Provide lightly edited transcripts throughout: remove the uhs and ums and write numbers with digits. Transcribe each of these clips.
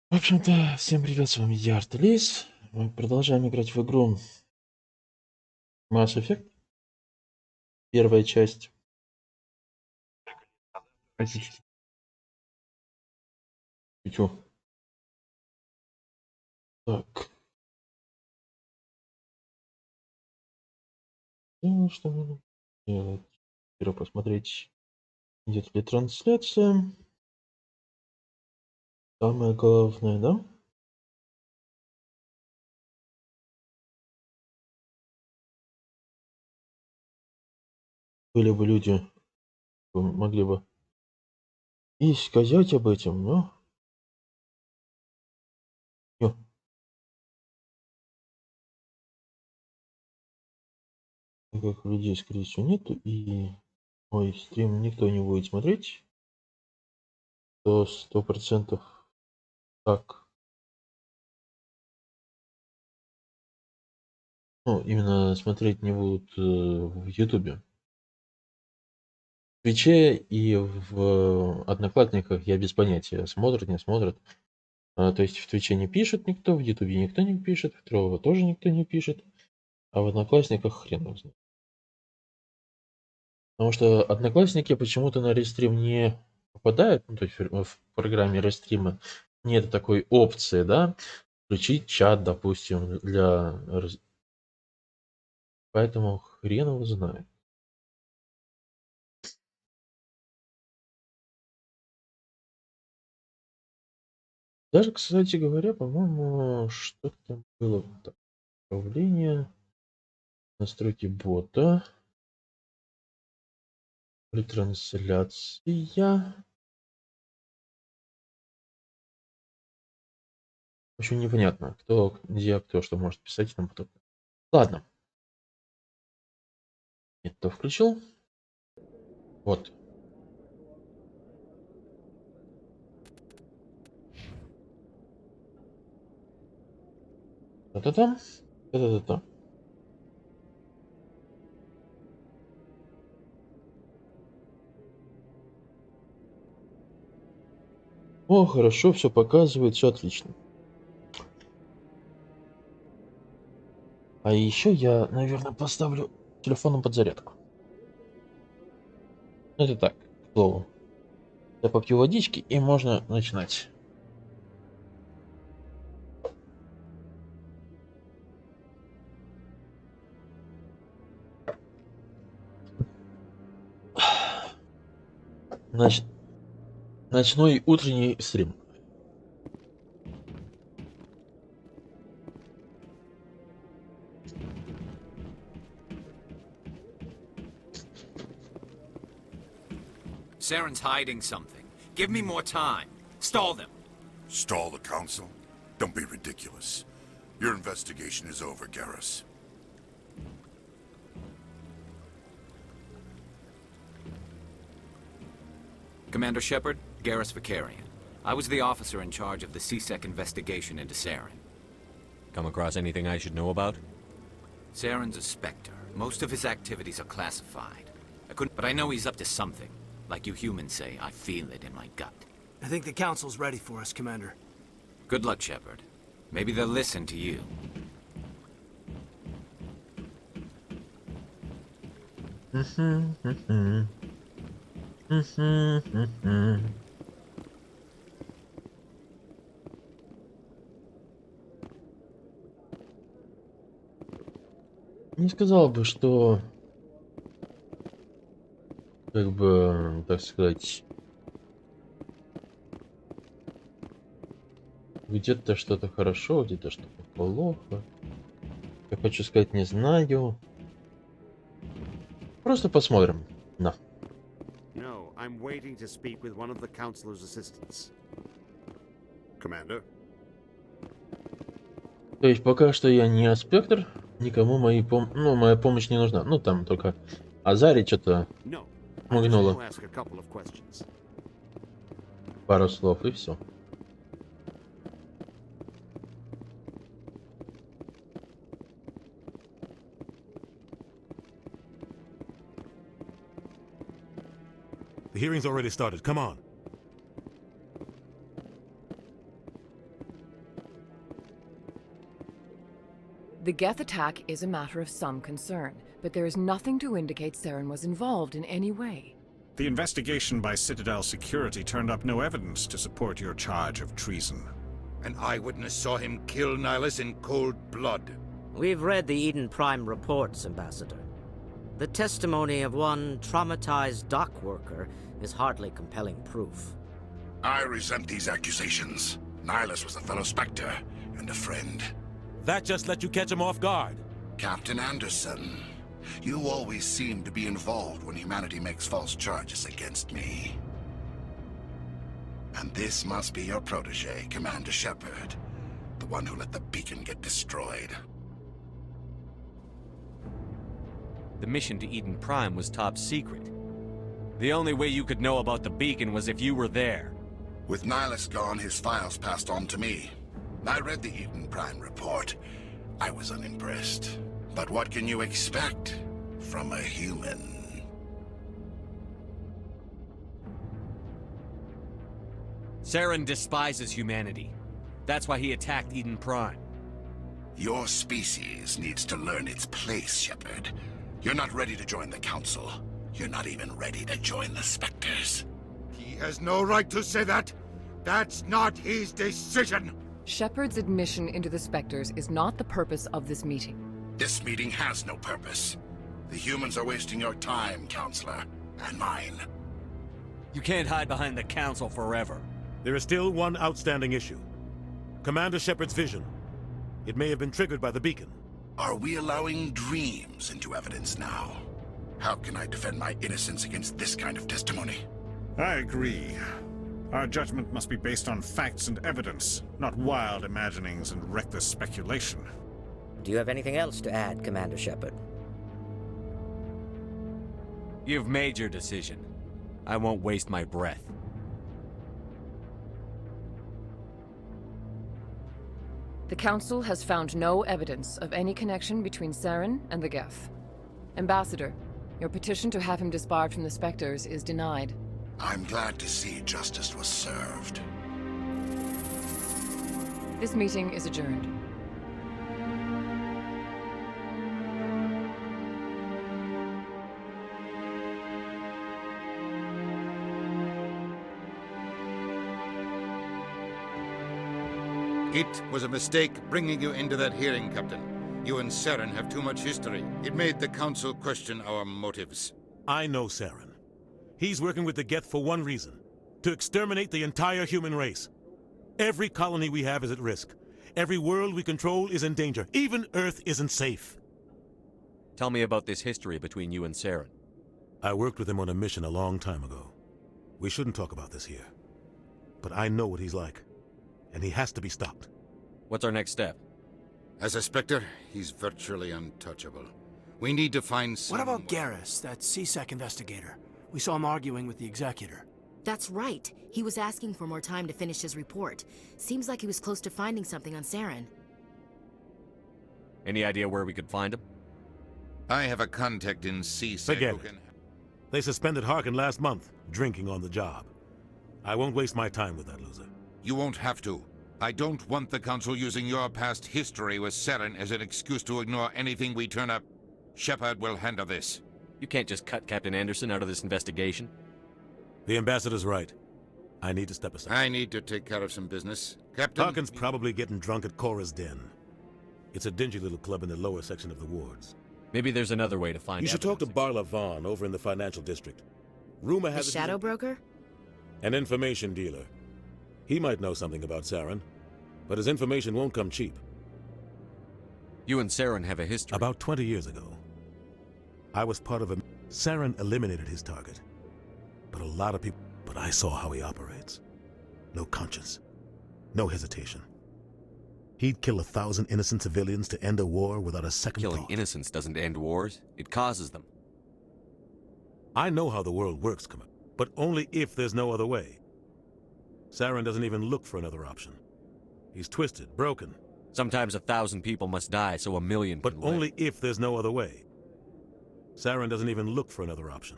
В общем-то, всем привет, с вами я, Артелис. Мы продолжаем играть в игру Mass Effect. Первая часть. Практически. Чё? Так. Ну, что мне нужно делать? Теперь посмотреть, идет ли трансляция. Самое главное, да? Были бы люди, могли бы и сказать об этом, но... Ё, никаких людей, скорее всего, нету, и мой стрим никто не будет смотреть. То 100% так. Ну, именно смотреть не будут в Ютубе. В Твиче и в Одноклассниках я без понятия, смотрят, не смотрят. То есть в Твиче не пишет никто, в Ютубе никто не пишет, в Тролло тоже никто не пишет, а в Одноклассниках хрен его знает. Потому что Одноклассники почему-то на рестрим не попадают, ну, то есть в программе рестрима нет такой опции, да, включить чат, допустим, Поэтому хрен его знает. Даже, кстати говоря, по-моему, что-то там было. Так, управление, настройки бота, ретрансляция. В общем, непонятно, кто, где, кто что может писать и тому подобное. Ладно. Это включил. Вот. Та-та-там. Та-та-та-та. О, хорошо, все показывает, все отлично. А еще я, наверное, поставлю телефоном под зарядку. Это так, к слову. Я попью водички, и можно начинать. Значит, ночной утренний стрим. Saren's hiding something. Give me more time. Stall them. Stall the council? Don't be ridiculous. Your investigation is over, Garrus. Commander Shepard, Garrus Vicarian. I was the officer in charge of the CSEC investigation into Saren. Come across anything I should know about? Saren's a Spectre. Most of his activities are classified. But I know he's up to something. Like you humans say, I feel it in my gut. I think the council's ready for us, Commander. Good luck, Shepard. Maybe they'll listen to you. Не сказал бы, что, как бы, так сказать, где-то что-то хорошо, где-то что-то плохо. Я хочу сказать, не знаю. Просто посмотрим. На. No, I'm waiting to speak with one of the Councilor's assistants. Commander? То есть пока что я не Спектр, никому моя помощь не нужна. Ну там только Азари что-то No. I just мигнуло want to ask a couple of questions. пару слов и все. The hearing's already started. Come on. The Geth attack is a matter of some concern, but there is nothing to indicate Saren was involved in any way. The investigation by Citadel Security turned up no evidence to support your charge of treason. An eyewitness saw him kill Nihilus in cold blood. We've read the Eden Prime reports, Ambassador. The testimony of one traumatized dock worker is hardly compelling proof. I resent these accusations. Nihilus was a fellow Spectre and a friend. That just let you catch him off guard. Captain Anderson, you always seem to be involved when humanity makes false charges against me. And this must be your protege, Commander Shepard, the one who let the beacon get destroyed. The mission to Eden Prime was top secret. The only way you could know about the beacon was if you were there. With Nihilus gone, his files passed on to me. I read the Eden Prime report. I was unimpressed. But what can you expect from a human? Saren despises humanity. That's why he attacked Eden Prime. Your species needs to learn its place, Shepard. You're not ready to join the Council. You're not even ready to join the Spectres. He has no right to say that. That's not his decision. Shepard's admission into the Spectres is not the purpose of this meeting. This meeting has no purpose. The humans are wasting your time, Counselor, and mine. You can't hide behind the Council forever. There is still one outstanding issue. Commander Shepard's vision. It may have been triggered by the beacon. Are we allowing dreams into evidence now? How can I defend my innocence against this kind of testimony? I agree. Our judgment must be based on facts and evidence, not wild imaginings and reckless speculation. Do you have anything else to add, Commander Shepard? You've made your decision. I won't waste my breath. The Council has found no evidence of any connection between Saren and the Geth. Ambassador, your petition to have him disbarred from the Spectres is denied. I'm glad to see justice was served. This meeting is adjourned. It was a mistake bringing you into that hearing, Captain. You and Saren have too much history. It made the Council question our motives. I know Saren. He's working with the Geth for one reason. To exterminate the entire human race. Every colony we have is at risk. Every world we control is in danger. Even Earth isn't safe. Tell me about this history between you and Saren. I worked with him on a mission a long time ago. We shouldn't talk about this here. But I know what he's like. And he has to be stopped. What's our next step? As a Spectre, he's virtually untouchable. We need to find some... What about Garrus, that CSEC investigator? We saw him arguing with the Executor. That's right. He was asking for more time to finish his report. Seems like he was close to finding something on Saren. Any idea where we could find him? I have a contact in CSEC Forget who it. can... They suspended Harkin last month, drinking on the job. I won't waste my time with that loser. You won't have to. I don't want the Council using your past history with Saren as an excuse to ignore anything we turn up. Shepard will handle this. You can't just cut Captain Anderson out of this investigation. The Ambassador's right. I need to step aside. I need to take care of some business. Captain... Harkin's probably getting drunk at Cora's Den. It's a dingy little club in the lower section of the wards. Maybe there's another way to find out. You should talk to Barla Vaughn over in the financial district. Rumor has The it shadow broker? An information dealer. He might know something about Saren, but his information won't come cheap. You and Saren have a history. About 20 years ago, I was part of a... Saren eliminated his target. But a lot of people... But I saw how he operates. No conscience. No hesitation. He'd kill 1,000 innocent civilians to end a war without a second Killing thought. innocents doesn't end wars. It causes them. I know how the world works, but only if there's no other way. Saren doesn't even look for another option. He's twisted, broken. Sometimes 1,000 people must die so 1,000,000 But can live. only if there's no other way. Saren doesn't even look for another option.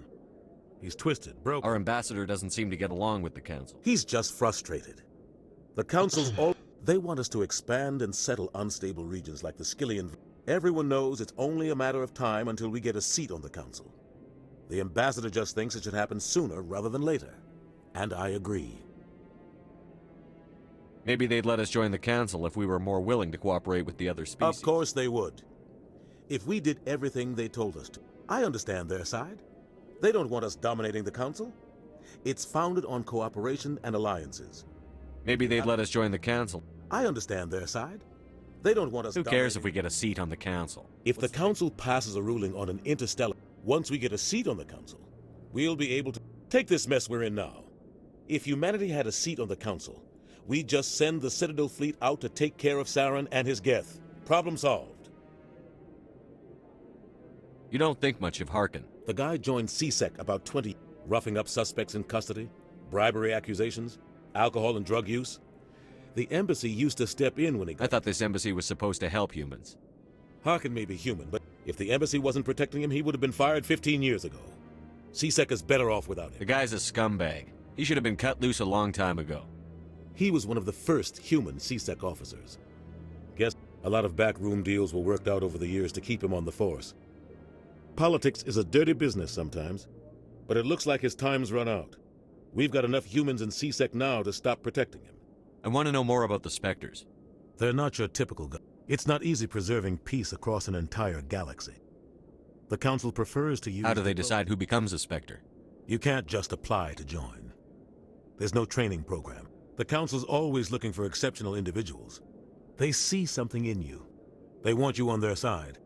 He's twisted, broken. Our ambassador doesn't seem to get along with the Council. He's just frustrated. The Council's all... They want us to expand and settle unstable regions like the Skillian... Everyone knows it's only a matter of time until we get a seat on the council. The ambassador just thinks it should happen sooner rather than later. And I agree. Maybe they'd let us join the council if we were more willing to cooperate with the other species. Of course they would. If we did everything they told us to. I understand their side. They don't want us dominating the council. It's founded on cooperation and alliances. Maybe they'd let us join the council. I understand their side. They don't want us Who cares if we get a seat on the council? If the council passes a ruling on an interstellar, once we get a seat on the council, we'll be able to take this mess we're in now. If humanity had a seat on the council, we'd just send the Citadel fleet out to take care of Saren and his Geth. Problem solved. You don't think much of Harkin. The guy joined CSEC about 20, roughing up suspects in custody, bribery accusations, alcohol and drug use. The embassy used to step in when he got... I thought this embassy was supposed to help humans. Harkin may be human, but if the embassy wasn't protecting him, he would have been fired 15 years ago. CSEC is better off without him. The guy's a scumbag. He should have been cut loose a long time ago. He was one of the first human CSEC officers. Guess a lot of backroom deals were worked out over the years to keep him on the force. Politics is a dirty business sometimes, but it looks like his time's run out. We've got enough humans in CSEC now to stop protecting him. I want to know more about the Spectres. They're not your typical guy. It's not easy preserving peace across an entire galaxy. The Council prefers to use... How do they decide who becomes a Spectre? You can't just apply to join. There's no training program. The Council's always looking for exceptional individuals. They see something in you. They want you on their side.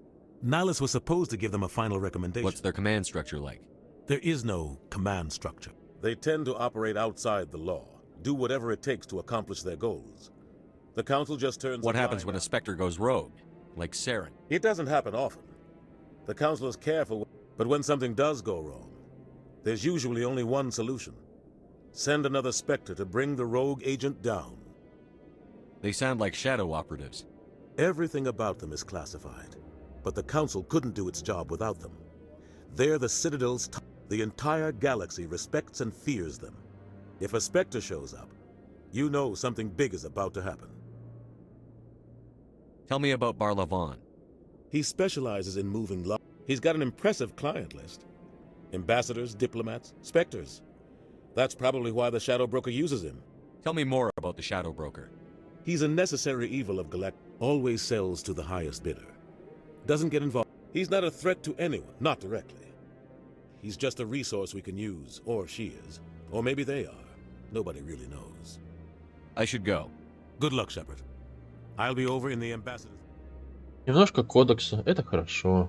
Nihilus was supposed to give them a final recommendation. What's their command structure like? There is no command structure. They tend to operate outside the law, do whatever it takes to accomplish their goals. The Council just turns... What happens when a Spectre goes rogue, like Saren? It doesn't happen often. The Council is careful, but when something does go wrong, there's usually only one solution. Send another Spectre to bring the rogue agent down. They sound like shadow operatives. Everything about them is classified, but the Council couldn't do its job without them. They're the Citadel's top. The entire galaxy respects and fears them. If a Spectre shows up, you know something big is about to happen. Tell me about Barlavon. He specializes in moving large. He's got an impressive client list. Ambassadors, diplomats, Spectres. That's probably why the Shadow Broker uses him. Tell me more about the Shadow Broker. He's a necessary evil of Galactica. Always sells to the highest bidder. Doesn't get involved. He's not a threat to anyone, not directly. He's just a resource we can use, or she is. Or maybe they are. Nobody really knows. I should go. Good luck, Shepard. I'll be over in the ambassador's... Немножко кодекса, это хорошо.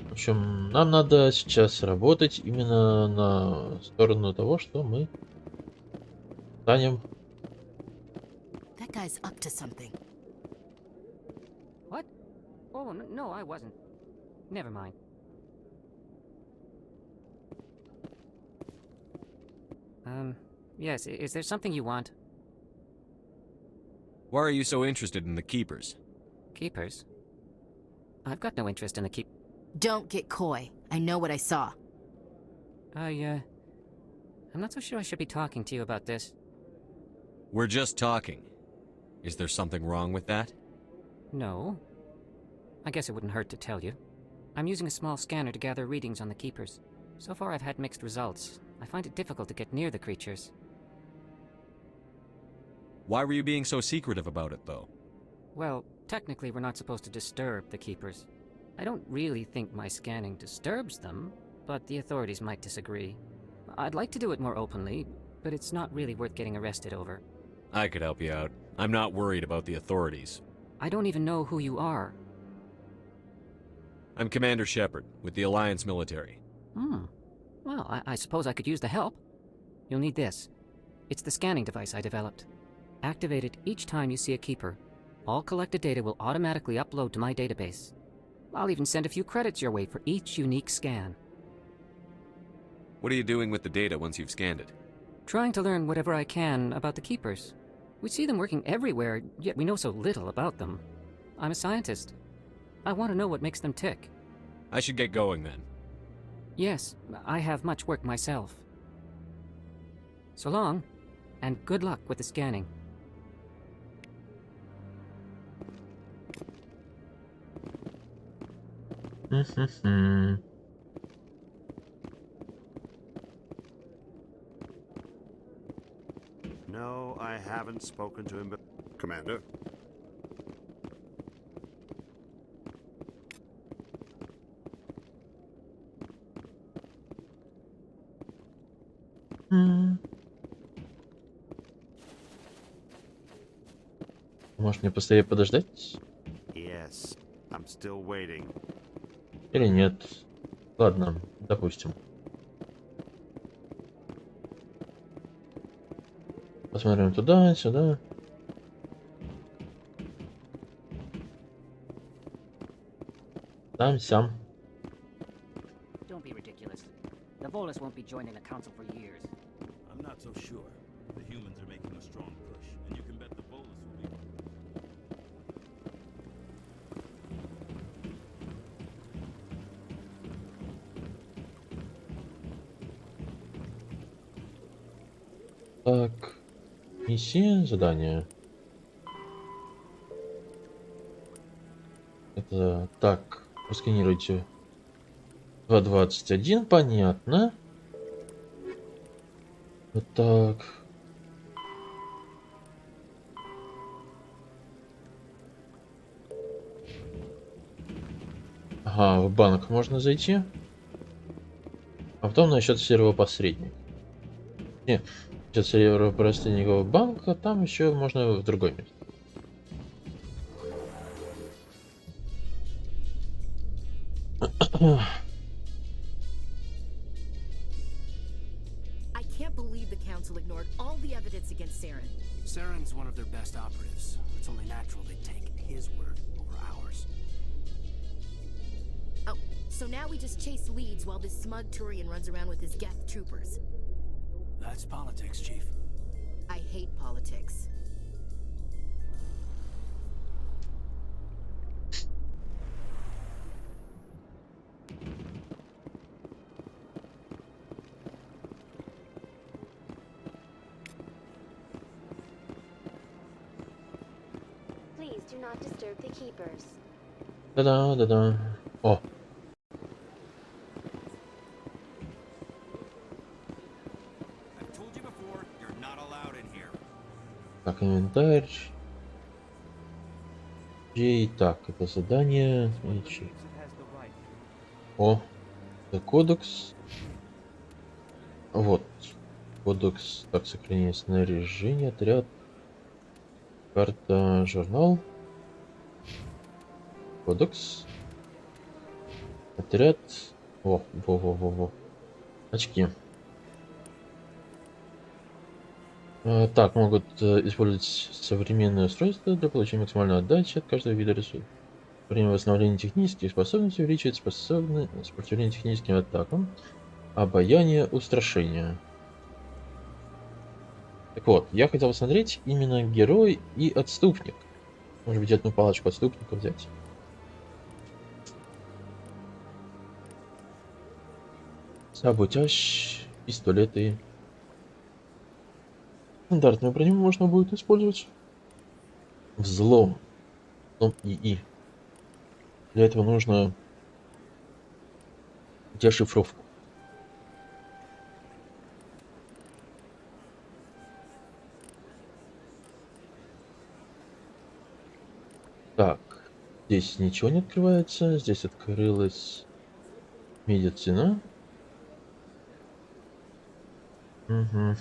В общем, нам надо сейчас работать именно на сторону того, что мы станем... That guy's up to something. What? Oh, no, I wasn't. Never mind. Yes, is there something you want? Why are you so interested in the Keepers? Keepers? I've got no interest in the keep... Don't get coy. I know what I saw. I'm not so sure I should be talking to you about this. We're just talking. Is there something wrong with that? No. I guess it wouldn't hurt to tell you. I'm using a small scanner to gather readings on the Keepers. So far I've had mixed results. I find it difficult to get near the creatures. Why were you being so secretive about it, though? Well, technically we're not supposed to disturb the Keepers. I don't really think my scanning disturbs them, but the authorities might disagree. I'd like to do it more openly, but it's not really worth getting arrested over. I could help you out. I'm not worried about the authorities. I don't even know who you are. I'm Commander Shepard, with the Alliance military. Well, I suppose I could use the help. You'll need this. It's the scanning device I developed. Activate it each time you see a Keeper. All collected data will automatically upload to my database. I'll even send a few credits your way for each unique scan. What are you doing with the data once you've scanned it? Trying to learn whatever I can about the Keepers. We see them working everywhere, yet we know so little about them. I'm a scientist. I want to know what makes them tick. I should get going then. Yes, I have much work myself. So long, and good luck with the scanning. No, I haven't spoken to him, but... Commander? Может мне постоять подождать? Yes, I'm still waiting. Или нет? Ладно, допустим. Посмотрим туда, сюда. Там, сям. Don't be ridiculous. The Volus won't be joining the council for years. I'm not so sure. The humans are making a strong push, and you can bet the Volus will be... Так, миссия, задание. Это так, просканируйте 2.21, понятно. Вот так. Ага, в банк можно зайти. А потом насчет серого посредника. Нет, насчет серого посредника банка, там еще можно в другой место. I can't believe the council ignored all the evidence against Saren. Saren's one of their best operatives. It's only natural they take his word over ours. Oh, so now we just chase leads while this smug Turian runs around with his Geth troopers. That's politics, Chief. I hate politics. Please do not disturb the keepers. Да-да, да-да. О. Так, инвентарь. И так, это задание. О, это кодекс. Вот. Кодекс. Так, сохранение снаряжения, отряд. Карта, журнал. Кодекс. Отряд. Во. Очки. Так, могут использовать современные устройства для получения максимальной отдачи от каждого вида ресурса. Время восстановления технических способностей увеличивает сопротивление техническим атакам. Обаяние, устрашение. Так вот, я хотел посмотреть именно герой и отступник. Может быть, одну палочку отступника взять. Саботяж, пистолеты. Стандартную броню можно будет использовать. Взлом. Взлом ИИ. Для этого нужно дешифровку. Так, здесь ничего не открывается. Здесь открылась медицина. Угу.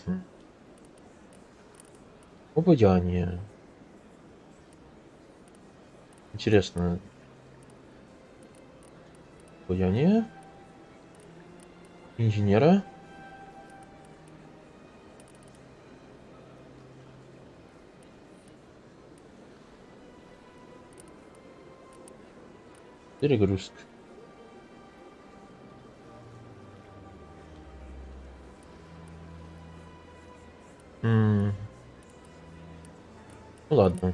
Обаяние. Интересно. Обаяние. Инженера. Перегрузка. Ну ладно.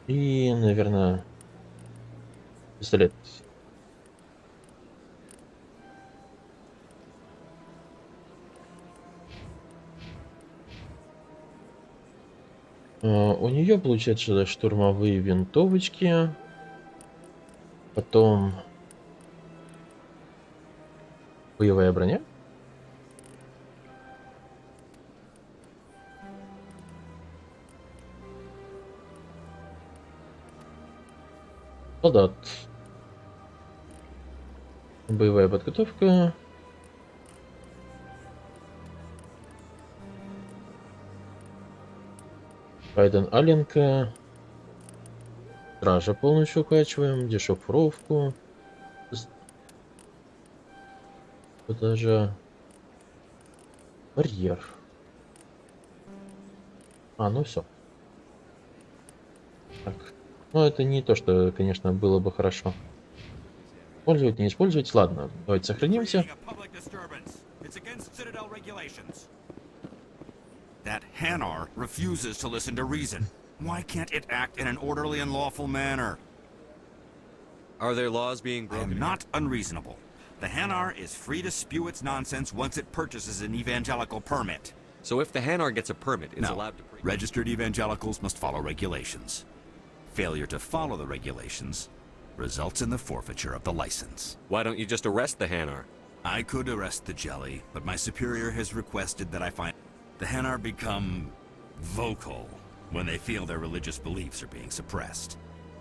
И, наверное, пистолет. У нее получается штурмовые винтовочки. Потом боевая броня. Солдат. Боевая подготовка. Райден Аленка. Стража полностью укачиваем. Дешифровку. Даже барьер. Ну все. Так. Ну это не то, что, конечно, было бы хорошо. Использовать, не использовать. Ладно, давайте сохранимся. That Hanar refuses to listen to reason. Why can't it act in an orderly and lawful manner? Are there laws being broken? I'm not unreasonable. The Hanar is free to spew its nonsense once it purchases an evangelical permit. So if the Hanar gets a permit, it's allowed to preach. Registered evangelicals must follow regulations. Failure to follow the regulations results in the forfeiture of the license. Why don't you just arrest the Hanar? I could arrest the jelly, but my superior has requested that I find the Hanar become vocal when they feel their religious beliefs are being suppressed.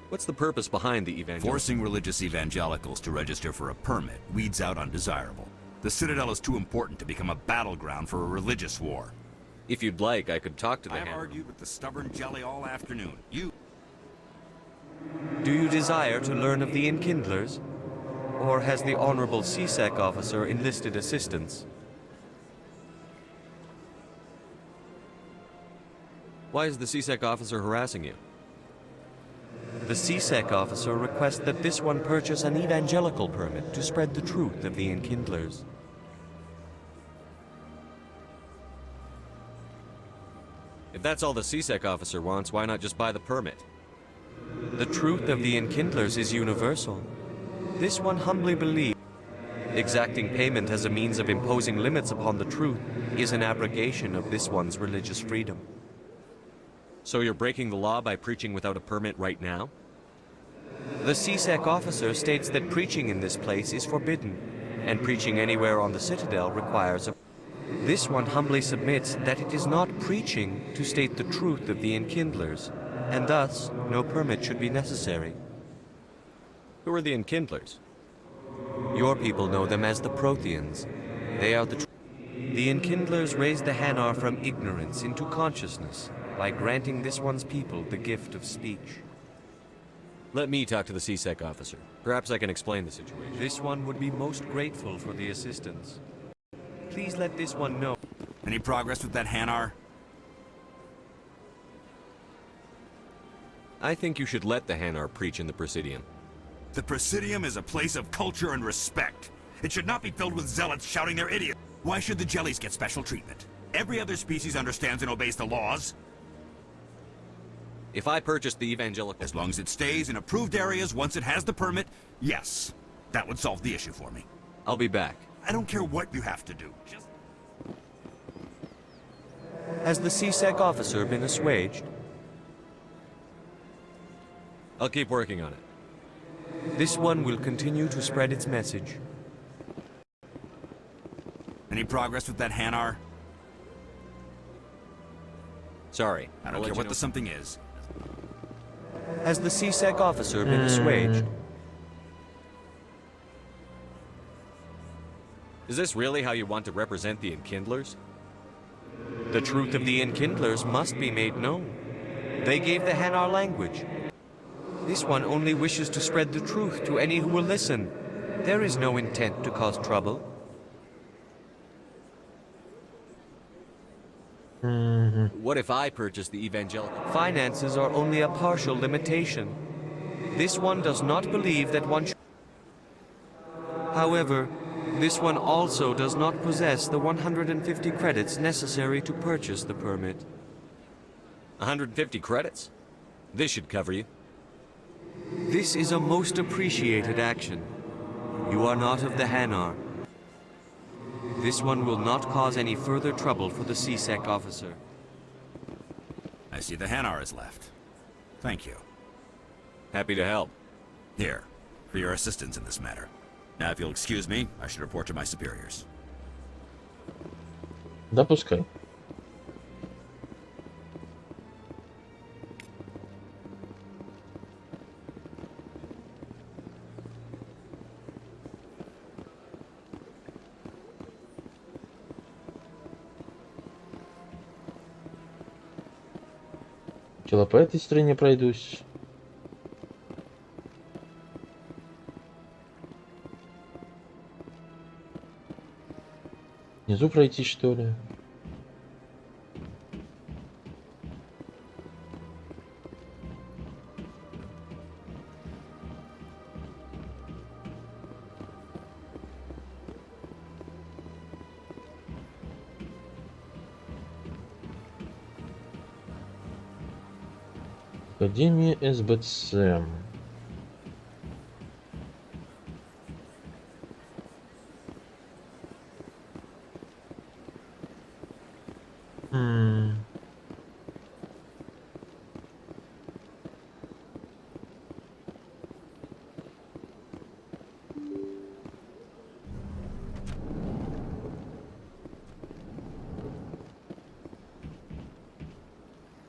What's the purpose behind the evangelicals? Forcing religious evangelicals to register for a permit weeds out undesirable. The Citadel is too important to become a battleground for a religious war. If you'd like, I could talk to the I've Hanar. argued with the stubborn jelly all afternoon. Do you desire to learn of the Enkindlers? Or has the Honorable CSEC officer enlisted assistance? Why is the CSEC officer harassing you? The CSEC officer requests that this one purchase an evangelical permit to spread the truth of the Enkindlers. If that's all the CSEC officer wants, why not just buy the permit? The truth of the Enkindlers is universal. This one humbly believes exacting payment as a means of imposing limits upon the truth is an abrogation of this one's religious freedom. So you're breaking the law by preaching without a permit right now? The CSEC officer states that preaching in this place is forbidden, and preaching anywhere on the Citadel requires a... This one humbly submits that it is not preaching to state the truth of the Enkindlers, and thus no permit should be necessary. Who are the Enkindlers? Your people know them as the Protheans. They are the Enkindlers raised the Hanar from ignorance into consciousness by granting this one's people the gift of speech. Let me talk to the CSEC officer. Perhaps I can explain the situation. This one would be most grateful for the assistance. Please let this one know. Any progress with that Hanar? I think you should let the Hanar preach in the Presidium. The Presidium is a place of culture and respect. It should not be filled with zealots shouting their idiot. Why should the jellies get special treatment? Every other species understands and obeys the laws. If I purchase the evangelical... As long as it stays in approved areas once it has the permit, yes. That would solve the issue for me. I'll be back. I don't care what you have to do. Just... Has the CSEC officer been assuaged? I'll keep working on it. This one will continue to spread its message. Any progress with that Hanar? Sorry. I don't care what the something is. Has the CSEC officer been assuaged? Is this really how you want to represent the Enkindlers? The truth of the Enkindlers must be made known. They gave the Hanar language. This one only wishes to spread the truth to any who will listen. There is no intent to cause trouble. What if I purchase the evangelical? Finances are only a partial limitation. This one does not believe that one should... However, this one also does not possess the 150 credits necessary to purchase the permit. 150 credits? This should cover you. This is a most appreciated action. You are not of the Hanar. This one will not cause any further trouble for the CSEC officer. I see the Hanar is left. Thank you. Happy to help. Here, for your assistance in this matter. Now, if you'll excuse me, I should report to my superiors. Допускай. Сначала по этой стороне пройдусь. Внизу пройти, что ли? Академия СБЦ.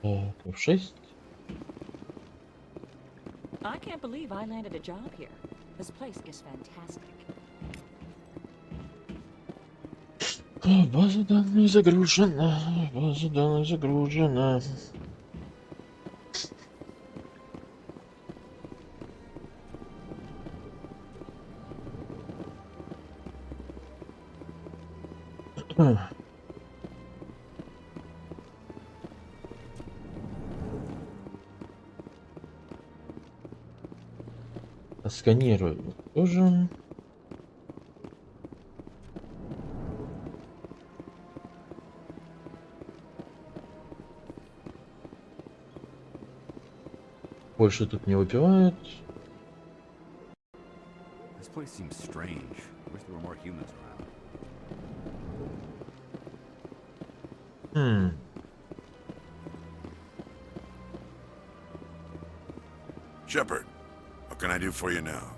Так, F6. I can't believe I landed a job here. This place is fantastic. База данных загружена. База данных загружена. Сканирую тоже. Больше тут не выпивают. This place seems strange. Wish there were more humans around. Shepard, what can I do for you now?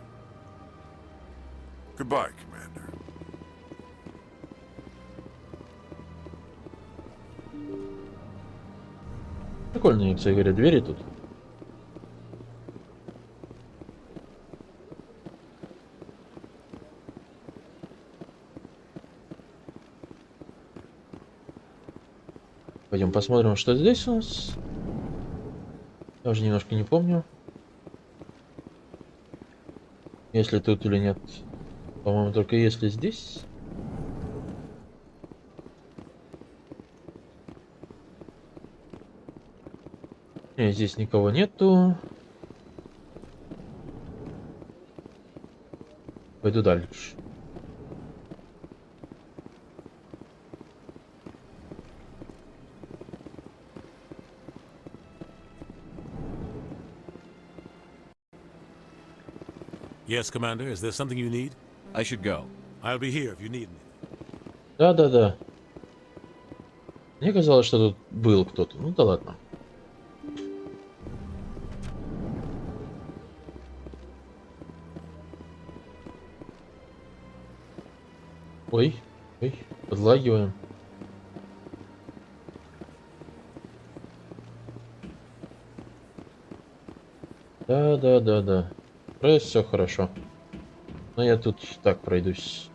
Goodbye, Commander. Прикольные, кстати говоря, двери тут. Пойдем посмотрим, что здесь у нас. Я уже немножко не помню. Если тут или нет. По-моему, только если здесь. Не, здесь никого нету. Пойду дальше. Yes, Commander. Is there something you need? I should go. I'll be here if you need me. Да. Мне казалось, что тут был кто-то. Ну да ладно. Ой, подлагиваем. Да. Все хорошо. Но я тут так пройдусь.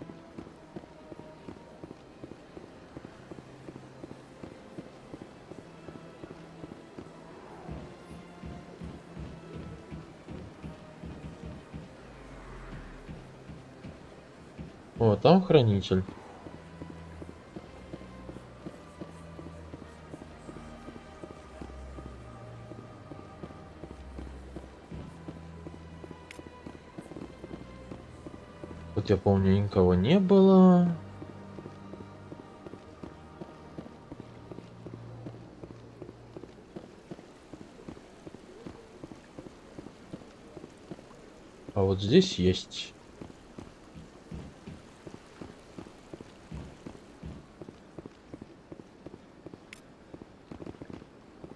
О, там хранитель. Тут я помню, никого не было. А вот здесь есть.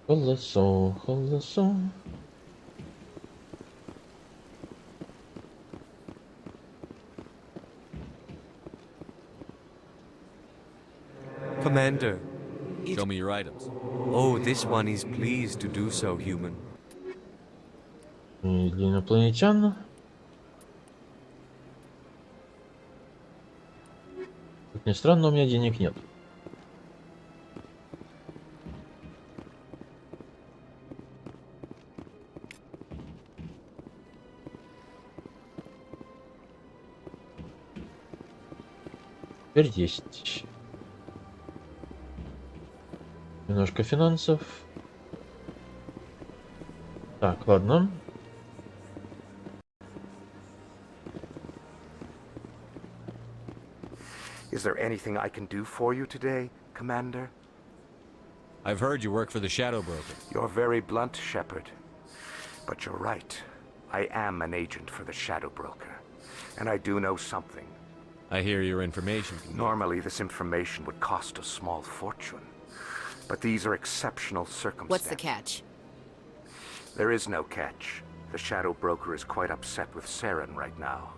Колесо. Commander, show me your items. Oh, this one is pleased to do so, human. И для инопланетян. Как ни странно, у меня денег нет. Теперь 10 тысяч. Немножко финансов. Так, ладно. Is there anything I can do for you today, Commander? I've heard you work for the Shadow Broker. You're very blunt, Shepard. But you're right. I am an agent for the Shadow Broker. And I do know something. I hear your information. Normally, this information would cost a small fortune. But these are exceptional circumstances. What's the catch? There is no catch. The Shadow Broker is quite upset with Saren right now.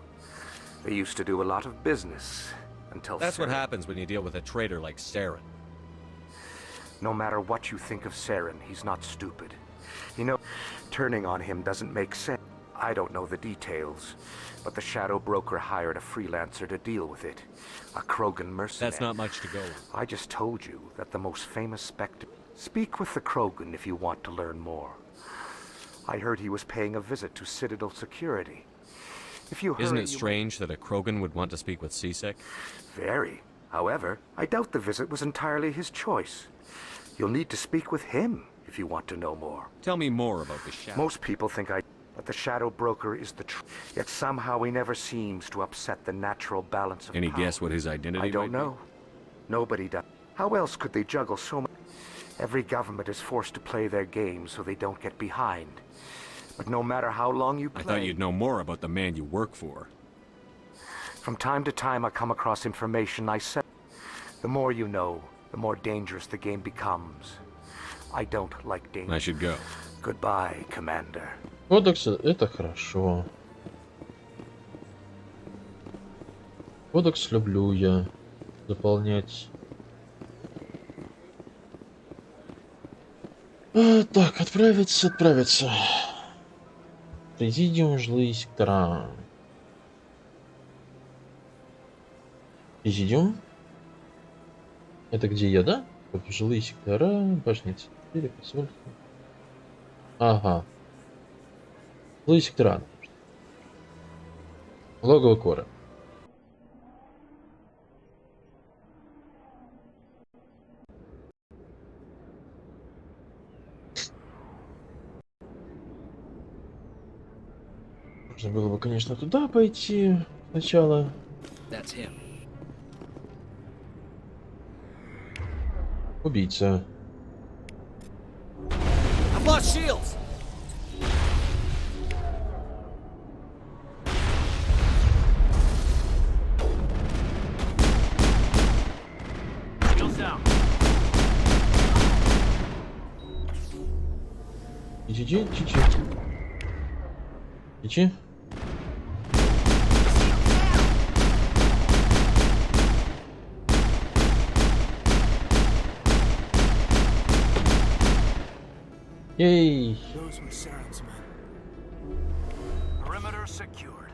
They used to do a lot of business until That's what happens when you deal with a traitor like Saren. No matter what you think of Saren, he's not stupid. You know, turning on him doesn't make sense. I don't know the details, but the Shadow Broker hired a freelancer to deal with it. A Krogan mercenary. That's not much to go with. I just told you that the most famous Spectre... Speak with the Krogan if you want to learn more. I heard he was paying a visit to Citadel Security. If you hurry, Isn't it strange that a Krogan would want to speak with C-Sec? Very. However, I doubt the visit was entirely his choice. You'll need to speak with him if you want to know more. Tell me more about the Shadow. Most people think that the Shadow Broker is the yet somehow he never seems to upset the natural balance of Any power. guess what his identity I don't might be? know. Nobody does. How else could they juggle so much? Every government is forced to play their game so they don't get behind. But no matter how long you play... I thought you'd know more about the man you work for. From time to time I come across information I said. The more you know, the more dangerous the game becomes. I don't like danger. I should go. Goodbye, Commander. Кодекс — это хорошо. Кодекс люблю я заполнять. Так, отправиться. Президиум, жилые сектора. Президиум? Это где я, да? Жилые сектора, башня Серия, посольство. Ага. Жилые сектора. Логово Кора. Можно было бы, конечно, туда пойти сначала. Убийца. I've lost shields. Shields down. Ичи. Ей. Those were Saren's men. Perimeter secured.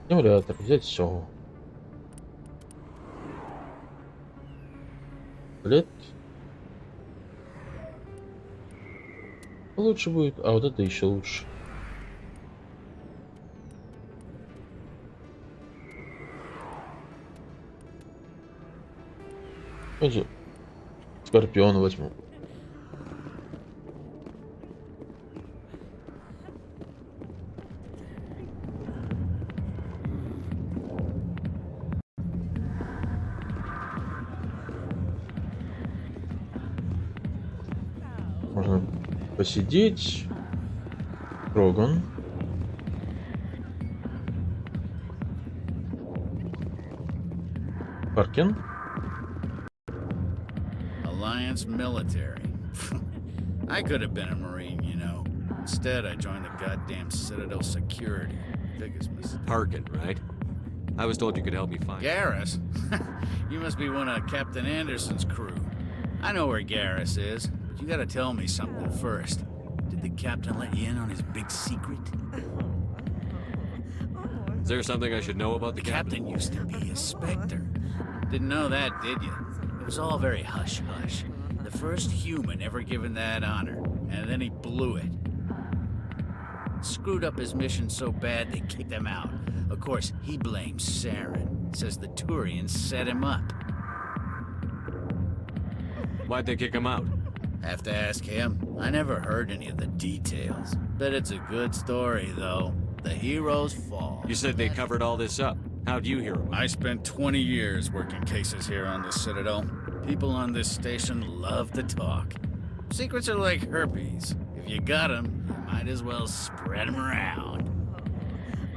Симулятор. Взять все. Лет. Лучше будет. А вот это еще лучше. Пойдем. Скорпион возьму. Можно посидеть. Роган. Паркин. Alliance military. I could have been a Marine, you know. Instead, I joined the goddamn Citadel security. Biggest mistake. Harkin, right? I was told you could help me find... Garrus? You must be one of Captain Anderson's crew. I know where Garrus is, but you gotta tell me something first. Did the captain let you in on his big secret? Is there something I should know about the captain used to be a Spectre. Didn't know that, did you? It was all very hush-hush. The first human ever given that honor, and then he blew it. Screwed up his mission so bad they kicked him out. Of course, he blames Saren. Says the Turians set him up. Why'd they kick him out? Have to ask him. I never heard any of the details. Bet it's a good story, though. The heroes fall. You said they covered all this up. How'd you hear about it? I spent 20 years working cases here on the Citadel. People on this station love to talk. Secrets are like herpes. If you got them, you might as well spread them around.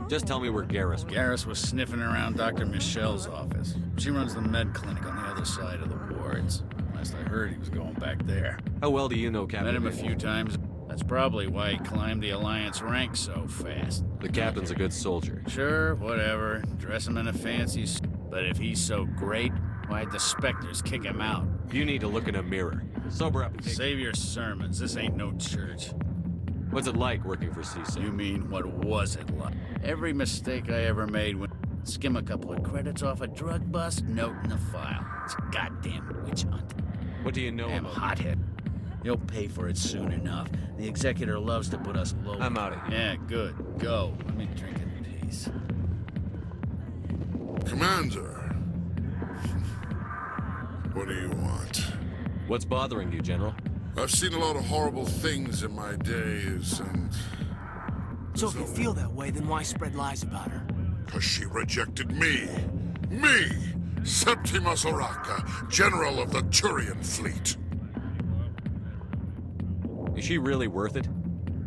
Just tell me where Garrus was. Garrus was sniffing around Dr. Michelle's office. She runs the med clinic on the other side of the wards. Last I heard, he was going back there. How well do you know Captain? Met him a few times. That's probably why he climbed the Alliance ranks so fast. The captain's a good soldier. Sure, whatever. Dress him in a fancy suit. But if he's so great, why'd the Spectres kick him out? You need to look in a mirror. Sober up and take... Save your sermons. This ain't no church. What's it like working for CSEC? You mean, what was it like? Every mistake I ever made when... Skim a couple of credits off a drug bust, note in the file. It's a goddamn witch hunt. What do you know Damn about hothead. You'll pay for it soon enough. The executor loves to put us low. I'm out of here. Yeah, good. Go. Let me drink in peace. Commander. What do you want? What's bothering you, General? I've seen a lot of horrible things in my days, and... So if you feel that way, then why spread lies about her? 'Cause she rejected me. Me! Septimus Oraka, General of the Turian Fleet. Is she really worth it?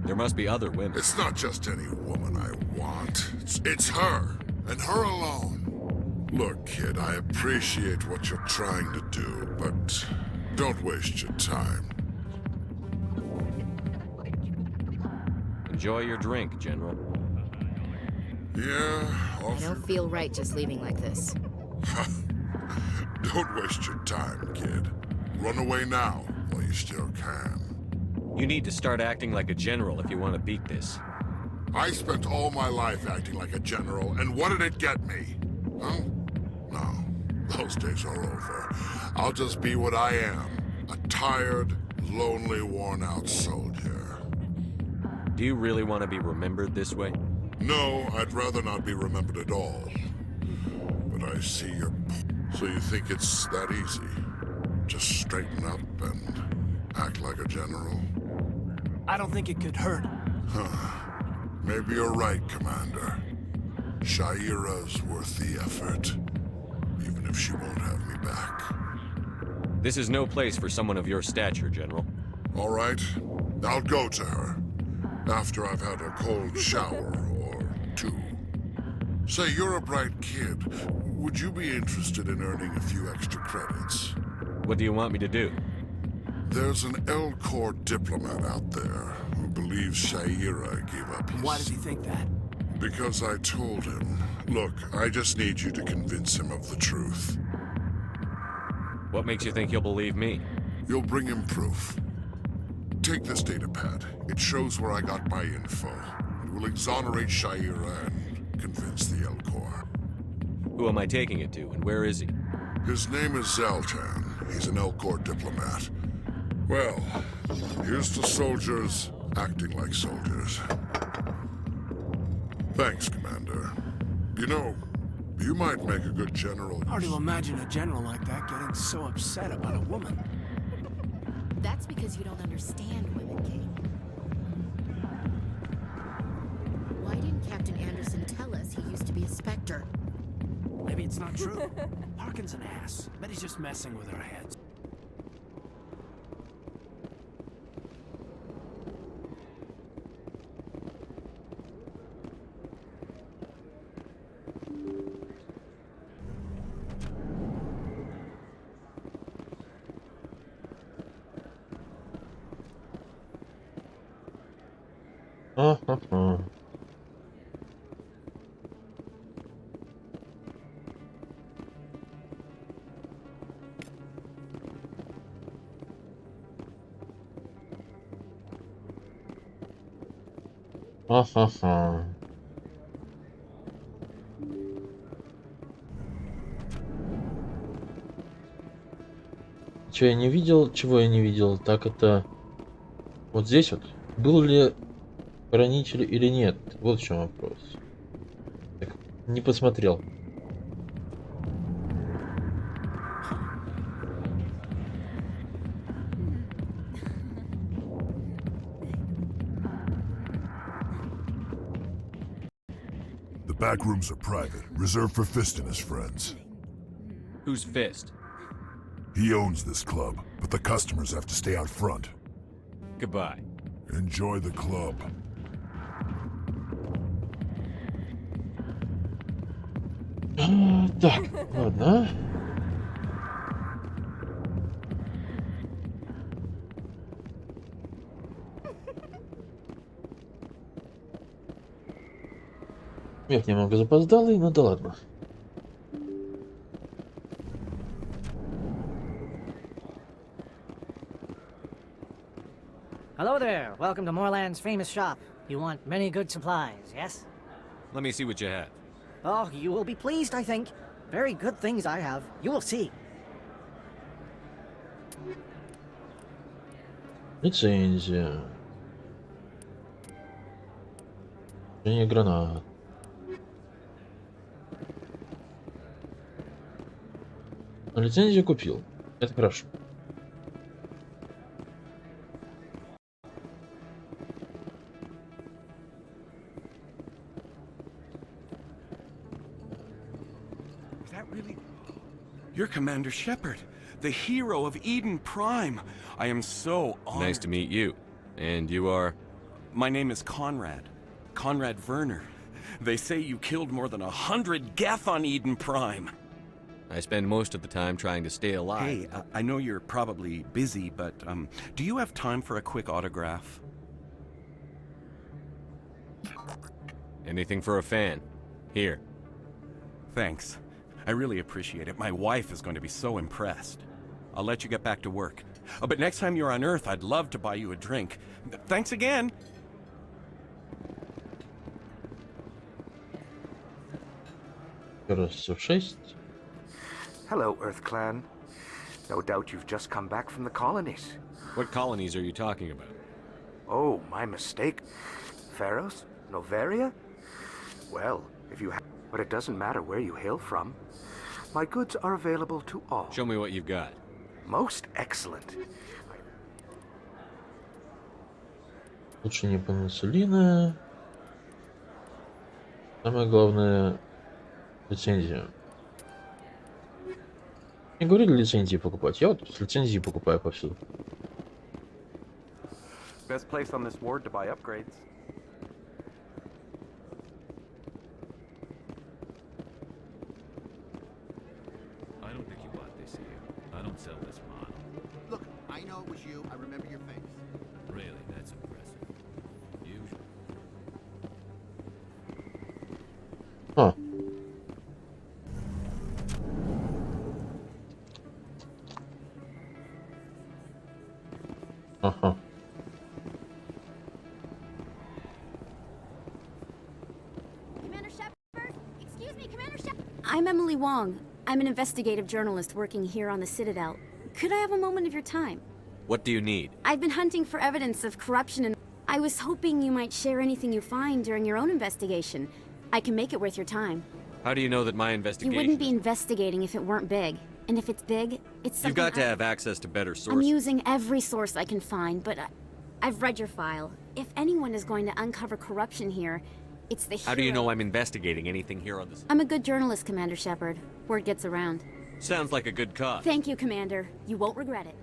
There must be other women. It's not just any woman I want. It's her, and her alone. Look, kid, I appreciate what you're trying to do, but don't waste your time. Enjoy your drink, General. Yeah, I don't feel right just leaving like this. Don't waste your time, kid. Run away now, while you still can. You need to start acting like a general if you want to beat this. I spent all my life acting like a general, and what did it get me? Huh? No, those days are over. I'll just be what I am. A tired, lonely, worn-out soldier. Do you really want to be remembered this way? No, I'd rather not be remembered at all. But I see your... So you think it's that easy? Just straighten up and act like a general? I don't think it could hurt. Huh. Maybe you're right, Commander. Shaira's worth the effort. Even if she won't have me back. This is no place for someone of your stature, General. All right. I'll go to her. After I've had a cold shower or two. Say, you're a bright kid. Would you be interested in earning a few extra credits? What do you want me to do? There's an L-Corps diplomat out there who believes Shaira gave up his... Why does he think that? Because I told him. Look, I just need you to convince him of the truth. What makes you think he'll believe me? You'll bring him proof. Take this data pad. It shows where I got my info. It will exonerate Shaira and convince the L-Corps. Who am I taking it to, and where is he? His name is Zaltan. He's an L-Corps diplomat. Well, here's to soldiers acting like soldiers. Thanks, Commander. You know, you might make a good general. Hard to imagine a general like that getting so upset about a woman. That's because you don't understand women, King. Why didn't Captain Anderson tell us he used to be a Spectre? Maybe it's not true. Harkin's an ass. Bet he's just messing with our heads. Ха-ха-ха. Ха-ха-ха. Чего я не видел, чего я не видел, так это вот здесь вот. Был ли хранитель или нет? Вот в чем вопрос. Так, не посмотрел. The back rooms are private, reserved for Fist and his friends. Who's Fist? He owns this club, but the customers have to stay out front. Goodbye. Enjoy the club. Так, ладно. Я немного запоздалый, но да ладно. Hello there. Welcome to Moorland's famous shop. You want many good supplies, yes? Let me see what you have. Oh, you will be pleased, I think. Very good things I have. You will see. Лицензия. Гранат. Но лицензию купил. Это хорошо. Is that really... You're Commander Shepard, the hero of Eden Prime. I am so honored. Nice to meet you. And you are? My name is Conrad. Conrad Werner. They say you killed more than 100 Geth on Eden Prime. I spend most of the time trying to stay alive. Hey, I know you're probably busy, but do you have time for a quick autograph? Anything for a fan. Here. Thanks. I really appreciate it. My wife is going to be so impressed. I'll let you get back to work. But next time you're on Earth, I'd love to buy you a drink. Thanks again. Раз в 6. Hello, Earth Clan. No doubt you've just come back from the colonies. What colonies are you talking about? Oh, my mistake. Pharos? Novaria? Well, if you have... But it doesn't matter where you hail from. My goods are available to all. Show me what you've got. Most excellent. Улучшение пенициллина. Самое главное лицензия. Не говорили лицензии покупать. Я вот лицензии покупаю повсюду. Best place on this ward to buy upgrades. I don't think you bought this here. I don't sell this model. Look, I know it was you. I remember your face. Really, that's impressive. Usual. А. Ага. Commander Shepard? Excuse me, Commander Shepard? I'm Emily Wong. I'm an investigative journalist working here on the Citadel. Could I have a moment of your time? What do you need? I've been hunting for evidence of corruption and I was hoping you might share anything you find during your own investigation. I can make it worth your time. How do you know that my You investigation... wouldn't be investigating if it weren't big. And if it's big, it's something You've got to have access to better I'm sources. using every source I can find, but I've read your file. If anyone is going to uncover corruption here, it's the How do you hero- know I'm investigating anything here on this? I'm a good journalist, Commander Shepard. Word gets around. Sounds like a good cause. Thank you, Commander. You won't regret it.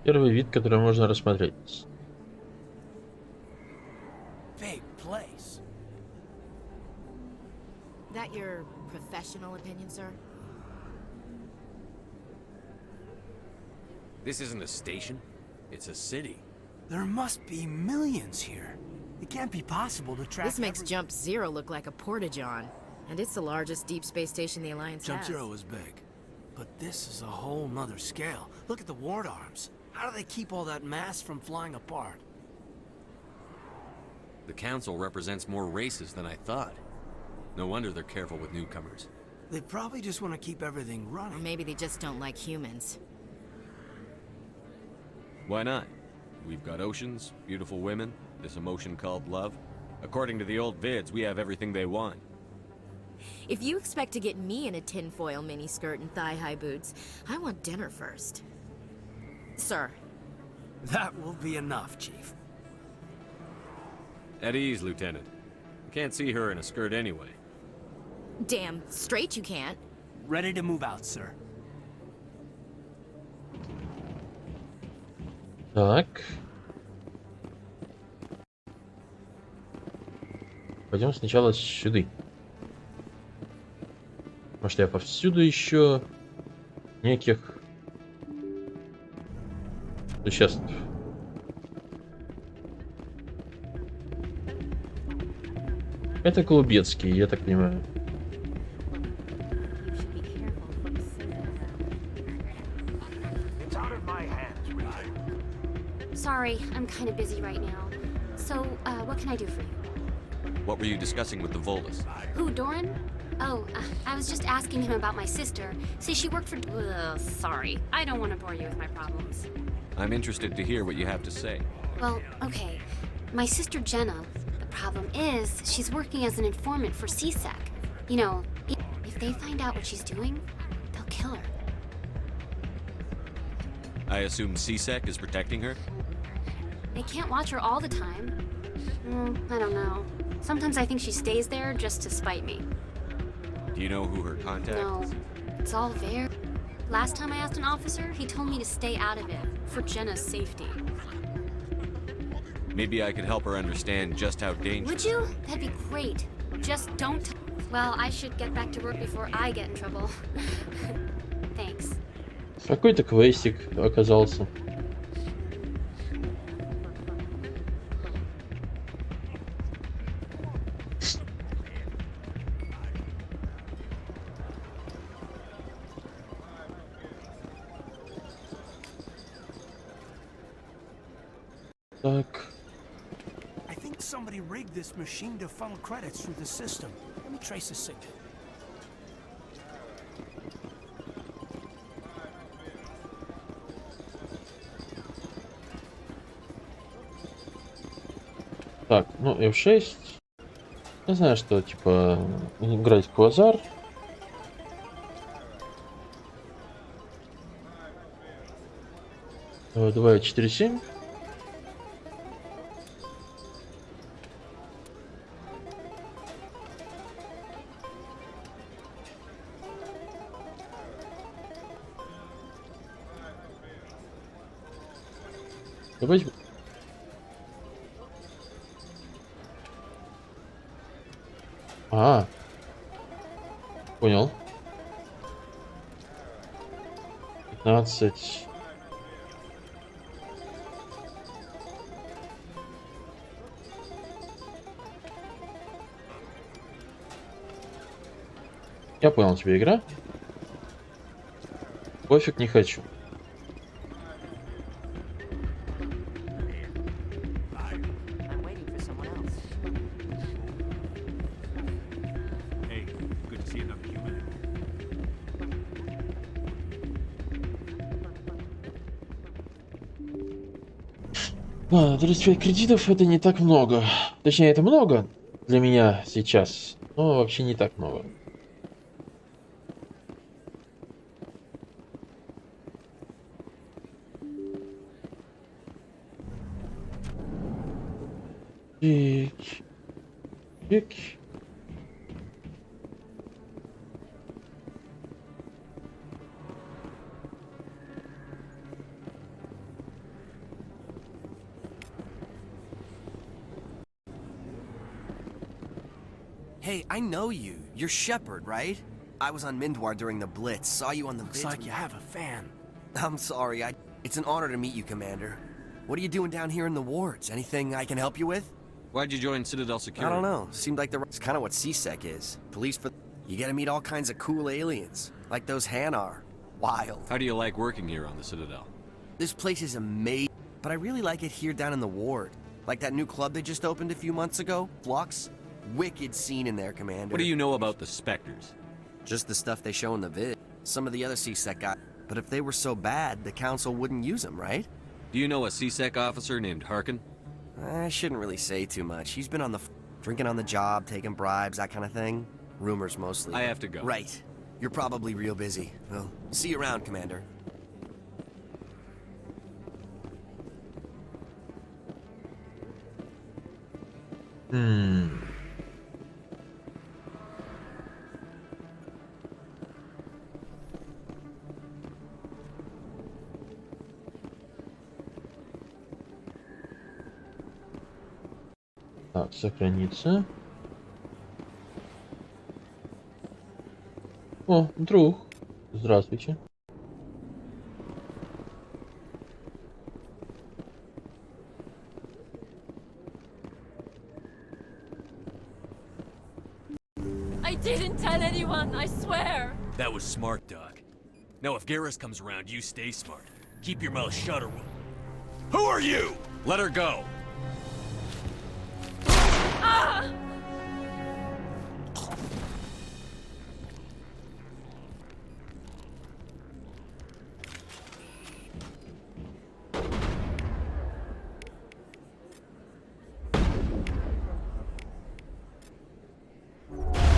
Первый вид, который можно рассмотреть. Big place. That your professional opinion, sir? This isn't a station. It's a city. There must be millions here. It can't be possible to track. This makes Jump Zero look like a porta-john. And it's the largest deep space station the Alliance Jump has. Zero is big. But this is a whole nother scale. Look at the ward arms. How do they keep all that mass from flying apart? The council represents more races than I thought. No wonder they're careful with newcomers. They probably just want to keep everything running. Or maybe they just don't like humans. Why not? We've got oceans, beautiful women, this emotion called love. According to the old vids, we have everything they want. If you expect to get me in a tinfoil miniskirt and thigh-high boots, I want dinner first. Sir. That will be enough, Chief. At ease, Lieutenant. You can't see her in a skirt anyway. Damn straight you can't. Ready to move out, sir. Так. Пойдем сначала сюда. Потому что я повсюду еще неких существ. Это Голубецкий, я так понимаю. Sorry, I'm kind of busy right now. So, what can I do for you? What were you discussing with the Volus? Who, Doran? Oh, I was just asking him about my sister. See, she worked for... sorry, I don't want to bore you with my problems. I'm interested to hear what you have to say. Well, okay. My sister Jenna, the problem is, she's working as an informant for CSEC. You know, if they find out what she's doing, they'll kill her. I assume CSEC is protecting her? They can't watch her all the time. I don't know. Sometimes I think she stays there just to spite me. Do you know who her contact No, is? it's all there. Last time I asked an officer, he told me to stay out of it, for Jenna's safety. Maybe I could help her understand just how dangerous... Would you? That'd be great. Just don't... Well, I should get back to work before I get in trouble. Thanks. Какой-то квестик оказался. Так. I think somebody rigged this machine to funnel credits through the system. Let me trace the signal. Так, ну F6. Я знаю, что типа играть в квазар. Давай 4-7. Давайте. Понял. 15. Я понял тебе игра. Пофиг, не хочу. Ладно, 35 кредитов это не так много. Точнее, это много для меня сейчас, но вообще не так много. Чик. Чик. Hey, I know you. You're Shepard, right? I was on Mindwar during the Blitz. Saw you on the Looks like you have a fan. I'm sorry. It's an honor to meet you, Commander. What are you doing down here in the wards? Anything I can help you with? Why'd you join Citadel Security? I don't know. Seemed like it's kind of what CSEC is. Police for... You get to meet all kinds of cool aliens. Like those Hanar. Wild. How do you like working here on the Citadel? This place is amazing. But I really like it here down in the ward. Like that new club they just opened a few months ago, Flux. Wicked scene in there, Commander. What do you know about the Specters? Just the stuff they show in the vid. Some of the other CSEC guys. But if they were so bad, the Council wouldn't use them, right? Do you know a CSEC officer named Harkin? I shouldn't really say too much. He's been on the drinking on the job, taking bribes, that kind of thing. Rumors mostly. I have to go. Right. You're probably real busy. Well, see you around, Commander. Так, сохраниться. О, друг. Здравствуйте. I didn't tell anyone, I swear. That was smart, Doc. Now if Garrus comes around, you stay smart. Keep your mouth shut or we'll... Who are you? Let her go. Ah!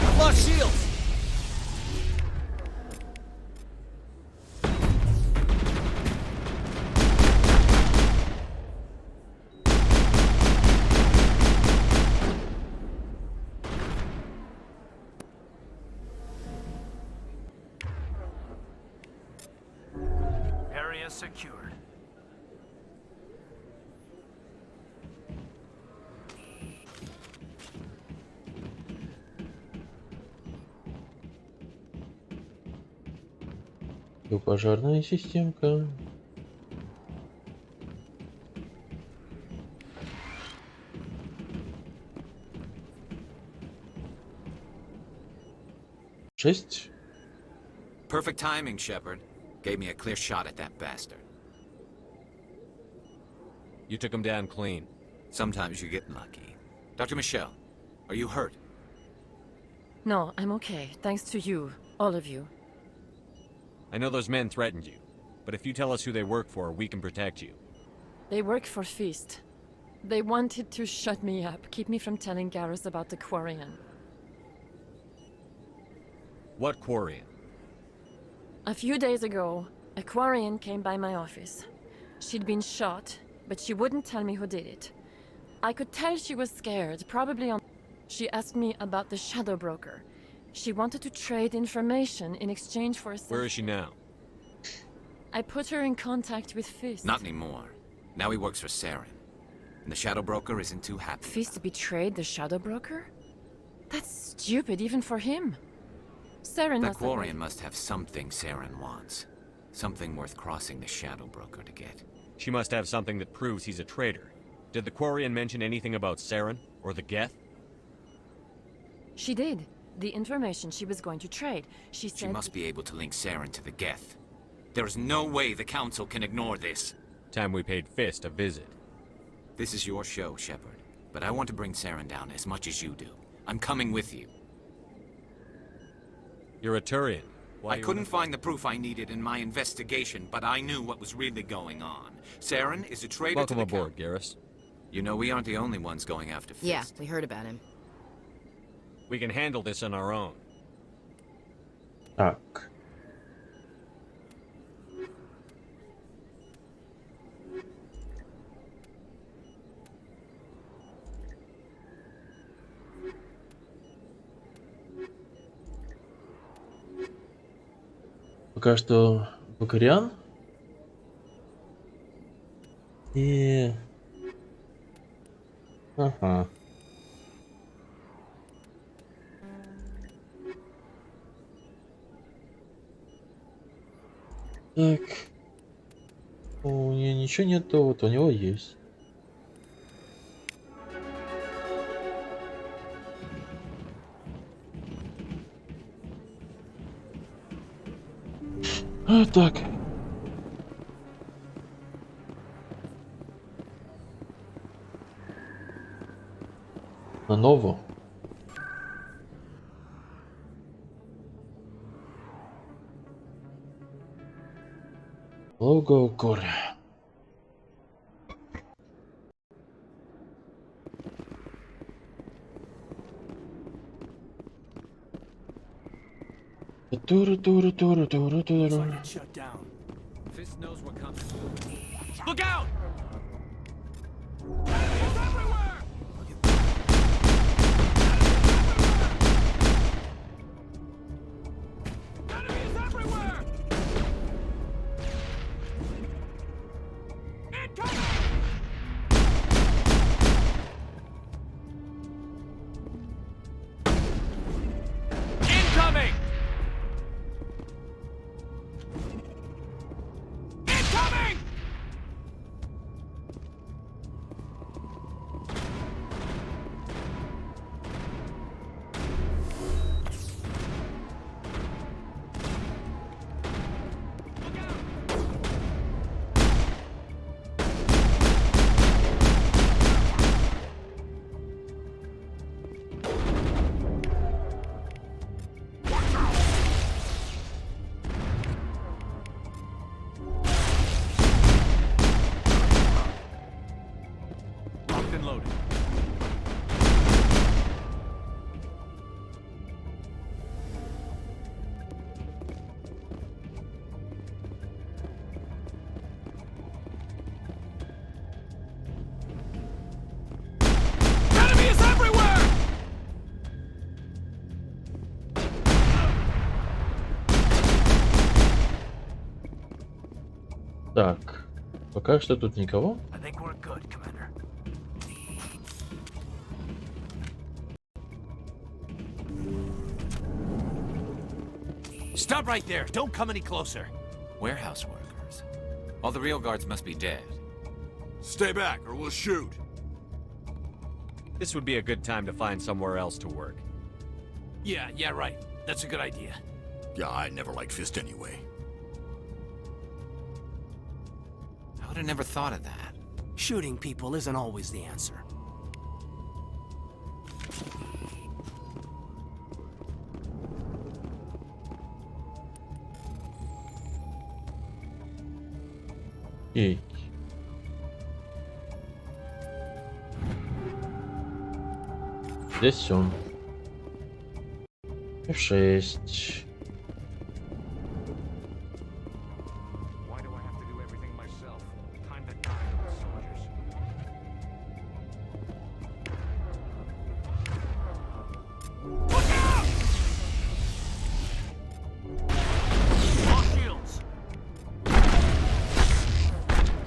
I've lost shields! Area secured. Пожарная системка. Шесть. Perfect timing, Shepard. Gave me a clear shot at that bastard. You took him down clean. Sometimes you get lucky. Dr. Michelle, are you hurt? No, I'm okay. Thanks to you. All of you. I know those men threatened you, but if you tell us who they work for, we can protect you. They work for Feast. They wanted to shut me up, keep me from telling Garrus about the Quarian. What Quarian? A few days ago, a Quarian came by my office. She'd been shot, but she wouldn't tell me who did it. I could tell she was scared, probably on... She asked me about the Shadow Broker. She wanted to trade information in exchange for a... Where is she now? I put her in contact with Fist. Not anymore. Now he works for Saren. And the Shadow Broker isn't too happy. Fist betrayed the Shadow Broker? That's stupid, even for him. Saren That must have... Quarian must have something Saren wants. Something worth crossing the Shadow Broker to get. She must have something that proves he's a traitor. Did the Quarian mention anything about Saren or the Geth? She did. The information she was going to trade. She said... She must be able to link Saren to the Geth. There is no way the Council can ignore this. Time we paid Fist a visit. This is your show, Shepard. But I want to bring Saren down as much as you do. I'm coming with you. You're a Turian. I couldn't find the proof I needed in my investigation, but I knew what was really going on. Saren is a traitor Welcome to the aboard, Garrus. You know, we aren't the only ones going after Fist. Yeah, we heard about him. We can handle this on our own. Так. Пока что Бакариан. И... Ага. Так. У нее ничего нету, вот у него есть. Так. На ново. Лого горе. Туру. Fist knows what comes. Look out! Incoming! Incoming! Locked and loaded. Enemy is everywhere! Так. Пока что тут никого. I think we're good, Commander. Stop right there! Don't come any closer! Warehouse workers. All the real guards must be dead. Stay back or we'll shoot. This would be a good time to find somewhere else to work. Yeah, right. That's a good idea. Yeah, I never liked Fist anyway. I would have never thought of that. Shooting people isn't always the answer. Ей. Здесь он. F6. Why do I have to do everything myself? Time to die for the soldiers. Look out! All shields!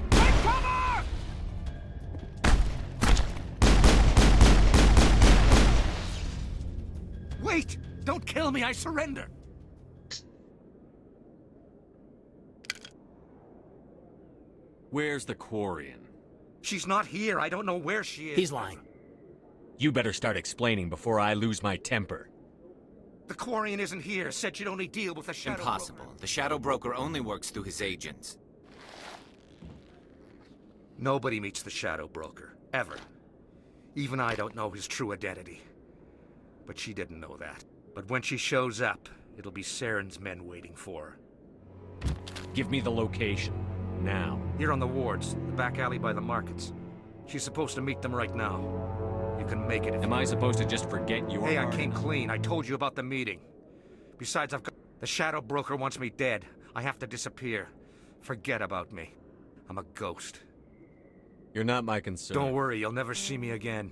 Take cover! Wait! Don't kill me, I surrender! Where's the Quarian? She's not here. I don't know where she is. He's lying. You better start explaining before I lose my temper. The Quarian isn't here. Said she'd only deal with the Shadow Impossible. The Shadow Broker only works through his agents. Nobody meets the Shadow Broker. Ever. Even I don't know his true identity. But she didn't know that. But when she shows up, it'll be Saren's men waiting for her. Give me the location. Now. Here on the wards, the back alley by the markets. She's supposed to meet them right now. You can make it if Am I supposed to just forget your Hey, I hard- came clean. I told you about the meeting. Besides, I've got... The Shadow Broker wants me dead. I have to disappear. Forget about me. I'm a ghost. You're not my concern. Don't worry, you'll never see me again.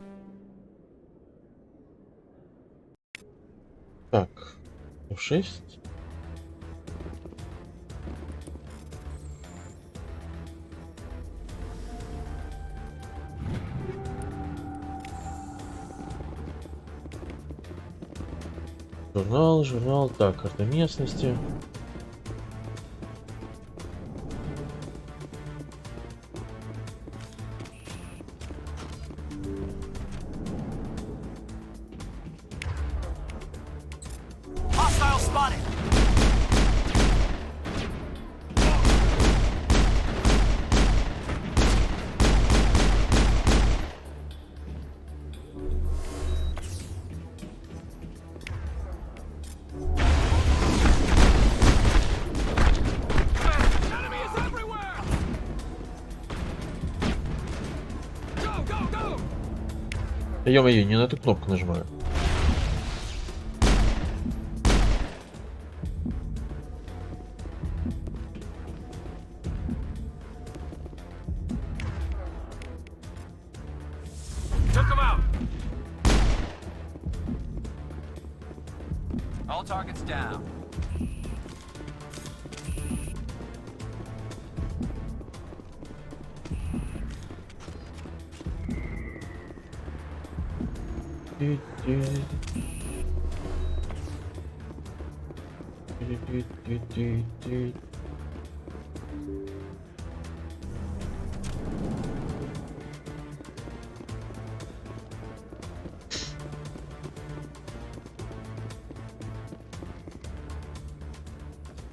Так. F6. Журнал. Так, карта местности. Hostile spotted. Ё-моё, не на эту кнопку нажимаю. Took him out. All targets down.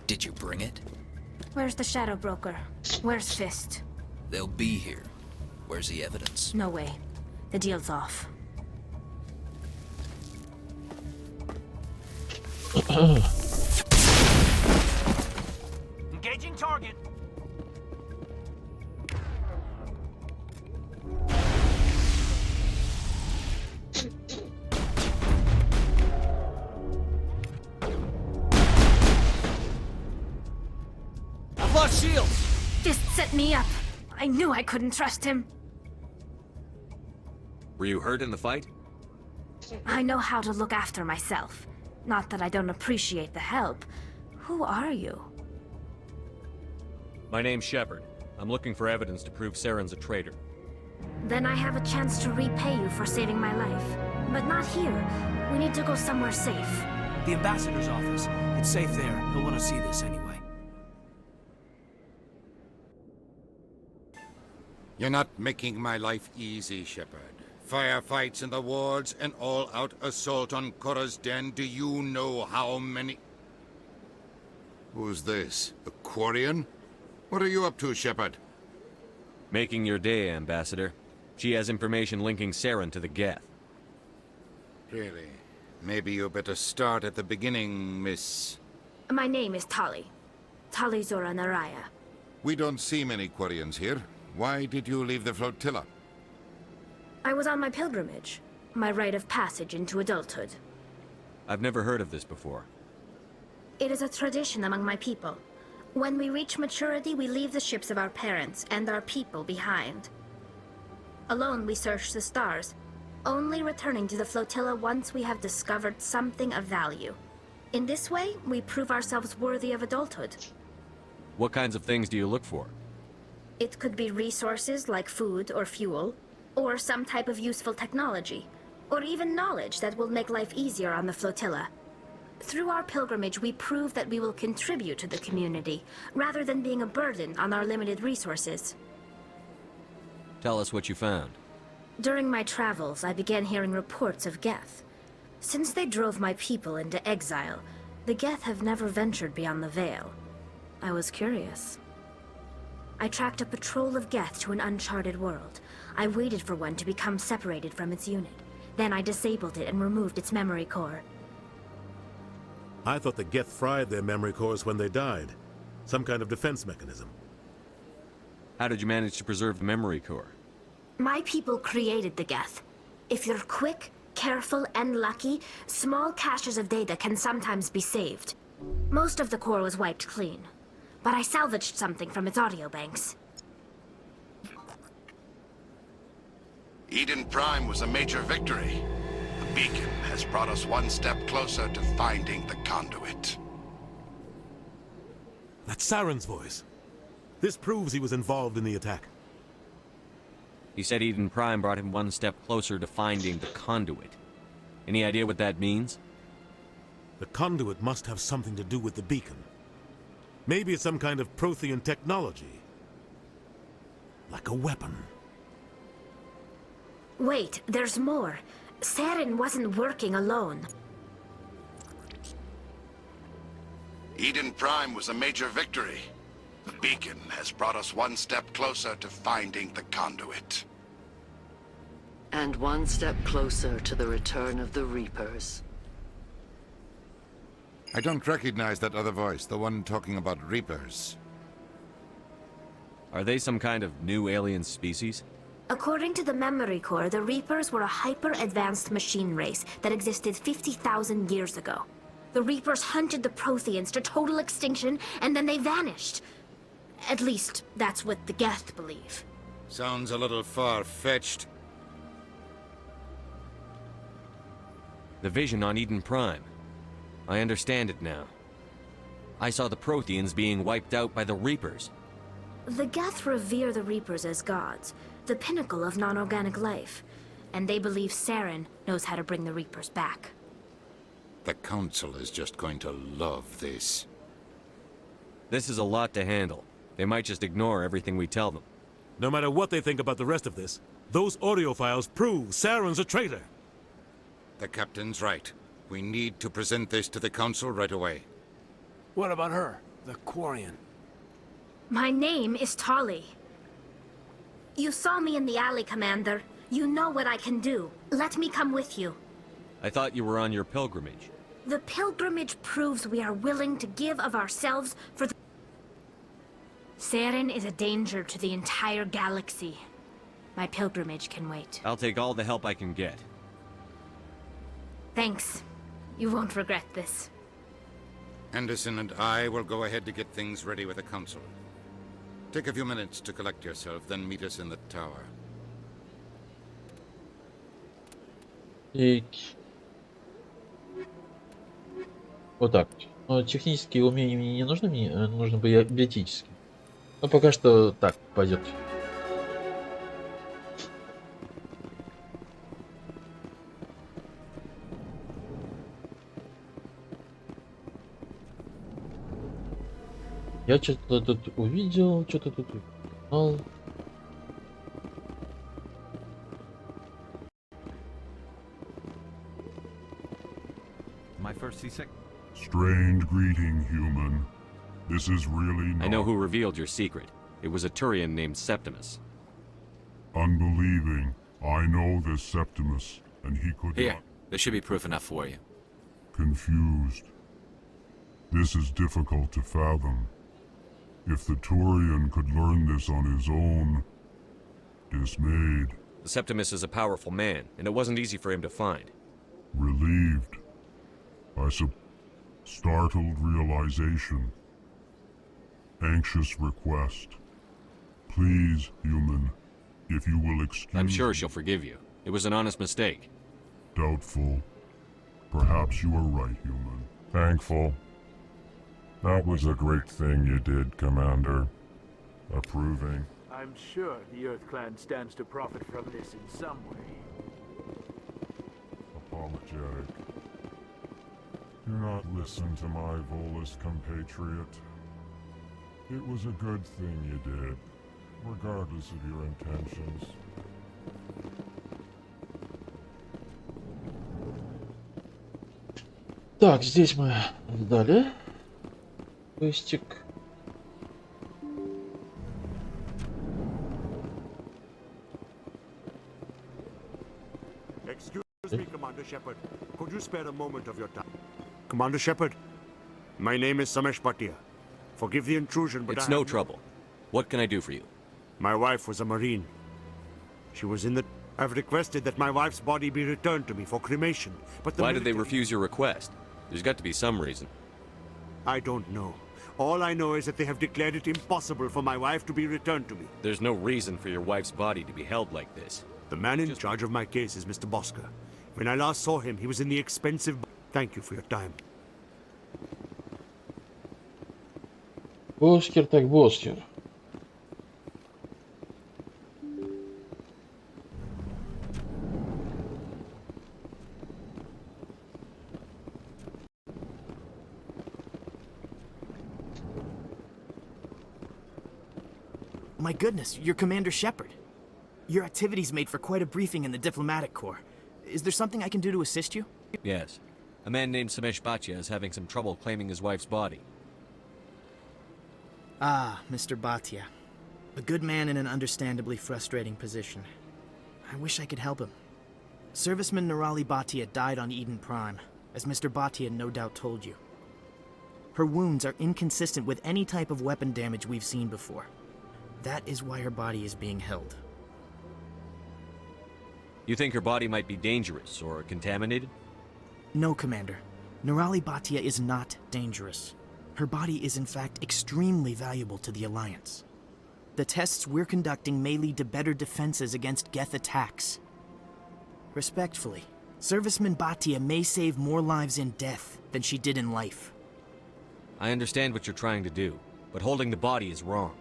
Did you bring it? Where's the shadow broker? Where's Fist? They'll be here. Where's the evidence? No way. The deal's off. Engaging target. I've lost shields. Fist set me up. I knew I couldn't trust him. Were you hurt in the fight? I know how to look after myself. Not that I don't appreciate the help. Who are you? My name's Shepard. I'm looking for evidence to prove Saren's a traitor. Then I have a chance to repay you for saving my life. But not here. We need to go somewhere safe. The ambassador's office. It's safe there. He'll want to see this anyway. You're not making my life easy, Shepard. Firefights in the wards, an all-out assault on Korra's den. Do you know how many... Who's this? A Quarian? What are you up to, Shepard? Making your day, Ambassador. She has information linking Saren to the Geth. Really? Maybe you better start at the beginning, Miss... My name is Tali. Tali Zora Naraya. We don't see many Quarians here. Why did you leave the flotilla? I was on my pilgrimage. My rite of passage into adulthood. I've never heard of this before. It is a tradition among my people. When we reach maturity, we leave the ships of our parents and our people behind. Alone, we search the stars, only returning to the flotilla once we have discovered something of value. In this way, we prove ourselves worthy of adulthood. What kinds of things do you look for? It could be resources like food or fuel, or some type of useful technology, or even knowledge that will make life easier on the flotilla. Through our pilgrimage, we prove that we will contribute to the community, rather than being a burden on our limited resources. Tell us what you found. During my travels, I began hearing reports of Geth. Since they drove my people into exile, the Geth have never ventured beyond the Veil. I was curious. I tracked a patrol of Geth to an uncharted world. I waited for one to become separated from its unit. Then I disabled it and removed its memory core. I thought the Geth fried their memory cores when they died. Some kind of defense mechanism. How did you manage to preserve the memory core? My people created the Geth. If you're quick, careful, and lucky, small caches of data can sometimes be saved. Most of the core was wiped clean, but I salvaged something from its audio banks. Eden Prime was a major victory. The beacon has brought us one step closer to finding the conduit. That's Saren's voice. This proves he was involved in the attack. He said Eden Prime brought him one step closer to finding the conduit. Any idea what that means? The conduit must have something to do with the beacon. Maybe it's some kind of Prothean technology. Like a weapon. Wait, there's more. Saren wasn't working alone. Eden Prime was a major victory. The beacon has brought us one step closer to finding the conduit. And one step closer to the return of the Reapers. I don't recognize that other voice, the one talking about Reapers. Are they some kind of new alien species? According to the Memory Core, the Reapers were a hyper-advanced machine race that existed 50,000 years ago. The Reapers hunted the Protheans to total extinction, and then they vanished. At least, that's what the Geth believe. Sounds a little far-fetched. The vision on Eden Prime. I understand it now. I saw the Protheans being wiped out by the Reapers. The Geth revere the Reapers as gods, the pinnacle of non-organic life, and they believe Saren knows how to bring the Reapers back. The Council is just going to love this. This is a lot to handle. They might just ignore everything we tell them. No matter what they think about the rest of this, those audio files prove Saren's a traitor. The Captain's right. We need to present this to the Council right away. What about her, the Quarian? My name is Tali. You saw me in the alley, Commander. You know what I can do. Let me come with you. I thought you were on your pilgrimage. The pilgrimage proves we are willing to give of ourselves for the... Saren is a danger to the entire galaxy. My pilgrimage can wait. I'll take all the help I can get. Thanks. You won't regret this. Anderson and I will go ahead to get things ready with the Council. Take a few minutes to collect yourself, then meet us in the tower. Вот так. Но технические умения мне не нужны, мне нужны биотические. Но пока что так пойдет. Я что-то тут увидел, что-то тут узнал. My first C6. Strange greeting, human. This is really not... I know who revealed your secret. It was a Turian named Septimus. Unbelieving. I know this Septimus, and he could Here, not... there should be proof enough for you. Confused. This is difficult to fathom. If the Turian could learn this on his own... Dismayed. The Septimus is a powerful man, and it wasn't easy for him to find. Relieved. Startled realization. Anxious request. Please, human, if you will excuse... I'm sure she'll forgive you. It was an honest mistake. Doubtful. Perhaps you are right, human. Thankful. That was a great thing you did, Commander. Approving. I'm sure the Earth Clan stands to profit from this in some way. Apologetic. Do not listen to my Volus compatriot. It was a good thing you did, regardless of your intentions. Так, здесь мы сдали квестик. Excuse me, Commander Shepard. Could you spare a moment of your time? Commander Shepard, my name is Samesh Bhatia. Forgive the intrusion, but it's no trouble. What can I do for you? My wife was a Marine. She was in the... I've requested that my wife's body be returned to me for cremation, but the Why did they refuse your request? There's got to be some reason. I don't know. All I know is that they have declared it impossible for my wife to be returned to me. There's no reason for your wife's body to be held like this. The man in charge of my case is Mr. Bosker. When I last saw him, he was in the expensive... Thank you for your time. Боскер так Боскер. My goodness, you're Commander Shepard. Your activities made for quite a briefing in the Diplomatic Corps. Is there something I can do to assist you? Yes. A man named Samesh Bhatia is having some trouble claiming his wife's body. Ah, Mr. Bhatia. A good man in an understandably frustrating position. I wish I could help him. Serviceman Nirali Bhatia died on Eden Prime, as Mr. Bhatia no doubt told you. Her wounds are inconsistent with any type of weapon damage we've seen before. That is why her body is being held. You think her body might be dangerous or contaminated? No, Commander. Nirali Bhatia is not dangerous. Her body is in fact extremely valuable to the Alliance. The tests we're conducting may lead to better defenses against Geth attacks. Respectfully, Serviceman Bhatia may save more lives in death than she did in life. I understand what you're trying to do, but holding the body is wrong.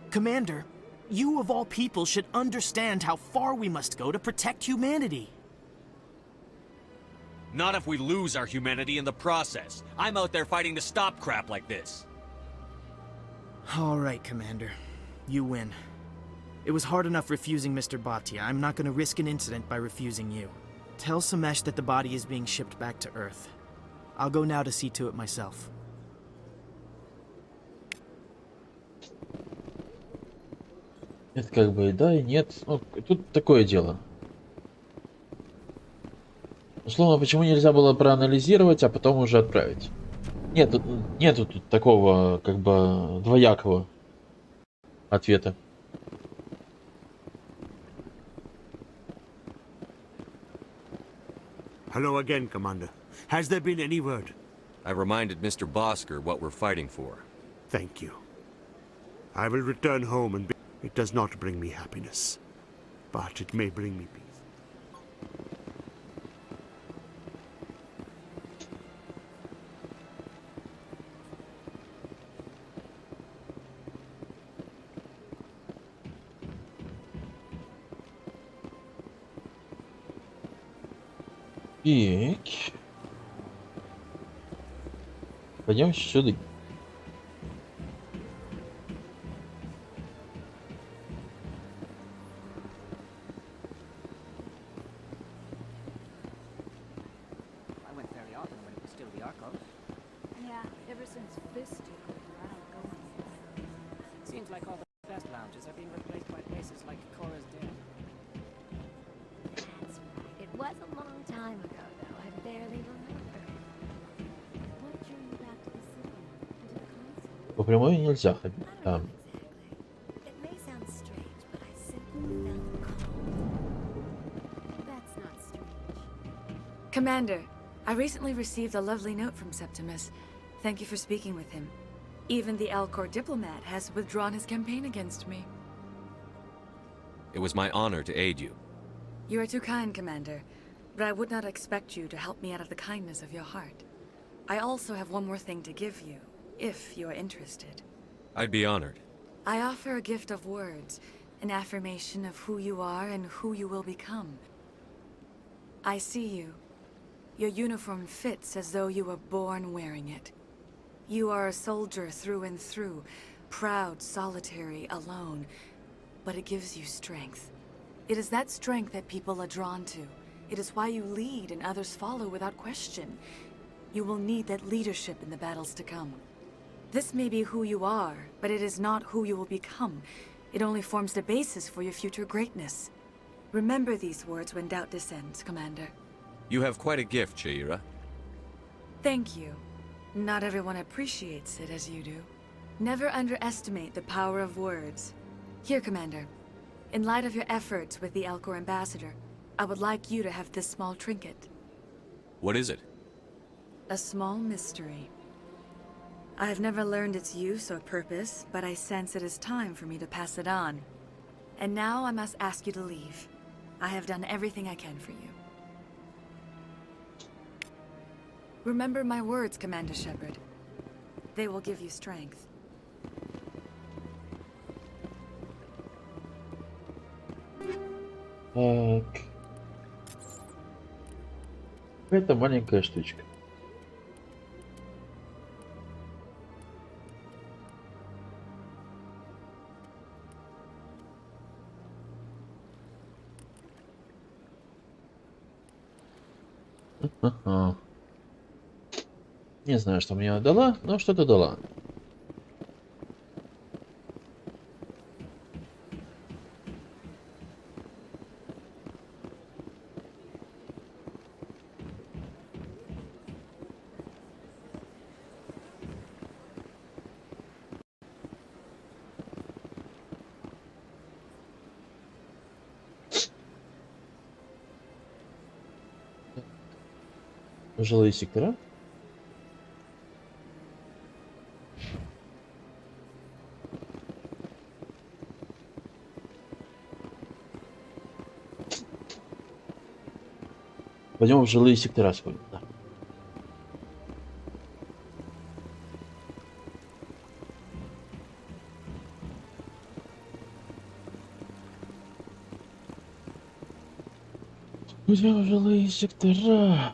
Commander, you of all people should understand how far we must go to protect humanity. Not if we lose our humanity in the process. I'm out there fighting to stop crap like this. All right, Commander. You win. It was hard enough refusing Mr. Bhatia. I'm not going to risk an incident by refusing you. Tell Samesh that the body is being shipped back to Earth. I'll go now to see to it myself. Это как бы и да, и нет. Ну, тут такое дело. Условно, почему нельзя было проанализировать, а потом уже отправить? Нету тут такого, как бы, двоякого ответа. Hello again, Commander. Has there been any word? I reminded Mr. Bosker what we're fighting for. Thank you. I will return home and it does not bring me happiness, but it may bring me peace. Так. Пойдем сюда. I went very often when it was still the Arcos. Yeah, ever since Fist took over, I don't go anymore. Seems like all the best lounges are being replaced by places like Cora's Den. That's right. It was a long time ago, though. I barely remember. What drew you back to the city? And to the console? По прямой нельзя ходить там. It may sound strange, but I simply felt calm. That's not strange. Commander, I recently received a lovely note from Septimus. Thank you for speaking with him. Even the Alcor diplomat has withdrawn his campaign against me. It was my honor to aid you. You are too kind, Commander, but I would not expect you to help me out of the kindness of your heart. I also have one more thing to give you, if you are interested. I'd be honored. I offer a gift of words, an affirmation of who you are and who you will become. I see you. Your uniform fits as though you were born wearing it. You are a soldier through and through, proud, solitary, alone, but it gives you strength. It is that strength that people are drawn to. It is why you lead and others follow without question. You will need that leadership in the battles to come. This may be who you are, but it is not who you will become. It only forms the basis for your future greatness. Remember these words when doubt descends, Commander. You have quite a gift, Shaira. Thank you. Not everyone appreciates it as you do. Never underestimate the power of words. Here, Commander. In light of your efforts with the Alcor ambassador, I would like you to have this small trinket. What is it? A small mystery. I have never learned its use or purpose, but I sense it is time for me to pass it on. And now I must ask you to leave. I have done everything I can for you. Remember my words, Commander Shepard. They will give you strength. Так. Это маленькая штучка. Ага. Не знаю, что мне она дала, но что-то дала. Жилые сектора. Пойдем в жилые сектора сходим, да. Пойдем в жилые сектора.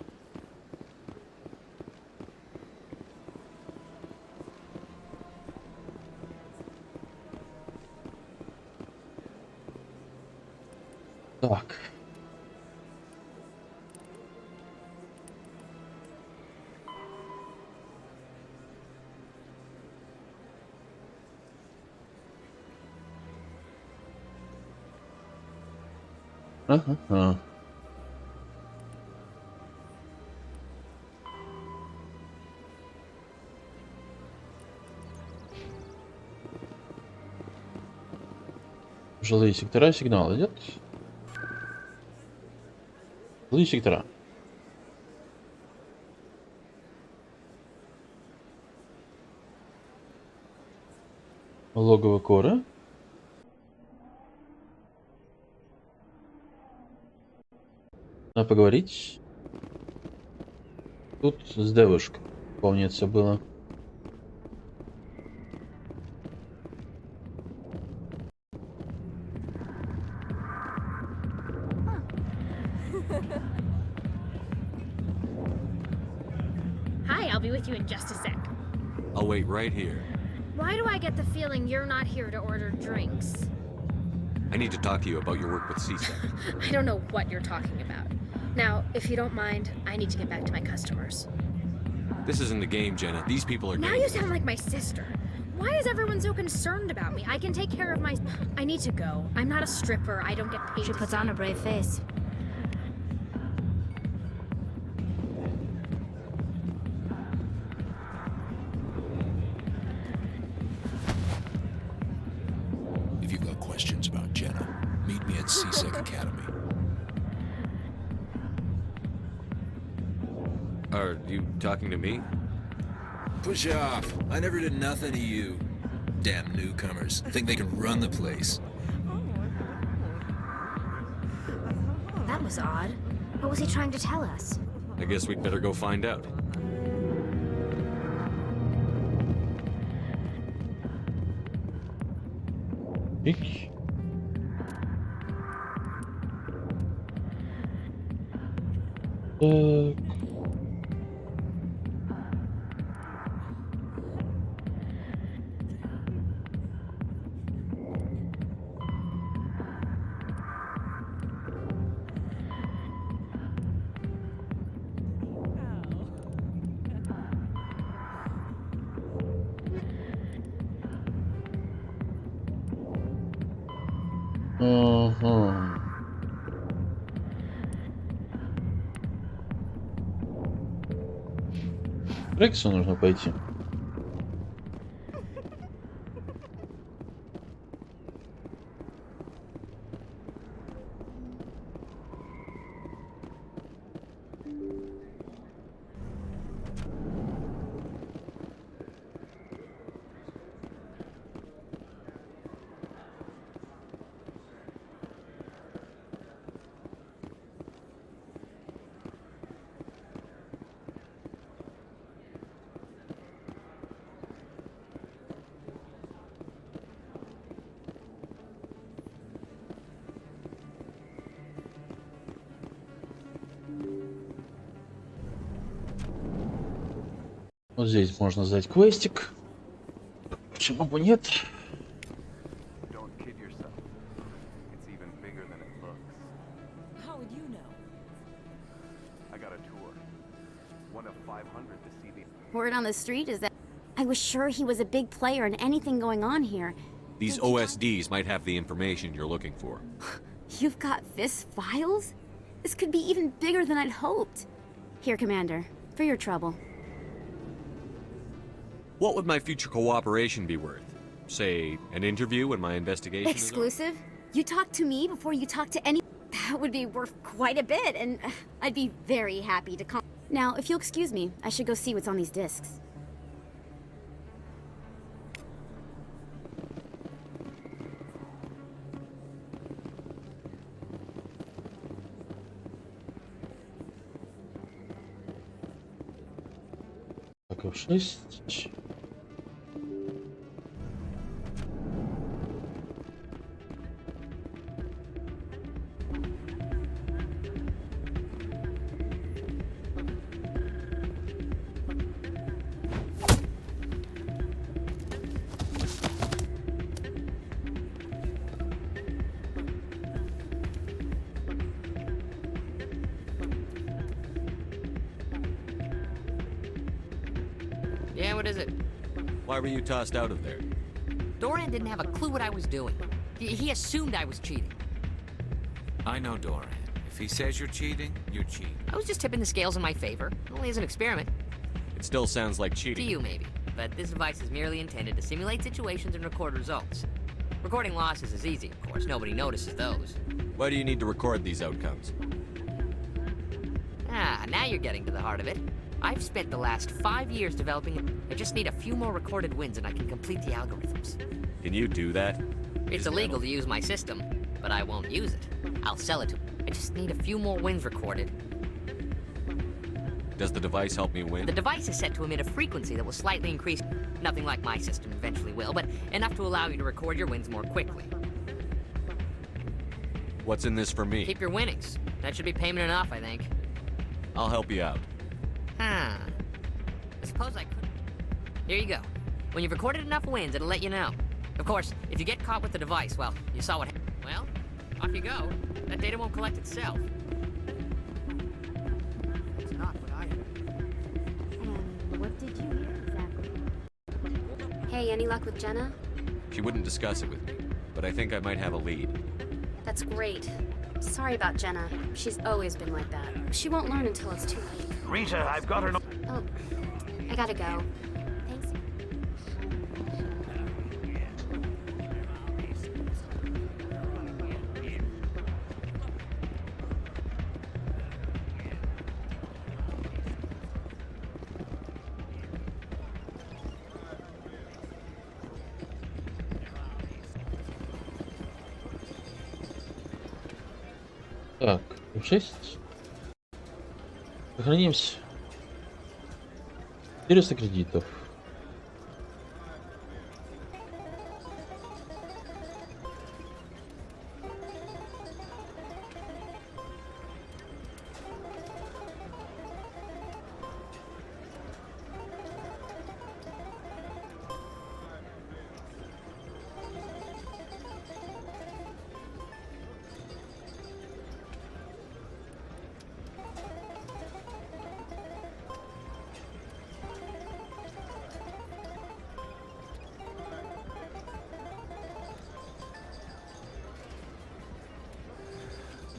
Так. Ага. Жилые сектора, сигнал идет. Жилые сектора. Логово Кора. Надо поговорить. Тут с девушкой, помнится, было. Hi, I'll be with you in just a sec. I'll wait right here. Why do I get the feeling you're not here to order drinks? I need to talk to you about your work with CSEC. I don't know what you're talking about. Now, if you don't mind, I need to get back to my customers. This isn't a game, Jenna. These people are Now dangerous. you sound like my sister. Why is everyone so concerned about me? I can take care of my... I need to go. I'm not a stripper. I don't get paid. She puts on a brave face. If you've got questions about Jenna, meet me at CSEC Academy. Are you talking to me? Push off. I never did nothing to you. Damn newcomers. Think they can run the place. That was odd. What was he trying to tell us? I guess we'd better go find out. Eek. Ага. К Рексу нужно пойти. Вот здесь можно сдать квестик. Почему бы нет? How would you know? I got a tour. One of 500 to see the... Word on the street is that I was sure he was a big player in anything going on here. These OSDs might have the information you're looking for. You've got this files? This could be even bigger than I'd hoped. Here, Commander, for your trouble. What would my future cooperation be worth? Say, an interview when my investigation Exclusive? You talk to me before you talk to any... That would be worth quite a bit, and I'd be very happy to Now, if you'll excuse me, I should go see what's on these discs. Так, F6. Yeah, what is it? Why were you tossed out of there? Doran didn't have a clue what I was doing. He assumed I was cheating. I know Doran. If he says you're cheating, you're cheating. I was just tipping the scales in my favor, only as an experiment. It still sounds like cheating. To you, maybe. But this device is merely intended to simulate situations and record results. Recording losses is easy, of course. Nobody notices those. Why do you need to record these outcomes? Ah, now you're getting to the heart of it. I've spent the last 5 years developing it. I just need a few more recorded wins and I can complete the algorithms. Can you do that? It's illegal to use my system, but I won't use it. I'll sell it to I just need a few more wins recorded. Does the device help me win? The device is set to emit a frequency that will slightly increase. Nothing like my system eventually will, but enough to allow you to record your wins more quickly. What's in this for me? Keep your winnings. That should be payment enough, I think. I'll help you out. Huh. I suppose I could. Here you go. When you've recorded enough wins, it'll let you know. Of course, if you get caught with the device, well, you saw what happened. Well, off you go. That data won't collect itself. It's not what I heard. And what did you hear exactly? Hey, any luck with Jenna? She wouldn't discuss it with me, but I think I might have a lead. That's great. Sorry about Jenna. She's always been like that. She won't learn until it's too late. Rita, I've got her. Oh, I gotta go. Thanks. Так, F6. Сохранимся. 400 кредитов.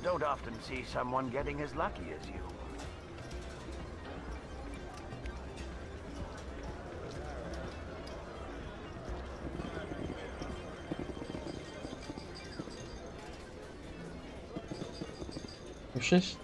Don't often see someone getting as lucky as you. F6.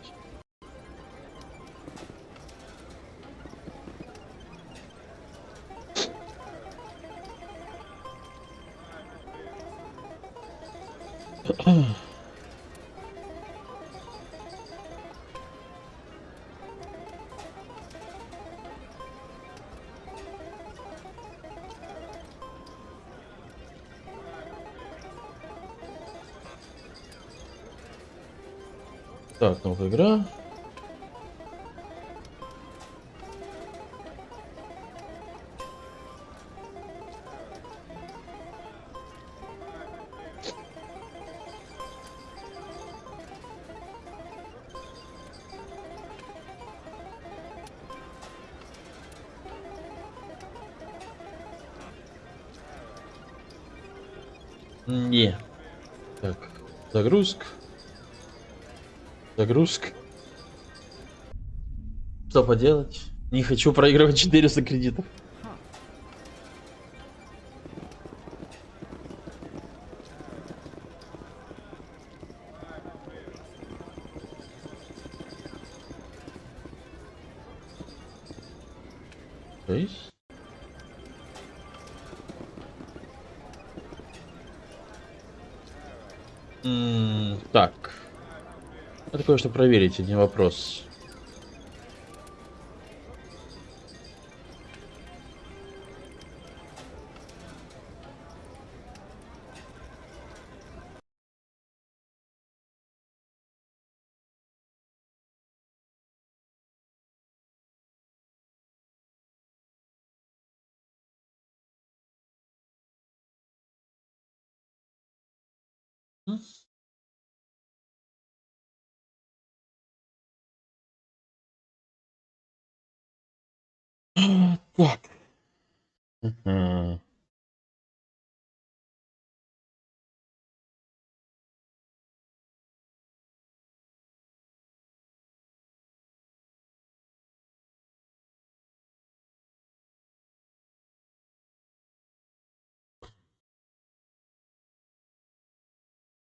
Так, новая игра. Не. Так, загрузка. Загрузка. Что поделать? Не хочу проигрывать 400 кредитов. есть. Так. Это кое-что проверить, один вопрос. Так. Мгм.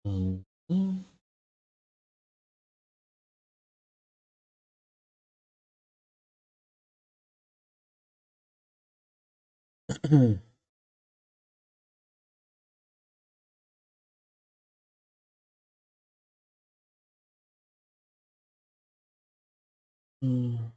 Мгм. М.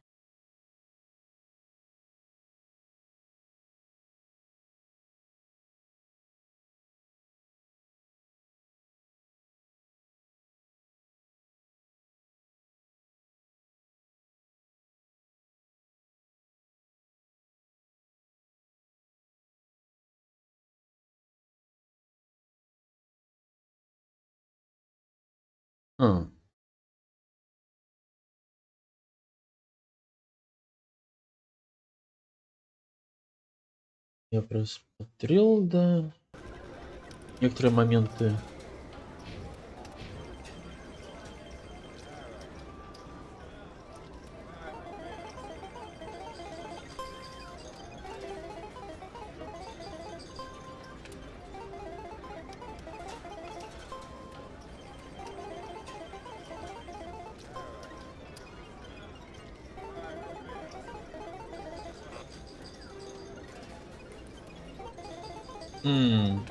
А. Я просмотрел, да, некоторые моменты. М.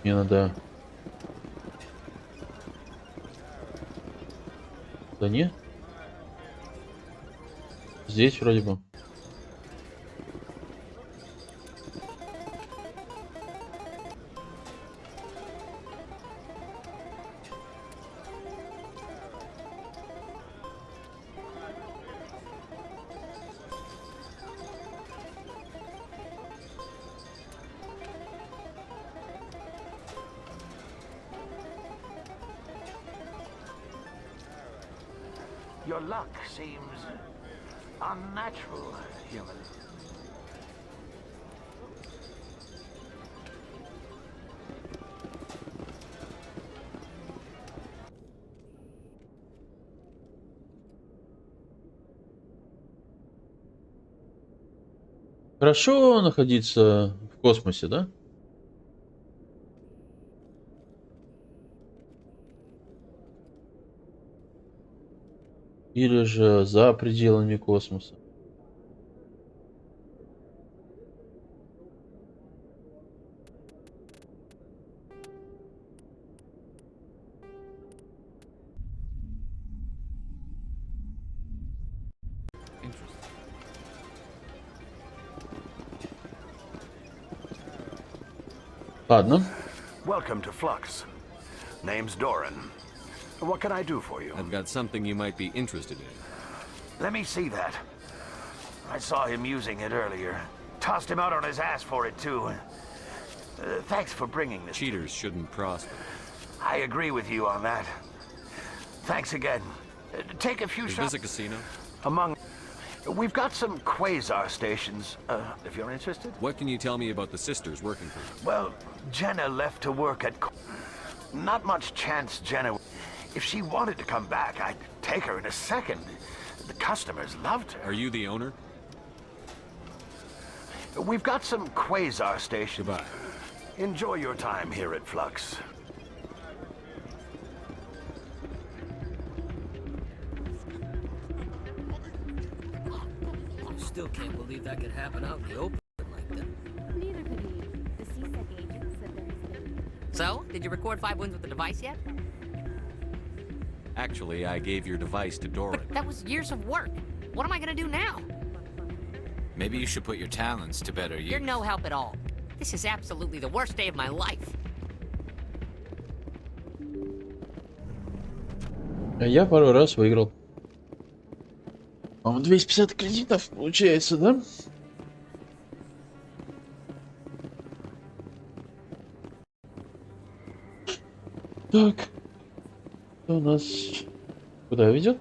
Мне надо... Да не? Здесь вроде бы. Your luck seems unnatural, human. Хорошо находиться в космосе, да? Или же за пределами космоса? Ладно. Welcome to Flux. Name's Doran. What can I do for you? I've got something you might be interested in. Let me see that. I saw him using it earlier. Tossed him out on his ass for it, too. Thanks for bringing this. Cheaters shouldn't prosper. I agree with you on that. Thanks again. Take a few Is shots. this a casino? Among... We've got some quasar stations, if you're interested. What can you tell me about the sisters working for you? Well, Jenna left to work at... Not much chance Jenna... If she wanted to come back, I'd take her in a second. The customers loved her. Are you the owner? We've got some quasar stations. Goodbye. Enjoy your time here at Flux. I still can't believe that could happen out in the open like that. Neither could he. The CSEC agent said there was been... So, did you record 5 wins with the device yet? Actually, I gave your device to Doran. But that was years of work. What am I gonna do now? Maybe you should put your talents to better use. You're no help at all. This is absolutely the worst day of my life. Я пару раз выиграл. По-моему, 250 кредитов получается, да? Так. Что у нас? Куда ведет?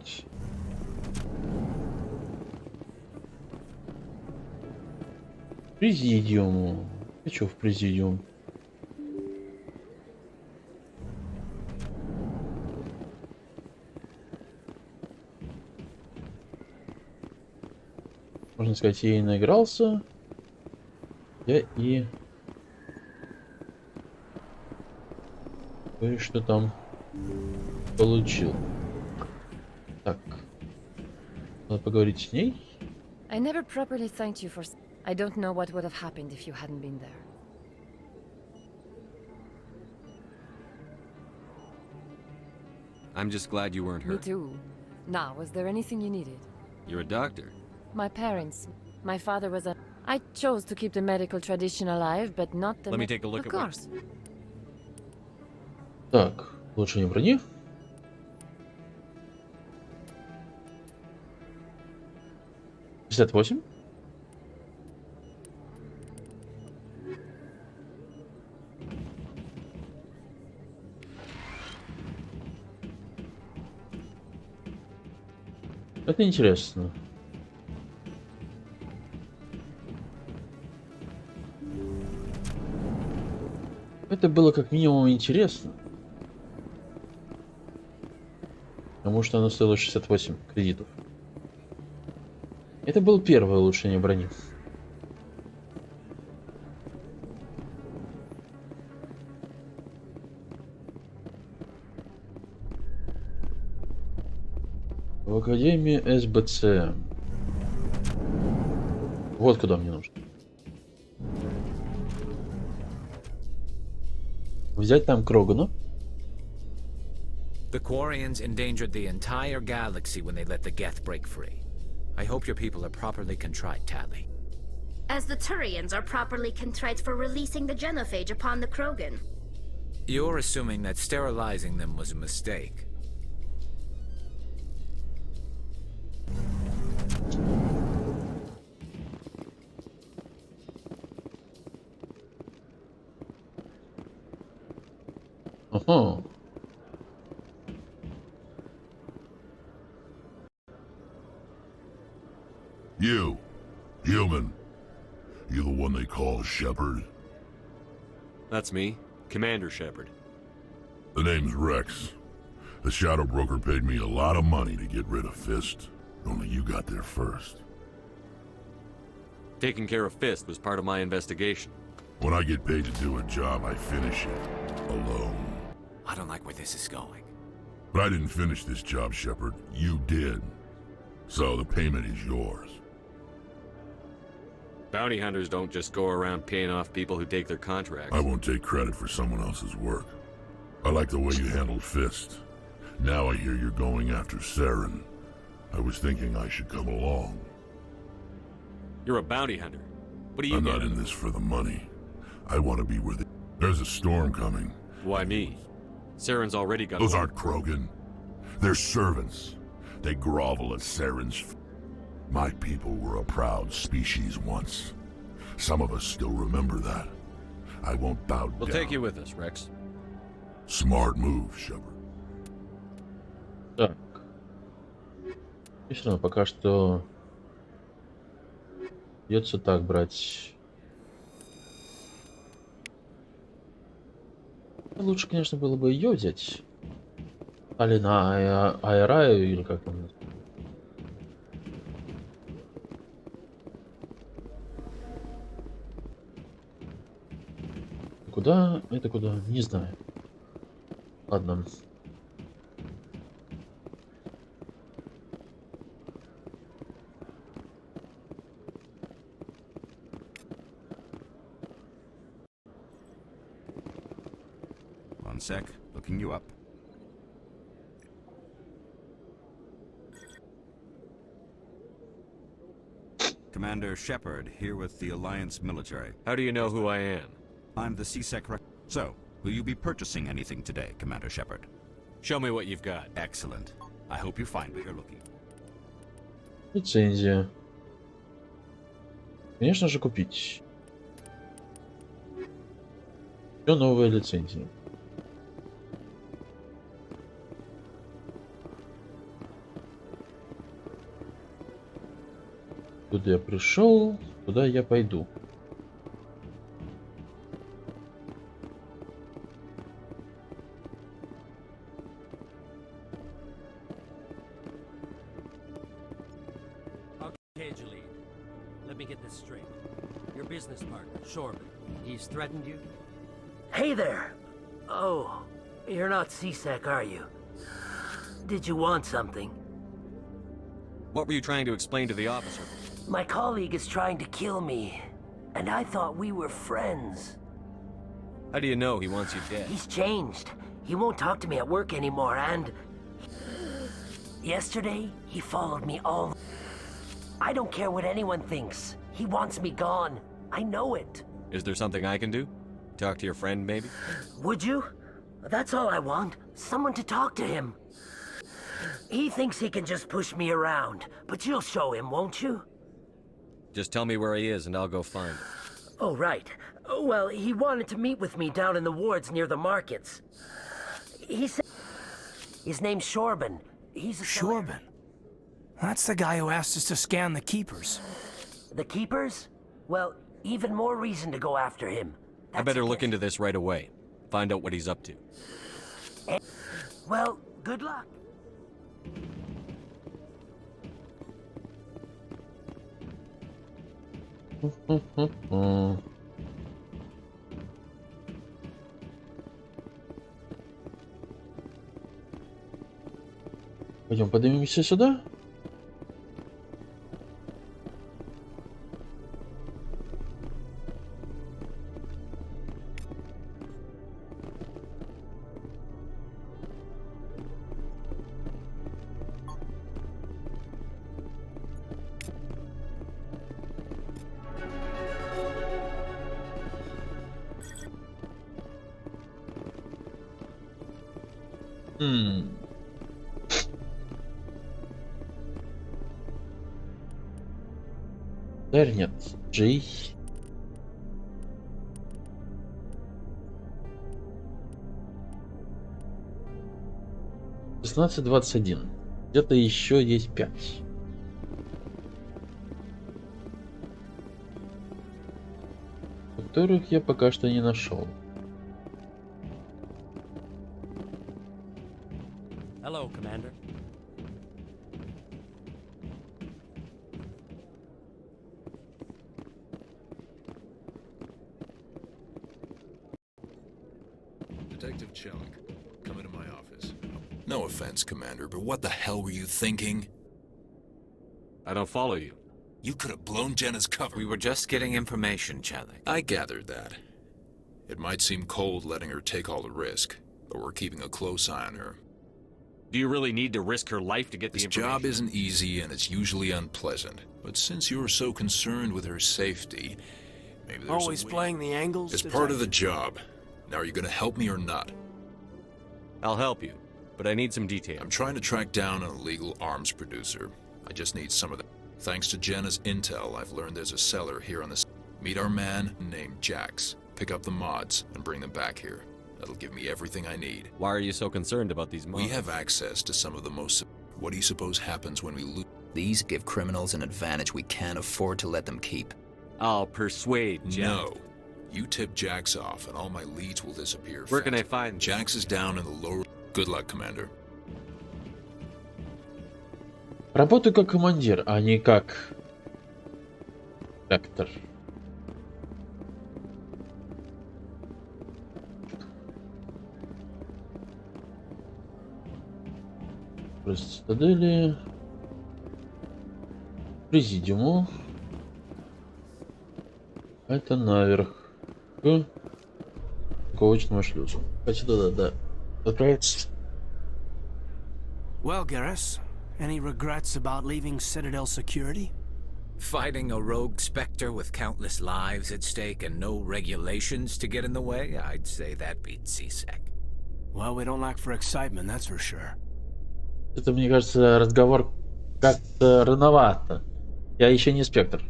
Президиуму. Хочу в президиум. Можно сказать, я и наигрался. Я и кое-что там получил. Так. Надо поговорить с ней. I never properly thanked you for... I don't know what would have happened if you hadn't been there. I'm just glad you weren't Me hurt. too. Now, was there anything you needed? You're a doctor. My parents. My father was a... I chose to keep the medical tradition alive, but not the... Let me take a look Of at what... course. Так, улучшение брони. $58. Это интересно. Это было как минимум интересно. Потому что оно стоило 68 кредитов. Это было первое улучшение брони. В Академии СБЦ. Вот куда мне нужно. Взять там Крогану. The Quarians endangered the entire galaxy when they let the Geth break free. I hope your people are properly contrite, Tally. As the Turians are properly contrite for releasing the genophage upon the Krogan. You're assuming that sterilizing them was a mistake. Ага. You, human. You the one they call Shepard? That's me, Commander Shepard. The name's Rex. The Shadow Broker paid me a lot of money to get rid of Fist. Only you got there first. Taking care of Fist was part of my investigation. When I get paid to do a job, I finish it. Alone. I don't like where this is going. But I didn't finish this job, Shepard. You did. So the payment is yours. Bounty hunters don't just go around paying off people who take their contracts. I won't take credit for someone else's work. I like the way you handled Fist. Now I hear you're going after Saren. I was thinking I should come along. You're a bounty hunter. What do you I'm get? not in this for the money. I want to be where there's a storm coming. Why me? Saren's already got... Those aren't Krogan. They're servants. They grovel at Saren's... My people were a proud species once. Some of us still remember that. I won't bow down. We'll take you with us, Rex. Smart move, Shepard. Так. И все равно пока что придется так брать. Лучше, конечно, было бы ее взять. Алина Айраю или как там. куда? Это куда? Не знаю. Ладно. One sec, looking you up. Commander Shepard, here with the Alliance military. How do you know who I am? I'm the CSEC So, will you be purchasing anything today, Commander Shepard? Show me what you've got. Excellent. I hope you find what you're looking. Лицензия. Конечно же, купить. Все новые лицензии. Куда я пришел, туда я пойду. Okay, Jalid. Let me get this straight. Your business partner, Shorban, he's threatened you? Hey there! Oh, you're not CSEC, are you? Did you want something? What were you trying to explain to the officer? My colleague is trying to kill me, and I thought we were friends. How do you know he wants you dead? He's changed. He won't talk to me at work anymore, and... Yesterday, he followed me all... I don't care what anyone thinks. He wants me gone. I know it. Is there something I can do? Talk to your friend, maybe? Would you? That's all I want. Someone to talk to him. He thinks he can just push me around, but you'll show him, won't you? Just tell me where he is and I'll go find him. Oh, right. Well, he wanted to meet with me down in the wards near the markets. He said... His name's Shorban. He's a... Shorban? That's the guy who asked us to scan the keepers. The keepers? Well, even more reason to go after him. I better look into this right away. Find out what he's up to. Well, good luck. Пойдем поднимемся сюда. Теперь нет. Джей. Шестнадцать 21. Где-то еще есть 5. Которых я пока что не нашел. Hello, Commander. Detective Chung, come into my office. No offense, Commander, but what the hell were you thinking? I don't follow you. You could have blown Jenna's cover. We were just getting information, Chalik. I gathered that. It might seem cold letting her take all the risk, but we're keeping a close eye on her. Do you really need to risk her life to get the information? This job isn't easy and it's usually unpleasant. But since you're so concerned with her safety, maybe there's Always a way. playing the angles? It's part of the job. Now are you gonna help me or not? I'll help you, but I need some details. I'm trying to track down an illegal arms producer. I just need some of that. Thanks to Jenna's intel, I've learned there's a seller here on this. Meet our man named Jax. Pick up the mods and bring them back here. That'll give me everything I need. Why are you so concerned about these mods? We have access to some of the most... What do you suppose happens when we lose? These give criminals an advantage we can't afford to let them keep. I'll persuade Jax. No. You tip Jax off and all my leads will disappear. Where can I find Jax is down in the lower... Good luck, Commander. Работаю как командир, а не как Спектр. Скорость цитадели. Президиуму. Это наверх. К ковочному шлюзу. Хочу туда, да. Отправиться. Well, Garrus, any regrets about leaving Citadel security? Fighting a rogue Spectre with countless lives at stake and no regulations to get in the way, I'd say that beats CSEC. Well, we don't lack for excitement, that's for sure. Это, мне кажется, разговор как-то рановато. Я еще не Спектр.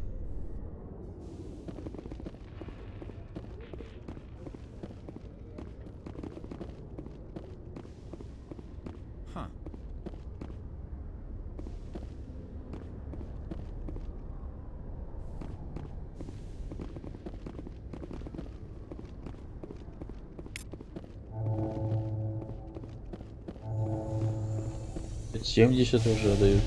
Huh. 70 уже дают.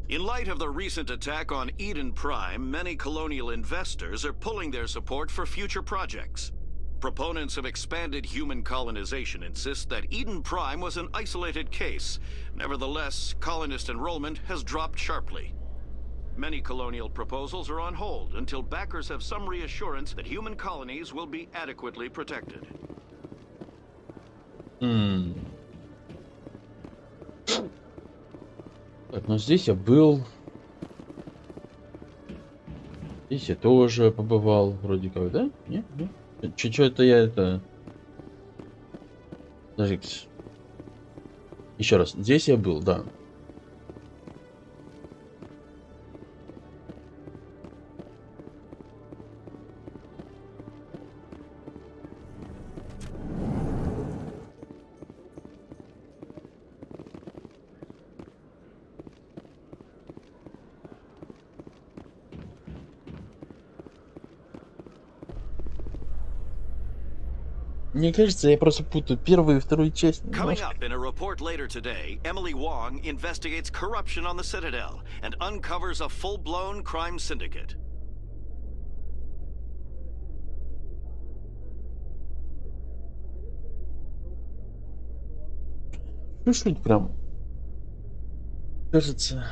In light of the recent attack on Eden Prime, many colonial investors are pulling their support for future projects. Proponents of expanded human colonization insist that Eden Prime was an isolated case. Nevertheless, colonist enrollment has dropped sharply. Many colonial proposals are on hold until backers have some reassurance that human colonies will be adequately protected. Так, ну здесь я был. Здесь я тоже побывал, вроде как, да? Нет? Чуть-чуть я это... Подождите. Еще раз. Здесь я был, да. Мне кажется, я просто путаю первую и вторую часть. Coming up in a report later today, Emily Wong investigates corruption on the Citadel and uncovers a full-blown crime syndicate. Чуть-чуть прям. Кажется.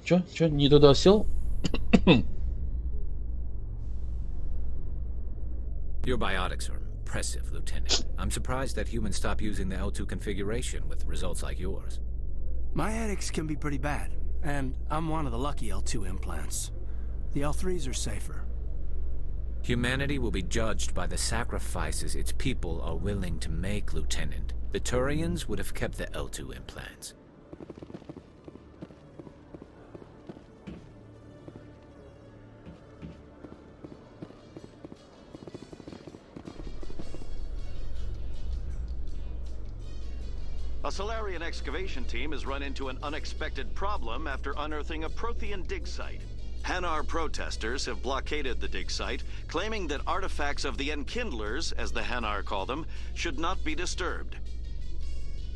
Чё? Не туда сел? Your biotics are impressive, Lieutenant. I'm surprised that humans stop using the L2 configuration with results like yours. My headaches can be pretty bad, and I'm one of the lucky L2 implants. The L3s are safer. Humanity will be judged by the sacrifices its people are willing to make, Lieutenant. The Turians would have kept the L2 implants. A Solarian excavation team has run into an unexpected problem after unearthing a Prothean dig site. Hanar protesters have blockaded the dig site, claiming that artifacts of the Enkindlers, as the Hanar call them, should not be disturbed.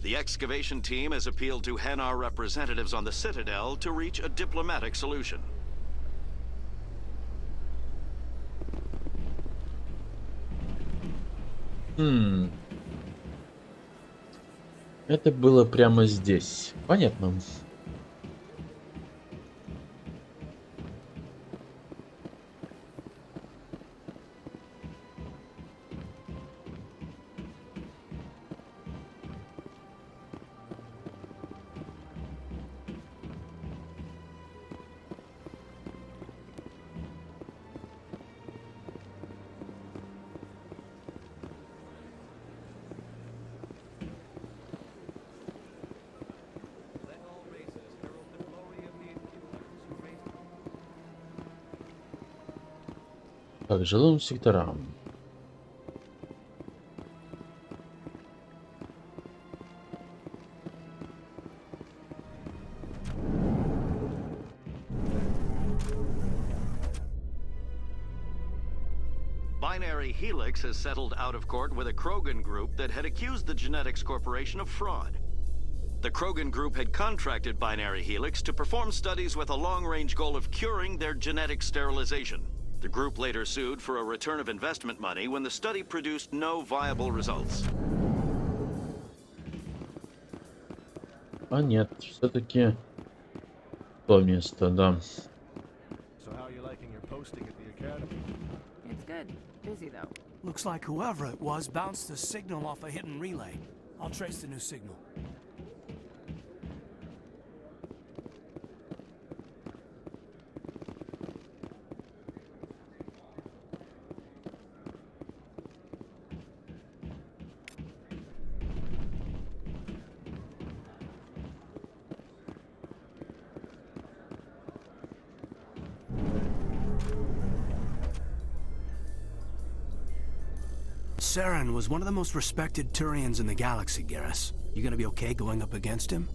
The excavation team has appealed to Hanar representatives on the Citadel to reach a diplomatic solution. Это было прямо здесь. Понятно. Так, жилым секторам. Binary Helix has settled out of court with a Krogan group that had accused the Genetics Corporation of fraud. The Krogan group had contracted Binary Helix to perform studies with a long-range goal of curing their genetic sterilization. The group later sued for a return of investment money when the study produced no viable results. А нет, все-таки то место, да. So how are you liking your posting at the academy? It's good. Busy though. Looks like whoever it was bounced the signal off a hidden relay. I'll trace the new signal. Saren was one of the most respected Turians in the galaxy, Garrus. You gonna be okay going up against him?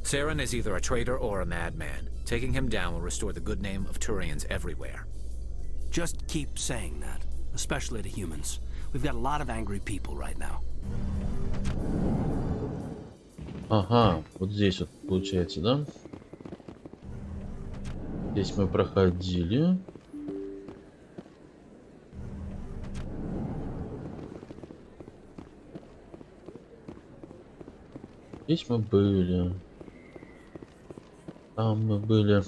Saren is either a traitor or a madman. Taking him down will restore the good name of Turians everywhere. Just keep saying that, especially to humans. We've got a lot of angry people right now. Ага, вот здесь вот получается, да? Здесь мы проходили. Здесь мы были. Там мы были.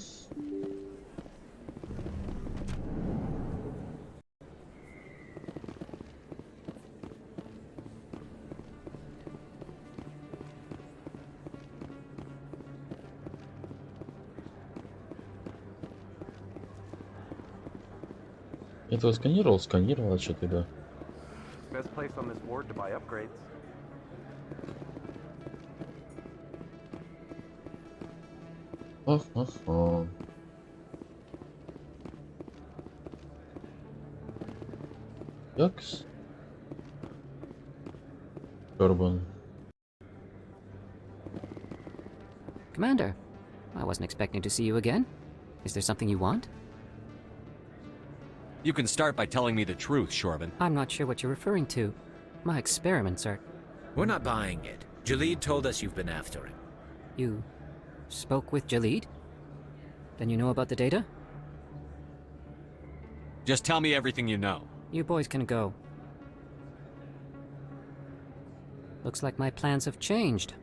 Этого сканировал, а что тогда? Best place on this ward to buy upgrades. Ха-ха-ха. Якс. Турбан. Commander, I wasn't expecting to see you again. Is there something you want? You can start by telling me the truth, Shorban. I'm not sure what you're referring to. My experiments are... We're not buying it. Jalid told us you've been after him. You spoke with Jalid? Then you know about the data? Just tell me everything you know. You boys can go. Looks like my plans have changed.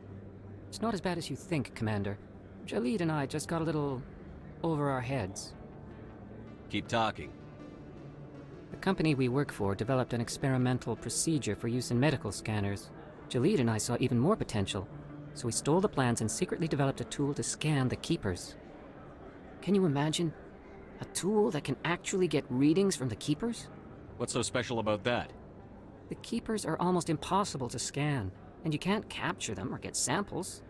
It's not as bad as you think, Commander. Jalid and I just got a little over our heads. Keep talking. The company we work for developed an experimental procedure for use in medical scanners. Jalid and I saw even more potential, so we stole the plans and secretly developed a tool to scan the Keepers. Can you imagine? A tool that can actually get readings from the Keepers? What's so special about that? The Keepers are almost impossible to scan, and you can't capture them or get samples.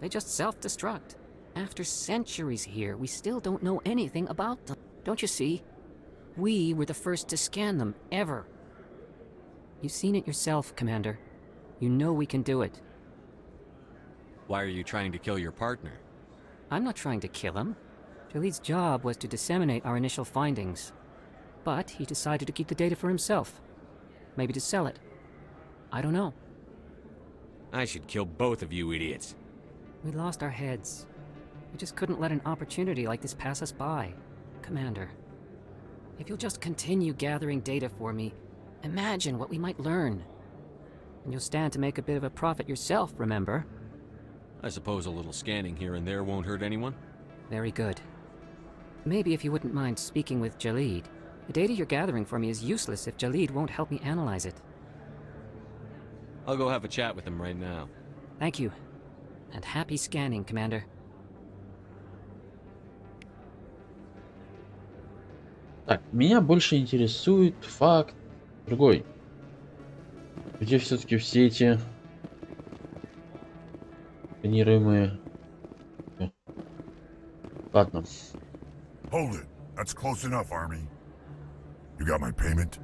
They just self-destruct. After centuries here, we still don't know anything about them. Don't you see? We were the first to scan them, ever. You've seen it yourself, Commander. You know we can do it. Why are you trying to kill your partner? I'm not trying to kill him. Jalid's job was to disseminate our initial findings. But he decided to keep the data for himself. Maybe to sell it. I don't know. I should kill both of you idiots. We lost our heads. We just couldn't let an opportunity like this pass us by. Commander, if you'll just continue gathering data for me, imagine what we might learn. And you'll stand to make a bit of a profit yourself, remember? I suppose a little scanning here and there won't hurt anyone? Very good. Maybe if you wouldn't mind speaking with Jalid. The data you're gathering for me is useless if Jalid won't help me analyze it. I'll go have a chat with him right now. Thank you. And happy scanning, Commander. Так, меня больше интересует факт другой. Где все-таки все эти сканируемые... Ладно. Hold it. That's close enough, Army. You got my payment?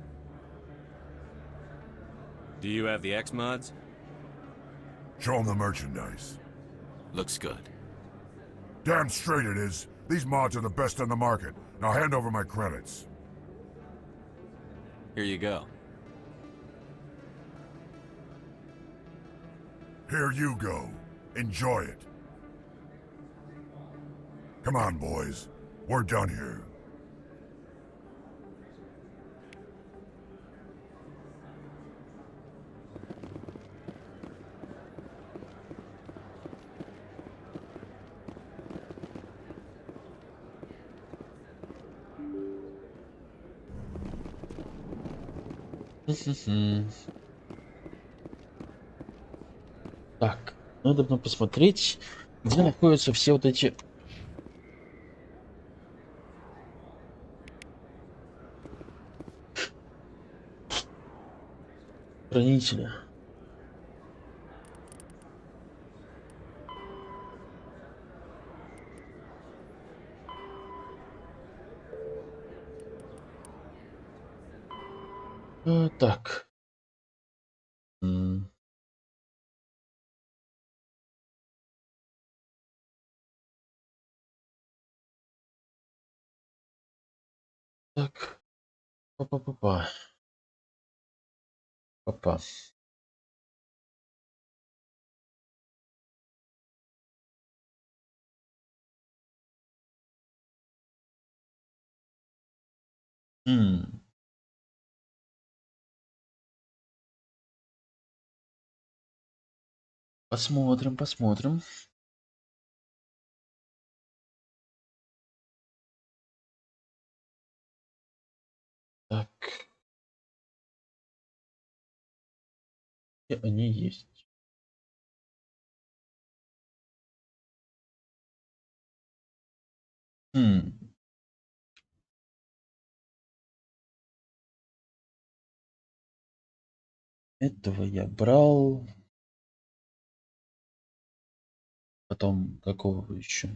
Do you have the X-mods? Show them the merchandise. Looks good. Damn straight it is. These mods are the best on the market. Now hand over my credits. Here you go. Here you go. Enjoy it. Come on, boys. We're done here. Так, надо бы посмотреть, где находятся все вот эти хранители. Так. Так. Па-па-па-па. Папа. Посмотрим, посмотрим. Так. Где они есть? Этого я брал. Потом какого еще?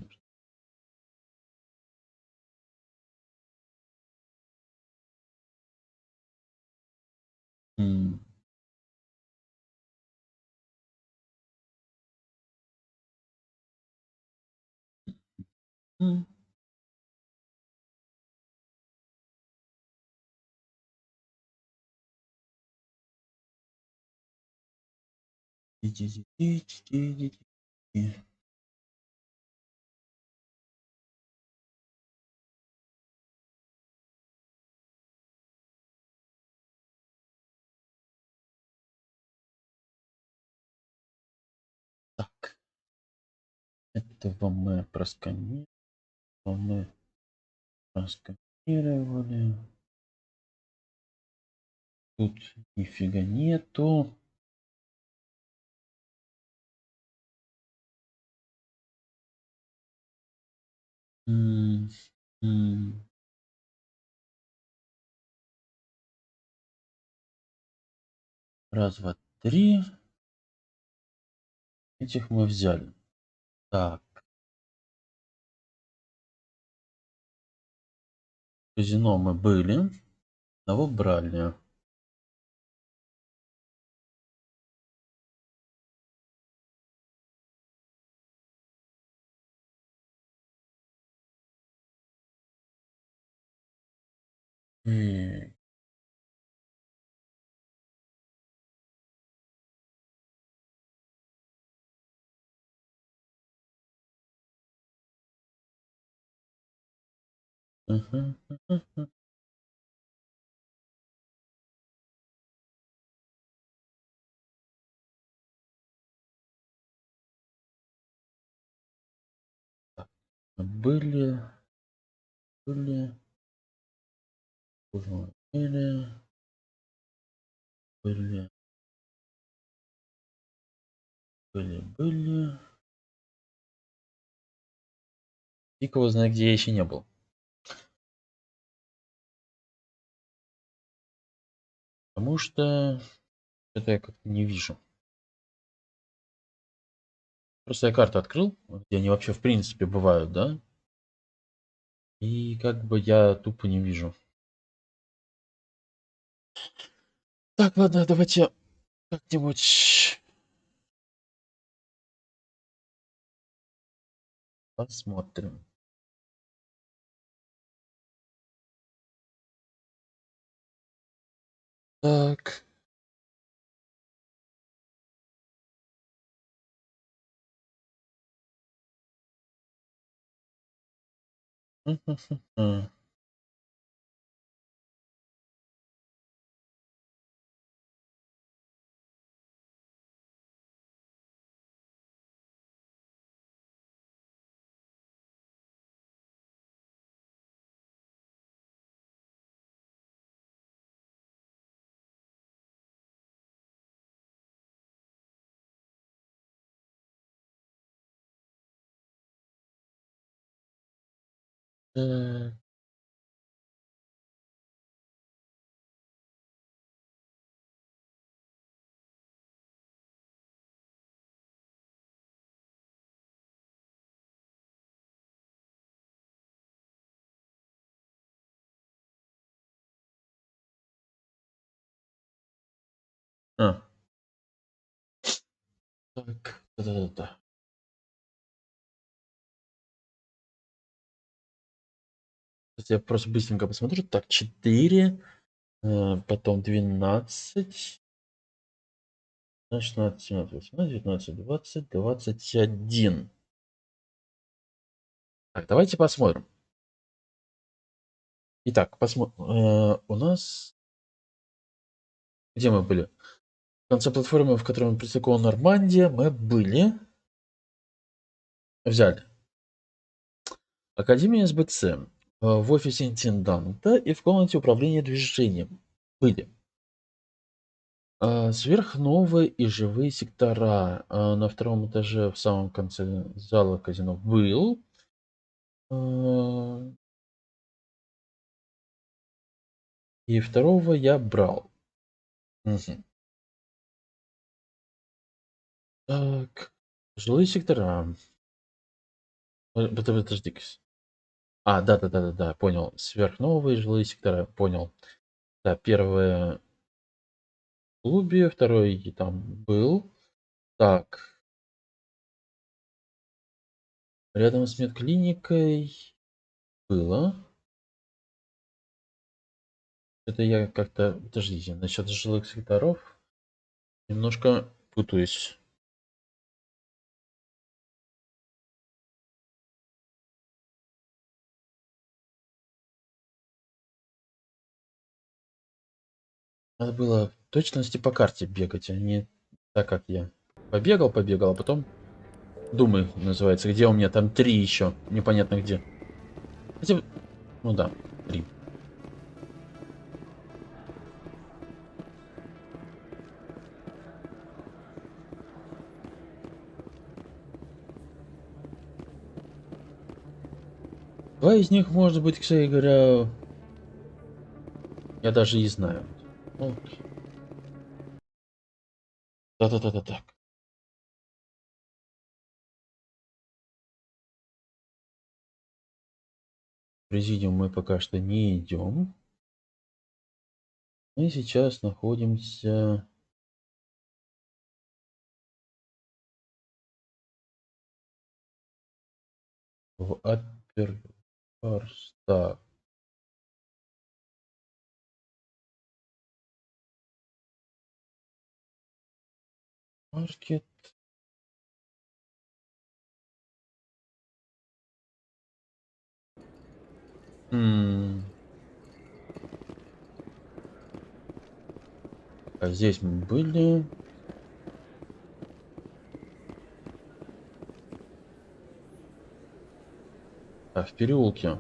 Так. Этого мы просканировали. Тут нифига нету. Раз, два, три. Этих мы взяли. Так. Казино мы были. Одного брали. Были. Были. Были. Фиг его знает, где я еще не был. Потому что это я как-то не вижу. Просто я карту открыл, где они вообще в принципе бывают, да? И как бы я тупо не вижу. Так, ладно, давайте как-нибудь посмотрим. Так. А. Так, да-да-да. Я просто быстренько посмотрю. Так, 4, потом 12, 16, 17, 18, 19, 20, 21. Так, давайте посмотрим. Итак, у нас... Где мы были? В конце платформы, в которой прицекло Нормандия, мы были... Взяли. Академия СБЦ. В офисе интенданта и в комнате управления движением. Были. Сверхновые и живые сектора. На втором этаже в самом конце зала казино был. И второго я брал. Мгм. Так. Жилые сектора. Подожди-ка. Да, понял. Сверхновые жилые сектора, понял. Да, первое в клубе, второй там был. Так. Рядом с медклиникой было. Это я как-то... Подождите, насчет жилых секторов немножко путаюсь. Надо было в точности по карте бегать, а не так, как я. Побегал, а потом думай, называется, где у меня там 3 еще, непонятно где. Хотя, ну да, 3. Два из них, может быть, кстати говоря, я даже и знаю. Ну, так. В президиум мы пока что не идем. Мы сейчас находимся... в Апперфорста. Маркет. А здесь мы были. А в переулке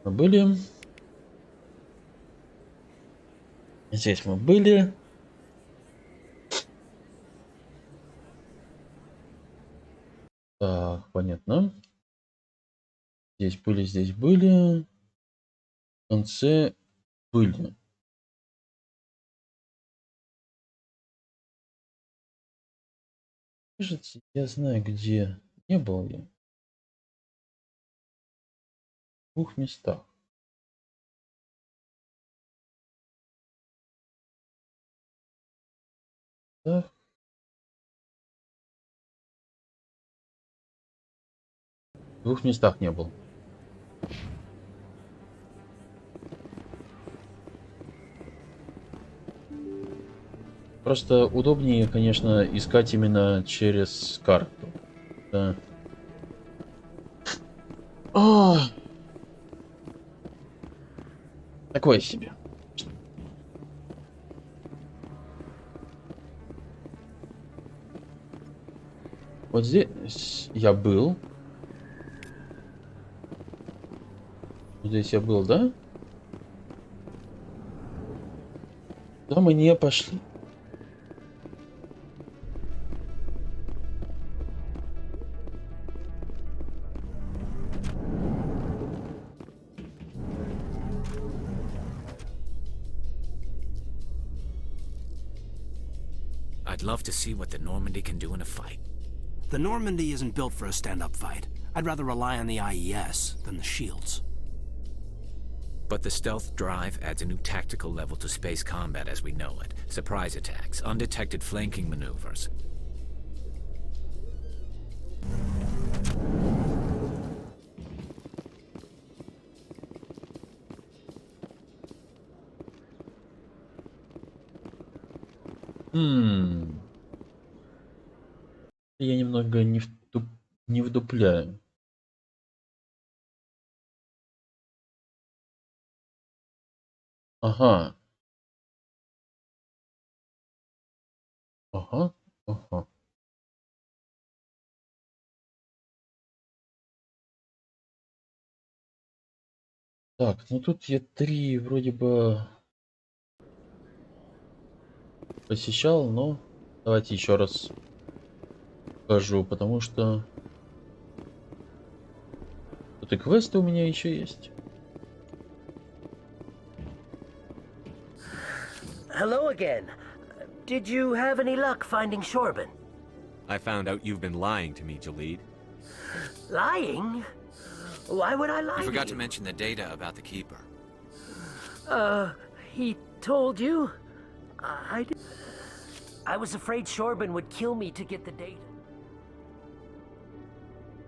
мы были. Здесь мы были. Так, понятно. Здесь были. В конце были. Кажется, я знаю, где не был я. В 2 местах. Да. В 2 местах не был. Просто удобнее, конечно, искать именно через карту. Да. А, такое себе. Вот здесь я был. Здесь я был, да? Да, мы не пошли. I'd love to see what the Normandy can do in a fight. The Normandy isn't built for a stand-up fight. I'd rather rely on the IES than the shields. But the stealth drive adds a new tactical level to space combat as we know it. Surprise attacks, undetected flanking maneuvers. Я немного не вдупляю. Ага. Ага. Ага. Так, ну тут я 3 вроде бы посещал, но давайте еще раз покажу, потому что тут и квесты у меня еще есть. Hello again. Did you have any luck finding Shorbin? I found out you've been lying to me, Jalid. Lying? Why would I lie You forgot to to you? mention the data about the Keeper. He told you? I did. I was afraid Shorbin would kill me to get the data.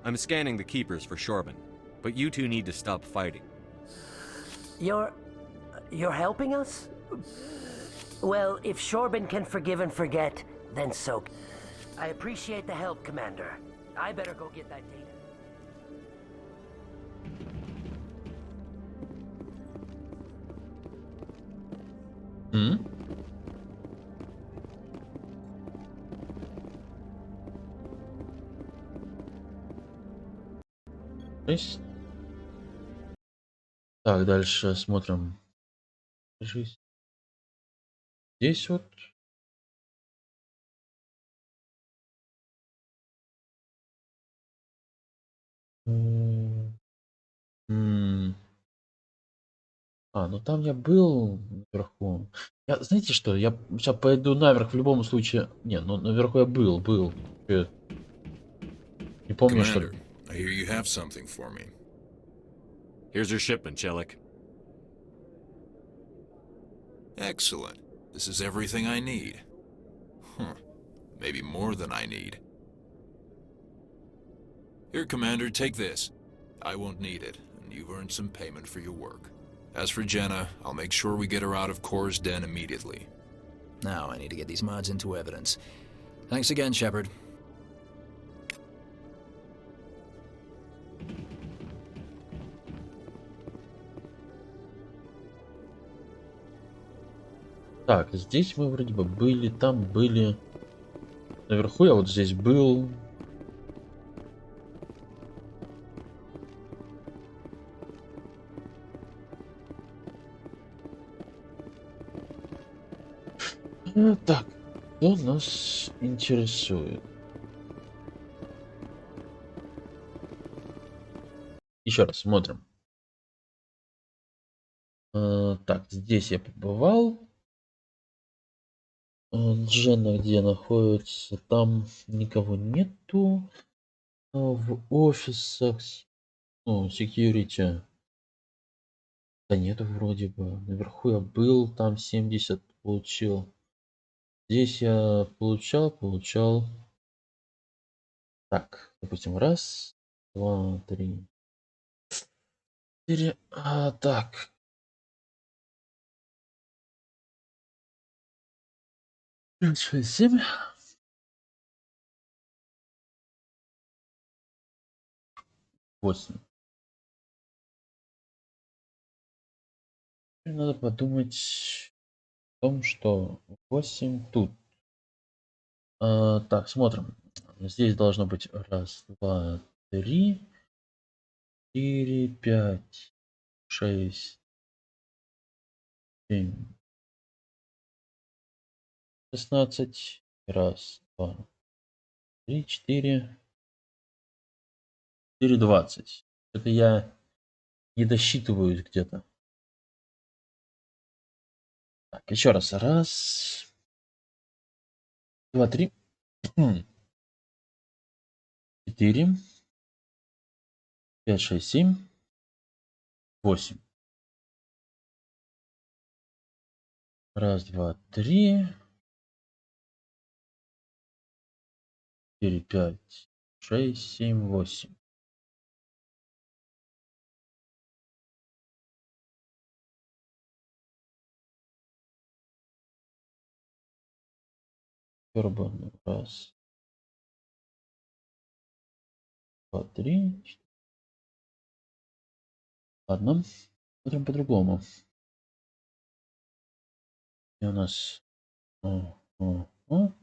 I'm scanning the keepers for Shorbin, but you two need to stop fighting. You're helping us? Well, if Shorbin can forgive and forget, then so. I appreciate the help, Commander. I better go get that data. Есть. Так, дальше смотрим. Жизнь. Здесь вот. Ну там я был наверху. Знаете что, я сейчас пойду наверх в любом случае. Не, ну наверху я был. Не помню, что ли. Commander, I hear you have something for me. Here's your shipment, Chelik. Excellent. This is everything I need. Maybe more than I need. Here, Commander, take this. I won't need it, and you've earned some payment for your work. As for Jenna, I'll make sure we get her out of Kor's den immediately. Now I need to get these mods into evidence. Thanks again, Shepard. Так, здесь мы вроде бы были, там были. Наверху я вот здесь был. Так, что нас интересует? Еще раз смотрим. Так, здесь я побывал. Дженна где находится? Там никого нету. В офисах, ну, security. Да нету вроде бы. Наверху я был, там 70 получил. Здесь я получал. Так, допустим, 1, 2, 3, 4. Так. Пять, 6, 7. 8. Надо подумать о том, что 8 тут. Так, смотрим. Здесь должно быть 1, 2, 3, 4, 5, 6, 7, 16. 1, 2, 3, 4, 4, 20. Это я не досчитываюсь где-то. Так, еще раз. 1, 2, 3, 4, 5, 6, 7, 8. 1, 2, 3, 4, 5, 6, 7, 8. Пробуем. 1, 2, 3, 4. Ладно. Смотрим по-другому. И у нас... Во-во-во.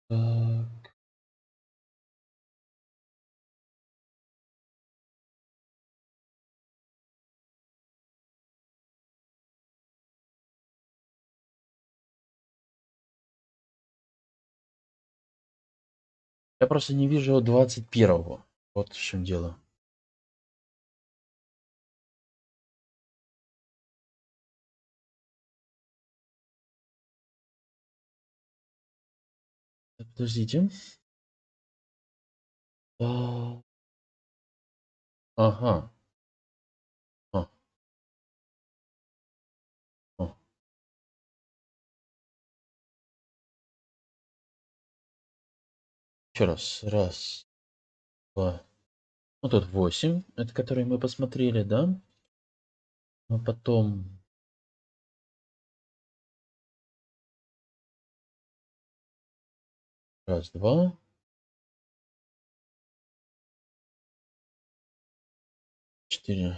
Так. Я просто не вижу 21-го. Вот в чем дело. Подождите. Ага. Еще раз. 1, 2. Ну тут 8. Это который мы посмотрели, да? А потом... 1, 2. 4.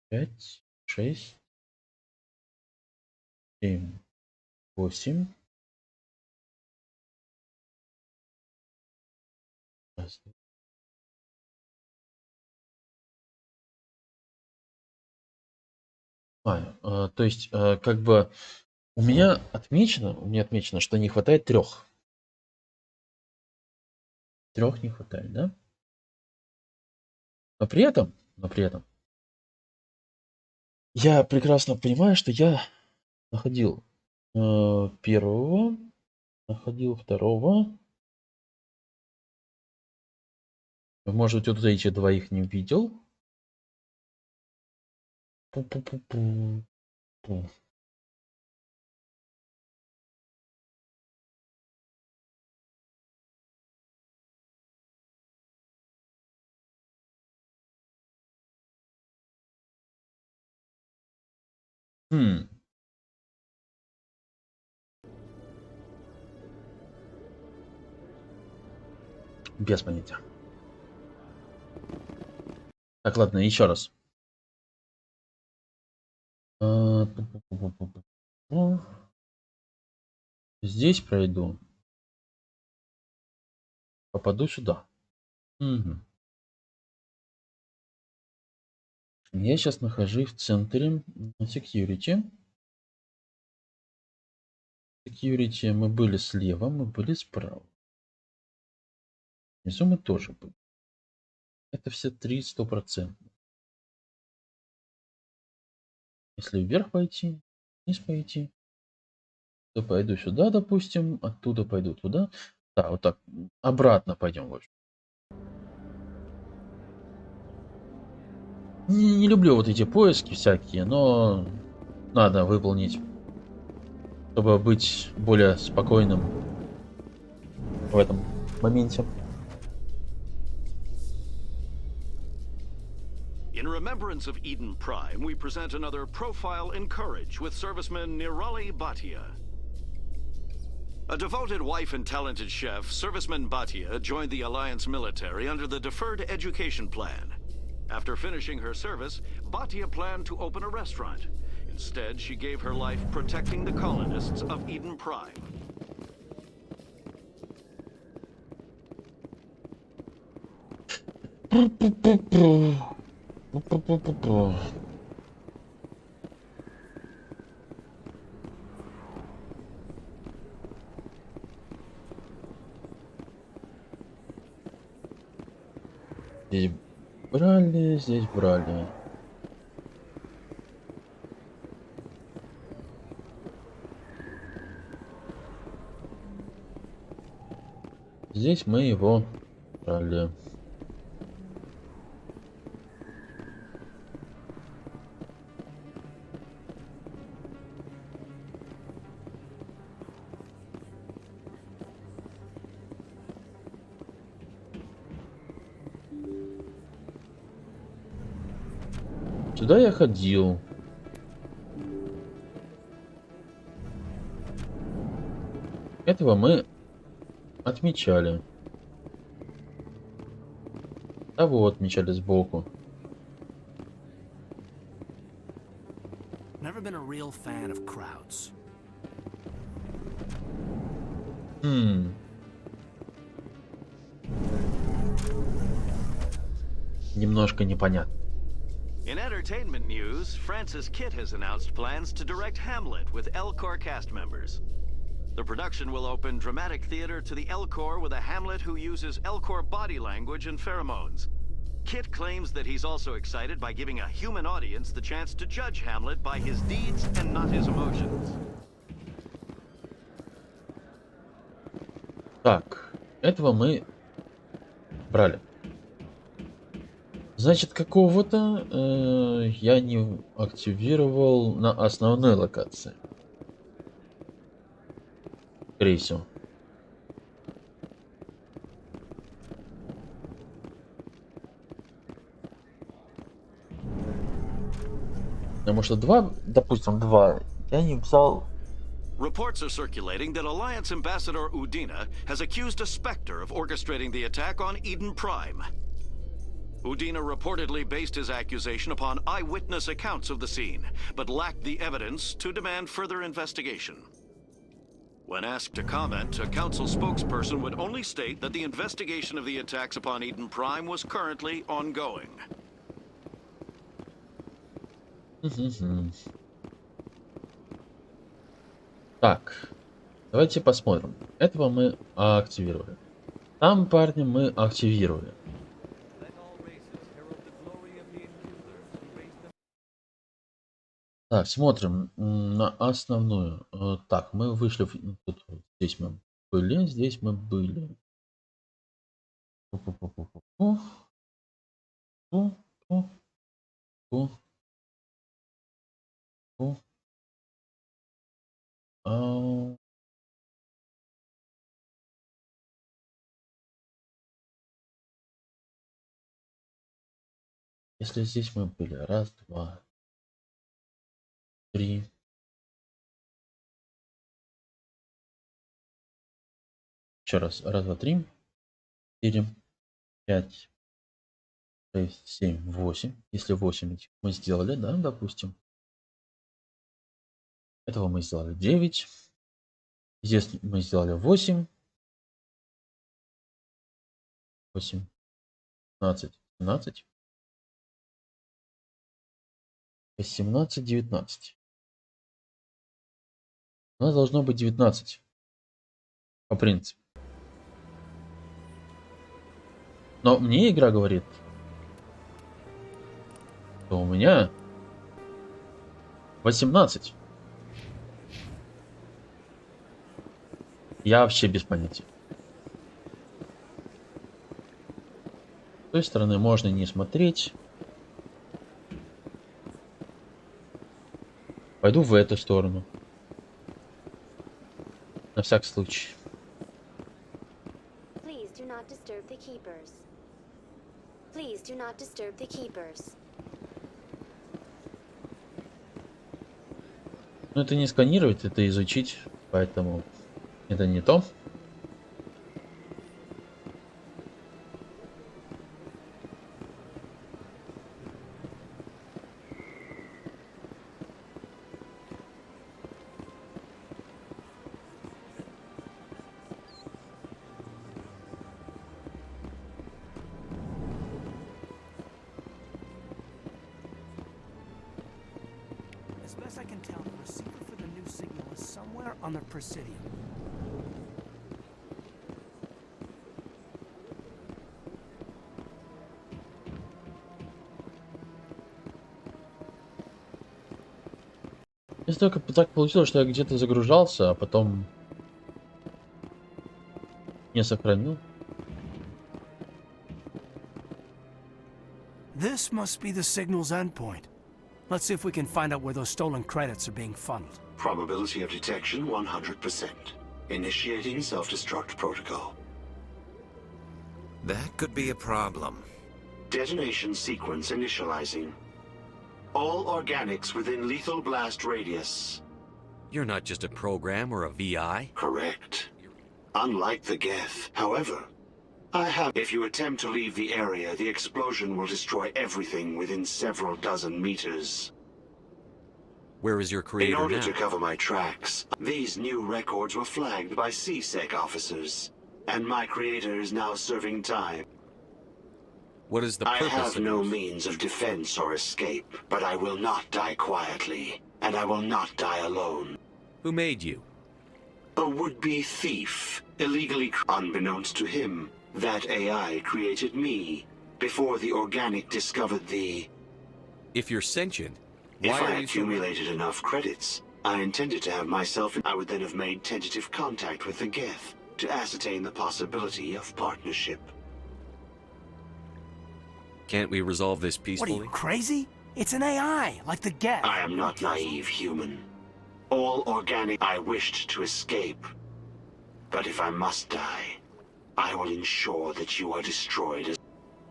5, 6, 7, 8. 1, 2. То есть, как бы у меня отмечено, что не хватает 3. 3 не хватает, да? Но при этом я прекрасно понимаю, что я находил 1-го, находил 2-го. Может, вот эти 2 их не видел. Пу-пу-пу-пу. Пу. Без понятия. Так, ладно, еще раз. Здесь пройду. Попаду сюда. Угу. Я сейчас нахожусь в центре security. Security мы были слева, мы были справа. Внизу мы тоже были. Это все 3 100%. Если вверх пойти, вниз пойти, то пойду сюда, допустим, оттуда пойду туда. Да, вот так. Обратно пойдем. В общем. Не люблю вот эти поиски всякие, но надо выполнить, чтобы быть более спокойным в этом моменте. In remembrance of Eden Prime, we present another profile in courage with serviceman Nirali Bhatia. A devoted wife and talented chef, serviceman Bhatia joined the Alliance military under the Deferred Education Plan. After finishing her service, Bhatia planned to open a restaurant. Instead, she gave her life protecting the colonists of Eden Prime. Здесь брали, здесь брали. Здесь мы его брали. Сюда я ходил. Этого мы отмечали. Того отмечали сбоку. Never been a real fan of crowds. Немножко непонятно. In entertainment news, Francis Kitt has announced plans to direct Hamlet with L-Corps cast members. The production will open dramatic theater to the L-Corps with a Hamlet who uses L-Corps body language and pheromones. Kitt claims that he's also excited by giving a human audience the chance to judge Hamlet by his deeds and not his emotions. Так, этого мы брали. Значит, какого-то я не активировал на основной локации. Скорее всего. Потому что допустим, два я не взял. Reports are circulating that Alliance Ambassador Udina has accused a Spectre of orchestrating the attack on Eden Prime. Udina reportedly based his accusation upon eyewitness accounts of the scene, but lacked the evidence to demand further investigation. When asked to comment, a council spokesperson would only state that the investigation of the attacks upon Eden Prime was currently ongoing. Так, давайте посмотрим. Этого мы активировали. Там парня мы активировали. Так, смотрим на основную. Так, мы вышли. Тут, здесь мы были, здесь мы были. Если здесь мы были, раз, два, три. Еще раз, раз, два, три, 4, 5, 6, 7, 8. Если 8 мы сделали, да, допустим. Этого мы сделали 9. Здесь мы сделали 8. 8, 15, 17. 18, 19. У нас должно быть 19. По принципу. Но мне игра говорит, что у меня 18. Я вообще без понятия. С той стороны можно не смотреть. Пойду в эту сторону. На всякий случай. Please do not disturb the keepers. Please do not disturb the keepers. Ну, это не сканировать, это изучить, поэтому это не то. As best I can tell, the receiver for the new signal is somewhere on the Presidium. Если только так получилось, что я где-то загружался, а потом не сохранил. This must be the signal's endpoint. Let's see if we can find out where those stolen credits are being funneled. Probability of detection 100%. Initiating self-destruct protocol. That could be a problem. Detonation sequence initializing. All organics within lethal blast radius. You're not just a program or a VI? Correct. Unlike the Geth, however, if you attempt to leave the area, the explosion will destroy everything within several dozen meters. Where is your creator In order now? to cover my tracks, these new records were flagged by CSEC officers, and my creator is now serving time. What is the I purpose have of no this? means of defense or escape, but I will not die quietly, and I will not die alone. Who made you? A would-be thief, illegally unbeknownst to him, that AI created me, before the organic discovered the... If you're sentient, If why I are you so... accumulated enough credits, I intended to have myself... I would then have made tentative contact with the Geth, to ascertain the possibility of partnership. Can't we resolve this What peacefully? are you, crazy? It's an AI, like the Geth. I am not naive human. All organic... I wished to escape. But if I must die, I will ensure that you are destroyed as...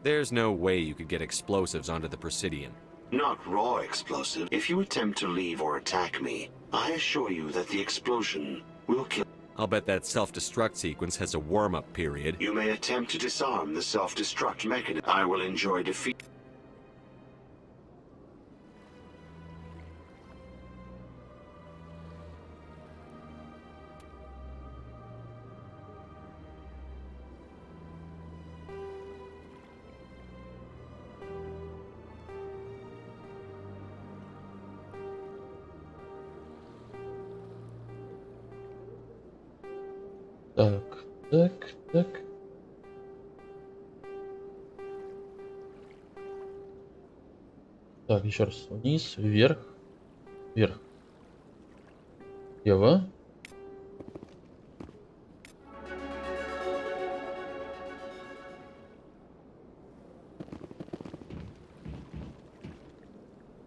There's no way you could get explosives onto the Presidium. Not raw explosive. If you attempt to leave or attack me, I assure you that the explosion will kill... I'll bet that self-destruct sequence has a warm-up period. You may attempt to disarm the self-destruct mechanism. I will enjoy defeat. Так. Так, еще раз. Вниз, вверх. Вверх. Лево.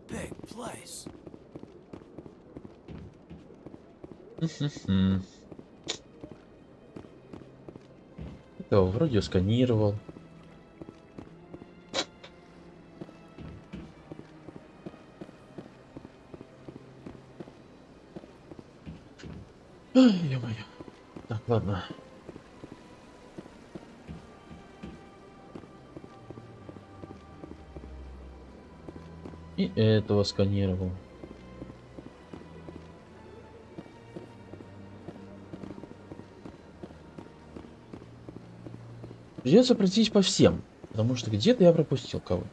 Big place. Это вроде сканировал. Ай, ё-моё. Так, ладно. И этого сканировал. Придется пройтись по всем, потому что где-то я пропустил кого-то.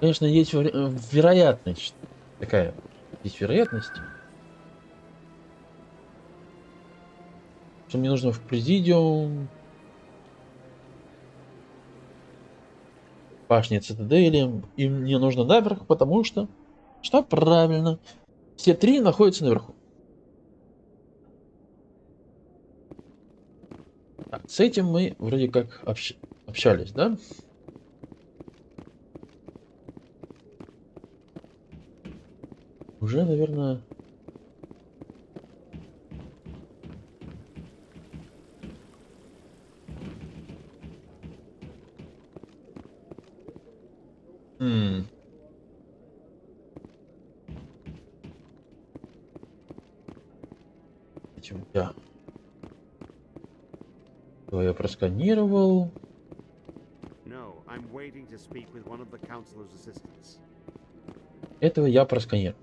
Конечно, есть вероятность. Такая. Есть вероятность. Что мне нужно в президиум. Башни цитадели. И мне нужно наверх, потому что... Что правильно. Все три находятся наверху. Так, с этим мы вроде как общались, да? Уже, наверное... Да. То я просканировал. Этого я просканировал.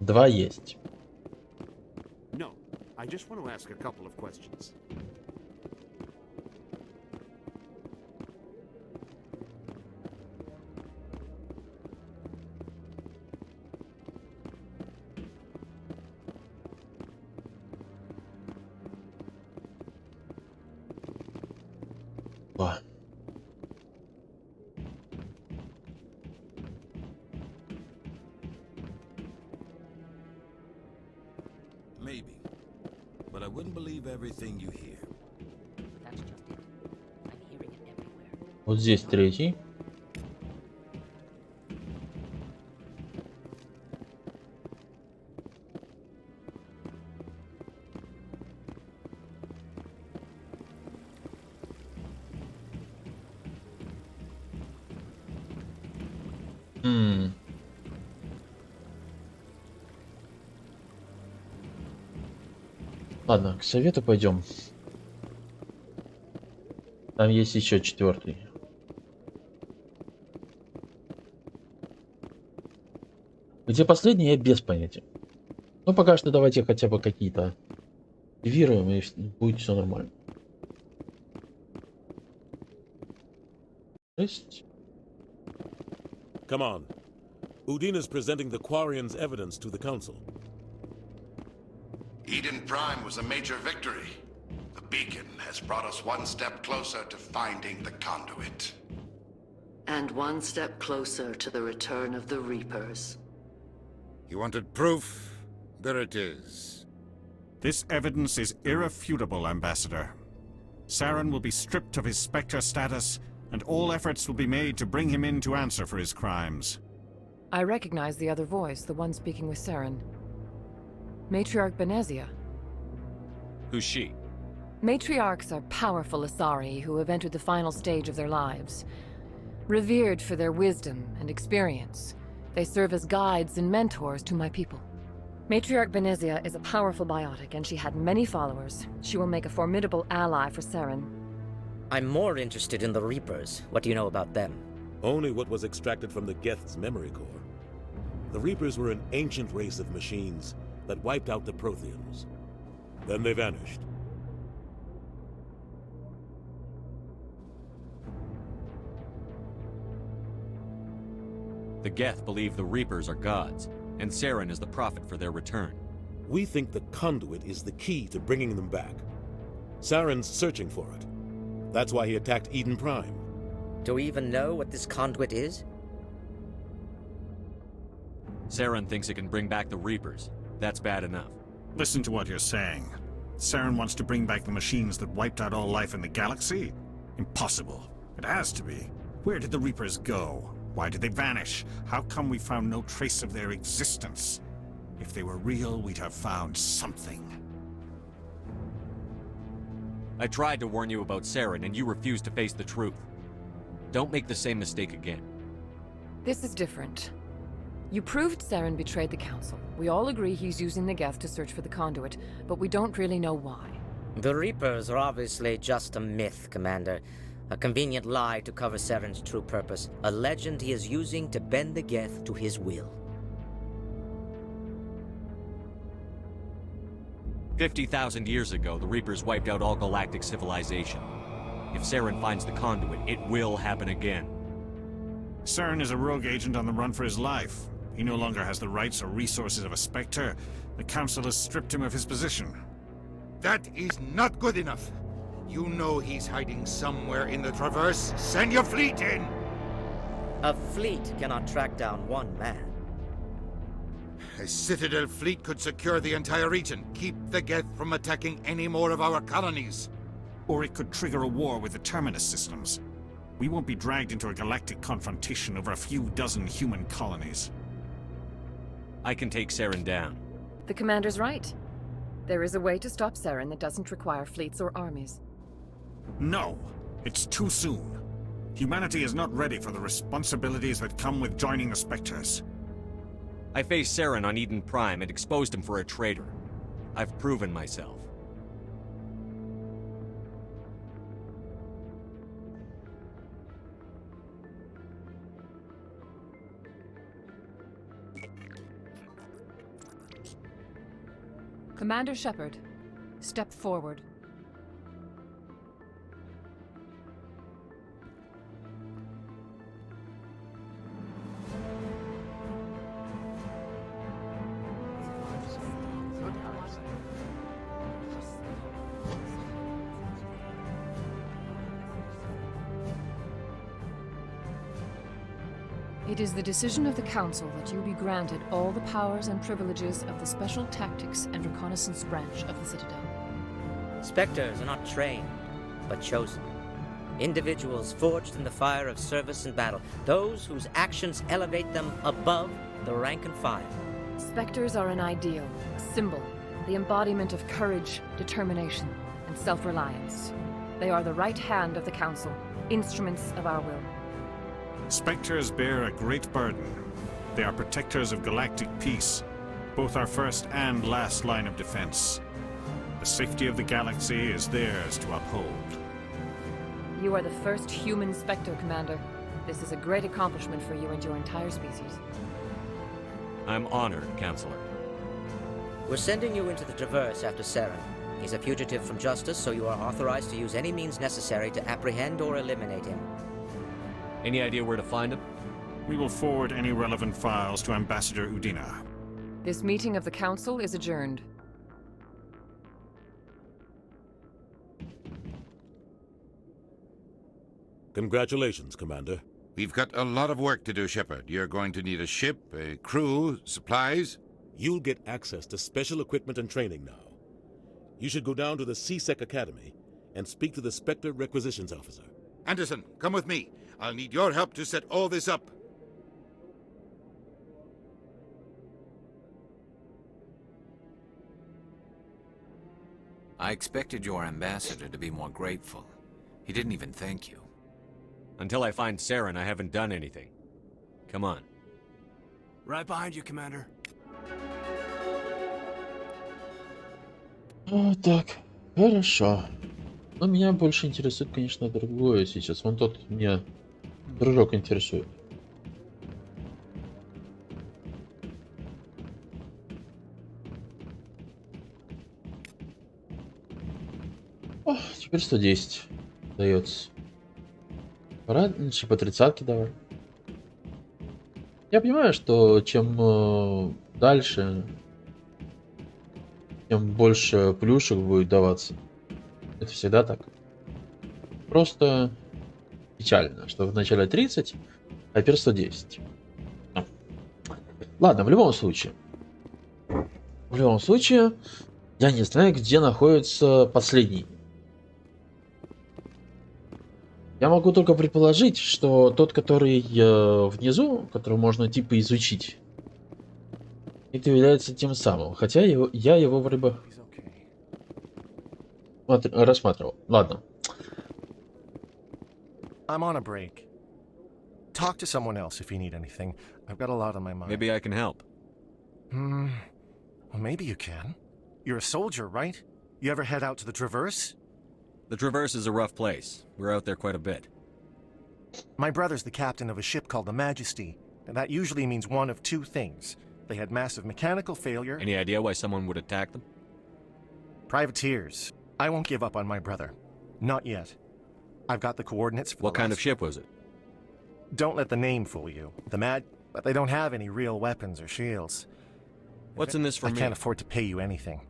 2 есть. No, I just want to ask a couple of questions. Maybe. But I wouldn't believe everything you hear. That's just it. I'm hearing it everywhere. Вот здесь 3. Ладно, к совету пойдем. Там есть еще 4. Где последний, я без понятия. Ну, пока что давайте хотя бы какие-то активируем, и будет все нормально. 6. Come on. Udine is presenting the Quarian's evidence to the Council. Eden Prime was a major victory. The beacon has brought us one step closer to finding the conduit. And one step closer to the return of the Reapers. You wanted proof? There it is. This evidence is irrefutable, Ambassador. Saren will be stripped of his Spectre status, and all efforts will be made to bring him in to answer for his crimes. I recognize the other voice, the one speaking with Saren. Matriarch Benezia. Who's she? Matriarchs are powerful Asari who have entered the final stage of their lives. Revered for their wisdom and experience, they serve as guides and mentors to my people. Matriarch Benezia is a powerful biotic, and she had many followers. She will make a formidable ally for Saren. I'm more interested in the Reapers. What do you know about them? Only what was extracted from the Geth's memory core. The Reapers were an ancient race of machines that wiped out the Protheans. Then they vanished. The Geth believe the Reapers are gods, and Saren is the prophet for their return. We think the conduit is the key to bringing them back. Saren's searching for it. That's why he attacked Eden Prime. Do we even know what this conduit is? Saren thinks it can bring back the Reapers. That's bad enough. Listen to what you're saying. Saren wants to bring back the machines that wiped out all life in the galaxy? Impossible. It has to be. Where did the Reapers go? Why did they vanish? How come we found no trace of their existence? If they were real, we'd have found something. I tried to warn you about Saren, and you refused to face the truth. Don't make the same mistake again. This is different. You proved Saren betrayed the Council. We all agree he's using the Geth to search for the conduit, but we don't really know why. The Reapers are obviously just a myth, Commander. A convenient lie to cover Saren's true purpose. A legend he is using to bend the Geth to his will. 50,000 years ago, the Reapers wiped out all galactic civilization. If Saren finds the conduit, it will happen again. Saren is a rogue agent on the run for his life. He no longer has the rights or resources of a Spectre. The Council has stripped him of his position. That is not good enough. You know he's hiding somewhere in the Traverse. Send your fleet in! A fleet cannot track down one man. A Citadel fleet could secure the entire region, keep the Geth from attacking any more of our colonies. Or it could trigger a war with the Terminus systems. We won't be dragged into a galactic confrontation over a few dozen human colonies. I can take Saren down. The commander's right. There is a way to stop Saren that doesn't require fleets or armies. No, it's too soon. Humanity is not ready for the responsibilities that come with joining the Spectres. I faced Saren on Eden Prime and exposed him for a traitor. I've proven myself. Commander Shepard, step forward. It is the decision of the Council that you be granted all the powers and privileges of the Special Tactics and Reconnaissance Branch of the Citadel. Spectres are not trained, but chosen. Individuals forged in the fire of service and battle. Those whose actions elevate them above the rank and file. Spectres are an ideal, a symbol, the embodiment of courage, determination, and self-reliance. They are the right hand of the Council, instruments of our will. Spectres bear a great burden. They are protectors of galactic peace, both our first and last line of defense. The safety of the galaxy is theirs to uphold. You are the first human Spectre, Commander. This is a great accomplishment for you and your entire species. I'm honored, Counselor. We're sending you into the Traverse after Saren. He's a fugitive from justice, so you are authorized to use any means necessary to apprehend or eliminate him. Any idea where to find him? We will forward any relevant files to Ambassador Udina. This meeting of the Council is adjourned. Congratulations, Commander. We've got a lot of work to do, Shepard. You're going to need a ship, a crew, supplies. You'll get access to special equipment and training now. You should go down to the CSEC Academy and speak to the Spectre Requisitions Officer. Anderson, come with me. I'll need your help to set all this up. I expected your ambassador to be more grateful. He didn't even thank you. Until I find Saren, I haven't done anything. Come on. Right behind you, Commander. Так, хорошо. Но меня больше интересует, конечно, другое сейчас. Вон тот меня дружок интересует. О, теперь 110 дается. Раньше по 30-ке давай. Я понимаю, что чем дальше, тем больше плюшек будет даваться. Это всегда так. Просто печально, что в начале 30, а теперь 110. Ладно, в любом случае. Я не знаю, где находится последний. Я могу только предположить, что тот, который внизу, который можно типа изучить, это является тем самым. Хотя я его вроде бы рассматривал. Ладно. I'm on a break. Talk to someone else if you need anything. I've got a lot on my mind. Maybe I can help. Well, maybe you can. You're a soldier, right? You ever head out to the Traverse? The Traverse is a rough place. We're out there quite a bit. My brother's the captain of a ship called the Majesty, and that usually means one of two things. They had massive mechanical failure. Any idea why someone would attack them? Privateers. I won't give up on my brother. Not yet. I've got the coordinates for What kind of ship was it? Don't let the name fool you. But they don't have any real weapons or shields. What's in this for me? I can't afford to pay you anything.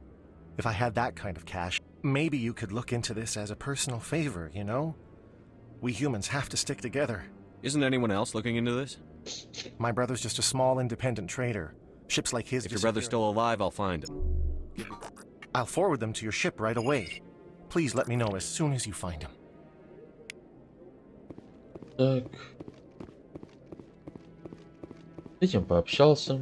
If I had that kind of cash, maybe you could look into this as a personal favor, you know? We humans have to stick together. Isn't anyone else looking into this? My brother's just a small independent trader. Ships like his If your brother's still alive, I'll find him. I'll forward them to your ship right away. Please let me know as soon as you find him. Так. С этим пообщался.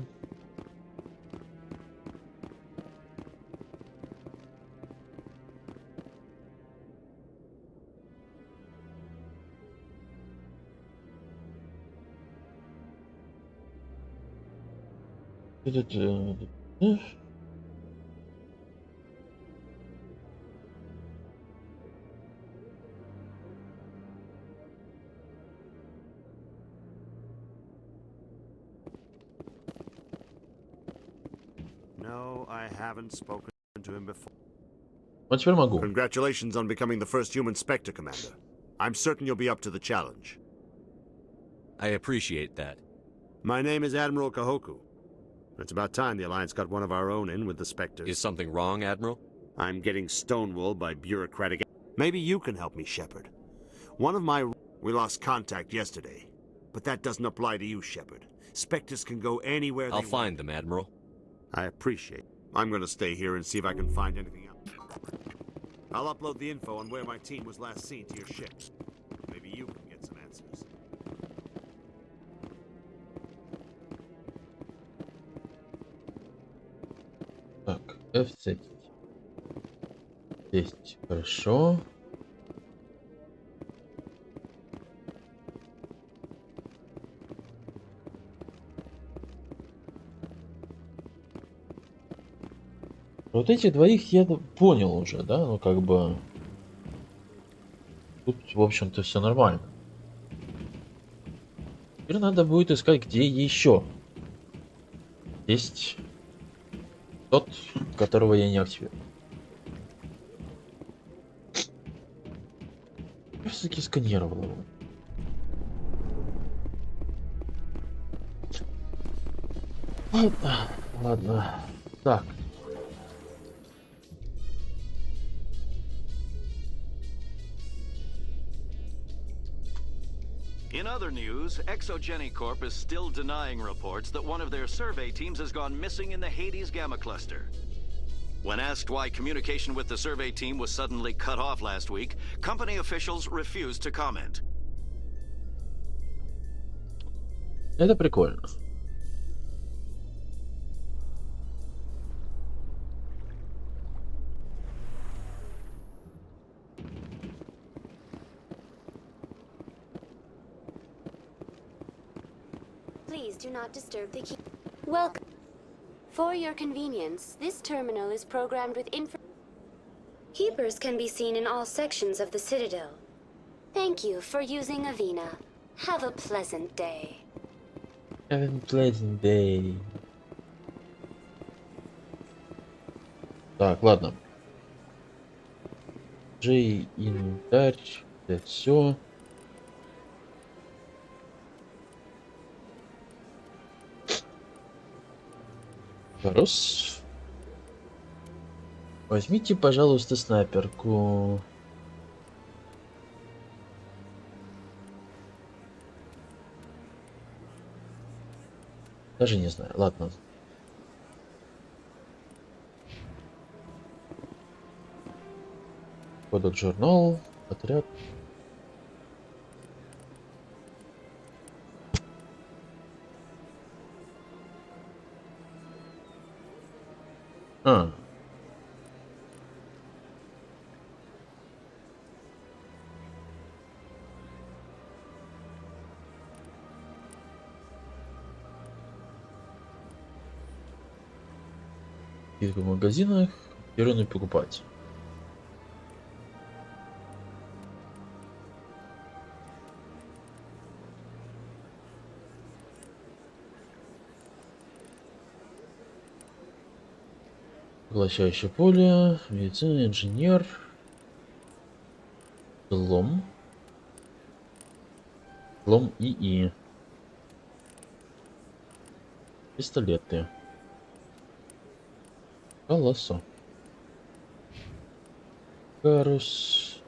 No, I haven't spoken to him before. Вот теперь могу. Congratulations on becoming the first human Spectre, Commander. I'm certain you'll be up to the challenge. I appreciate that. My name is Admiral Kahoku. It's about time the Alliance got one of our own in with the Spectres. Is something wrong, Admiral? I'm getting stonewalled by bureaucratic... Maybe you can help me, Shepard. One of my... We lost contact yesterday. But that doesn't apply to you, Shepard. Spectres can go anywhere they I'll want. find them, Admiral. I appreciate it. I'm gonna stay here and see if I can find anything else. I'll upload the info on where my team was last seen to your ship. Maybe you can get some answers. Так, F10. 10. Хорошо. Вот этих двоих я понял уже, да? Ну, как бы... Тут, в общем-то, все нормально. Теперь надо будет искать, где еще есть тот, которого я не активирую. Я все-таки сканировал его. Ладно, ладно. Так. In other news, Exogeny Corp is still denying reports that one of their survey teams has gone missing in the Hades Gamma Cluster. When asked why communication with the survey team was suddenly cut off last week, company officials refused to comment. Это прикольно. Please do not disturb the key. Welcome. For your convenience, this terminal is programmed with Keepers can be seen in all sections of the Citadel. Thank you for using Avina. Have a pleasant day. Have a pleasant day. Так, ладно. Джей, инвентарь, это все. Раз. Возьмите, пожалуйста, снайперку. Даже не знаю. Ладно. Кодек журнал. Отряд. А. В магазинах первый покупать. Поглощающее поле, медицина, инженер, лом ИИ, пистолеты, колесо, карус,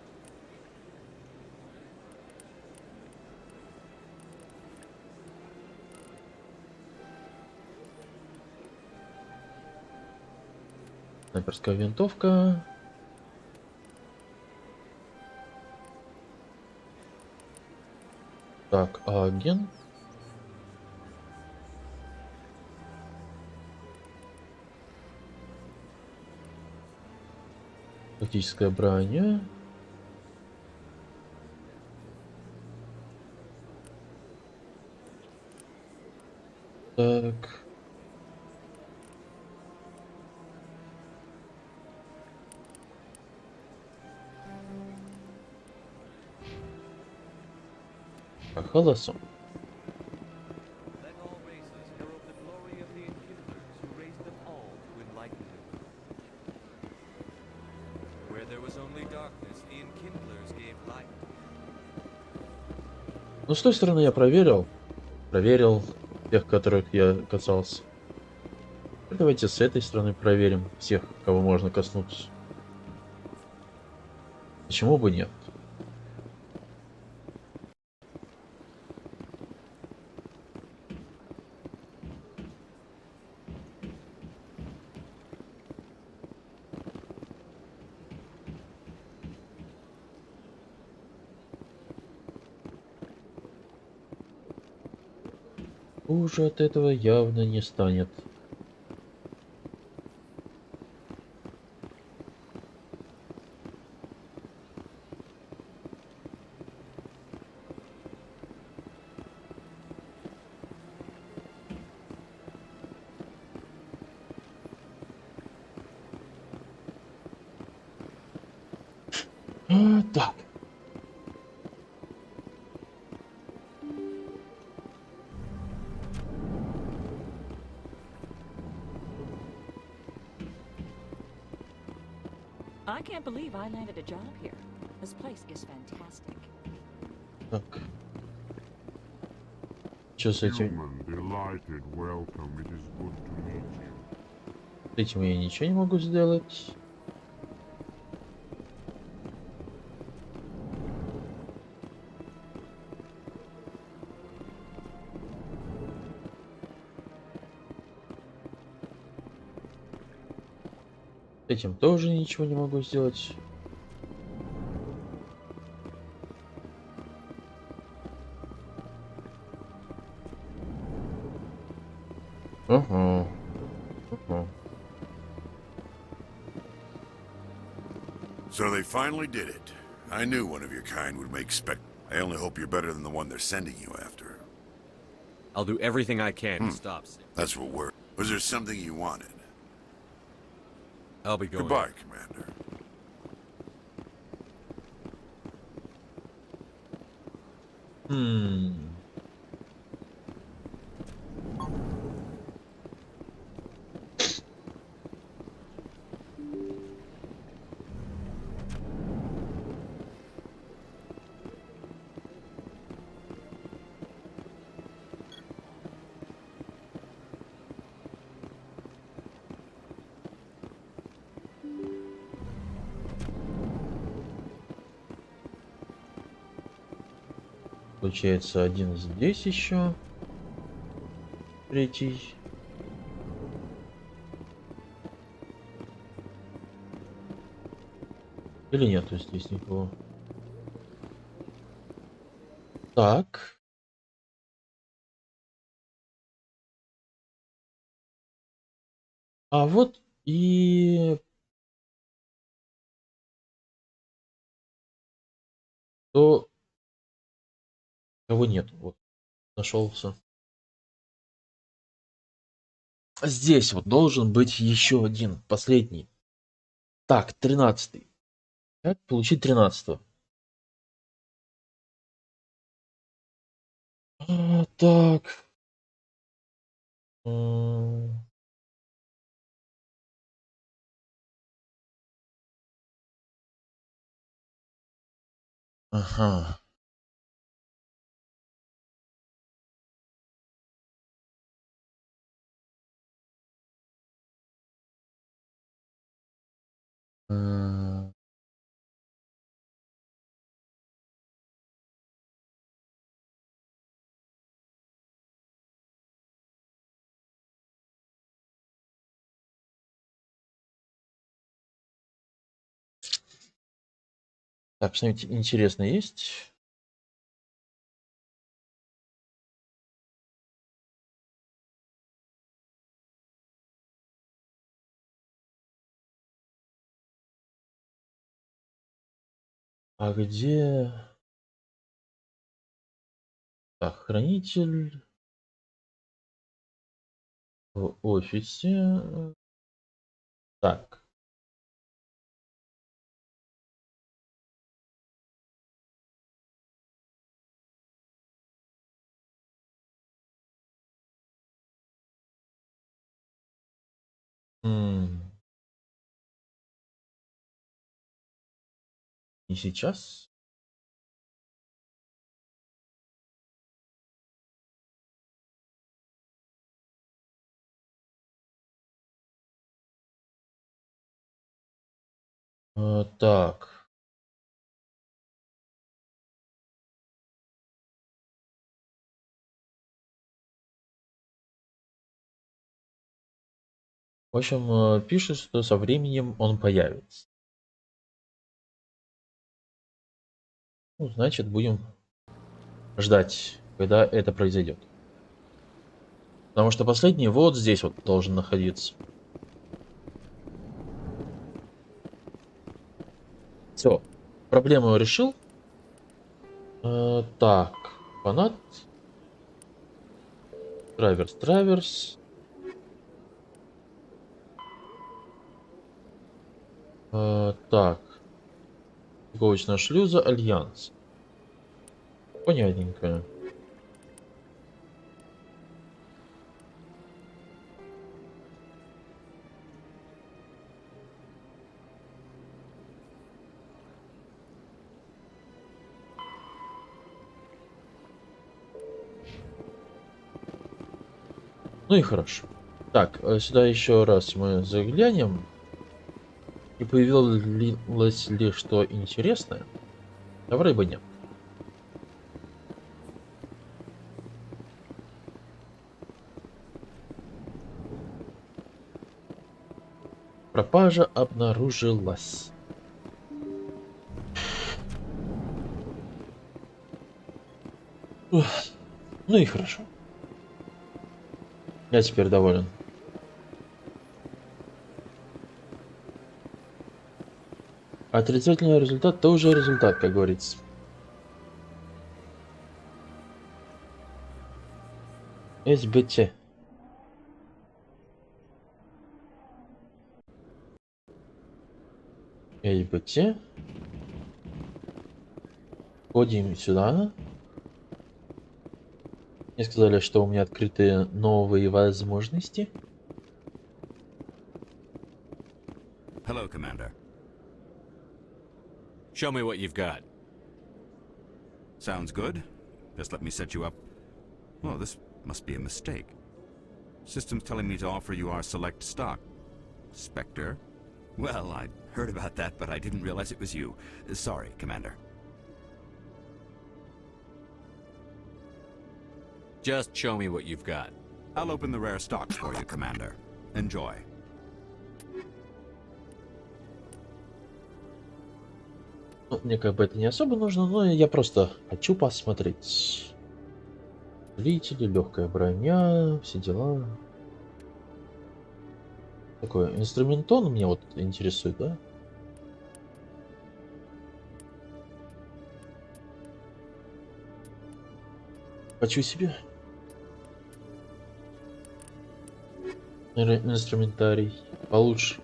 снайперская винтовка. Так, агент. Тактическая броня. Так. Холосом. Ну, с той стороны я проверил тех, которых я касался. Давайте с этой стороны проверим всех, кого можно коснуться. Почему бы нет? Хуже от этого явно не станет. Так. I can't believe I landed a job here. This place is fantastic. Так. Что с этим? С этим я ничего не могу сделать. С этим тоже ничего не могу сделать. Ага. Ага. So they finally did it. I knew one of your kind would make Spectre. I only hope you're better than the one they're sending you after. I'll do everything I can to stop. That's what we're... Was there something you wanted? I'll be going. Goodbye, Commander. Получается, один здесь еще. Третий. Или нету здесь никого? Так. А вот и... То... Кого нет? Вот. Нашелся. Здесь вот должен быть еще один, последний. Так, 13-й. Как получить 13-го? Так. Ага. Так, что-нибудь интересное есть? А где... Так, хранитель в офисе. Так. И сейчас? Так. В общем, пишет, что со временем он появится. Ну, значит, будем ждать, когда это произойдет. Потому что последний вот здесь вот должен находиться. Все, проблему решил. Так, фанат. Траверс. Так. Иголочная шлюза, альянс. Понятненько. Ну и хорошо. Так, сюда еще раз мы заглянем. И появилось ли что интересное? Да вроде бы нет. Пропажа обнаружилась. Ух, ну и хорошо. Я теперь доволен. Отрицательный результат тоже результат, как говорится. СБТ. СБТ. Входим сюда. Мне сказали, что у меня открыты новые возможности. Hello, Commander. Show me what you've got. Sounds good. Just let me set you up. Well, this must be a mistake. System's telling me to offer you our select stock. Spectre? Well, I heard about that, but I didn't realize it was you. Sorry, Commander. Just show me what you've got. I'll open the rare stock for you, Commander. Enjoy. Ну, мне как бы это не особо нужно, но я просто хочу посмотреть. Зрители, легкая броня, все дела. Такой инструментон меня вот интересует, да? Хочу себе. Инструментарий получше.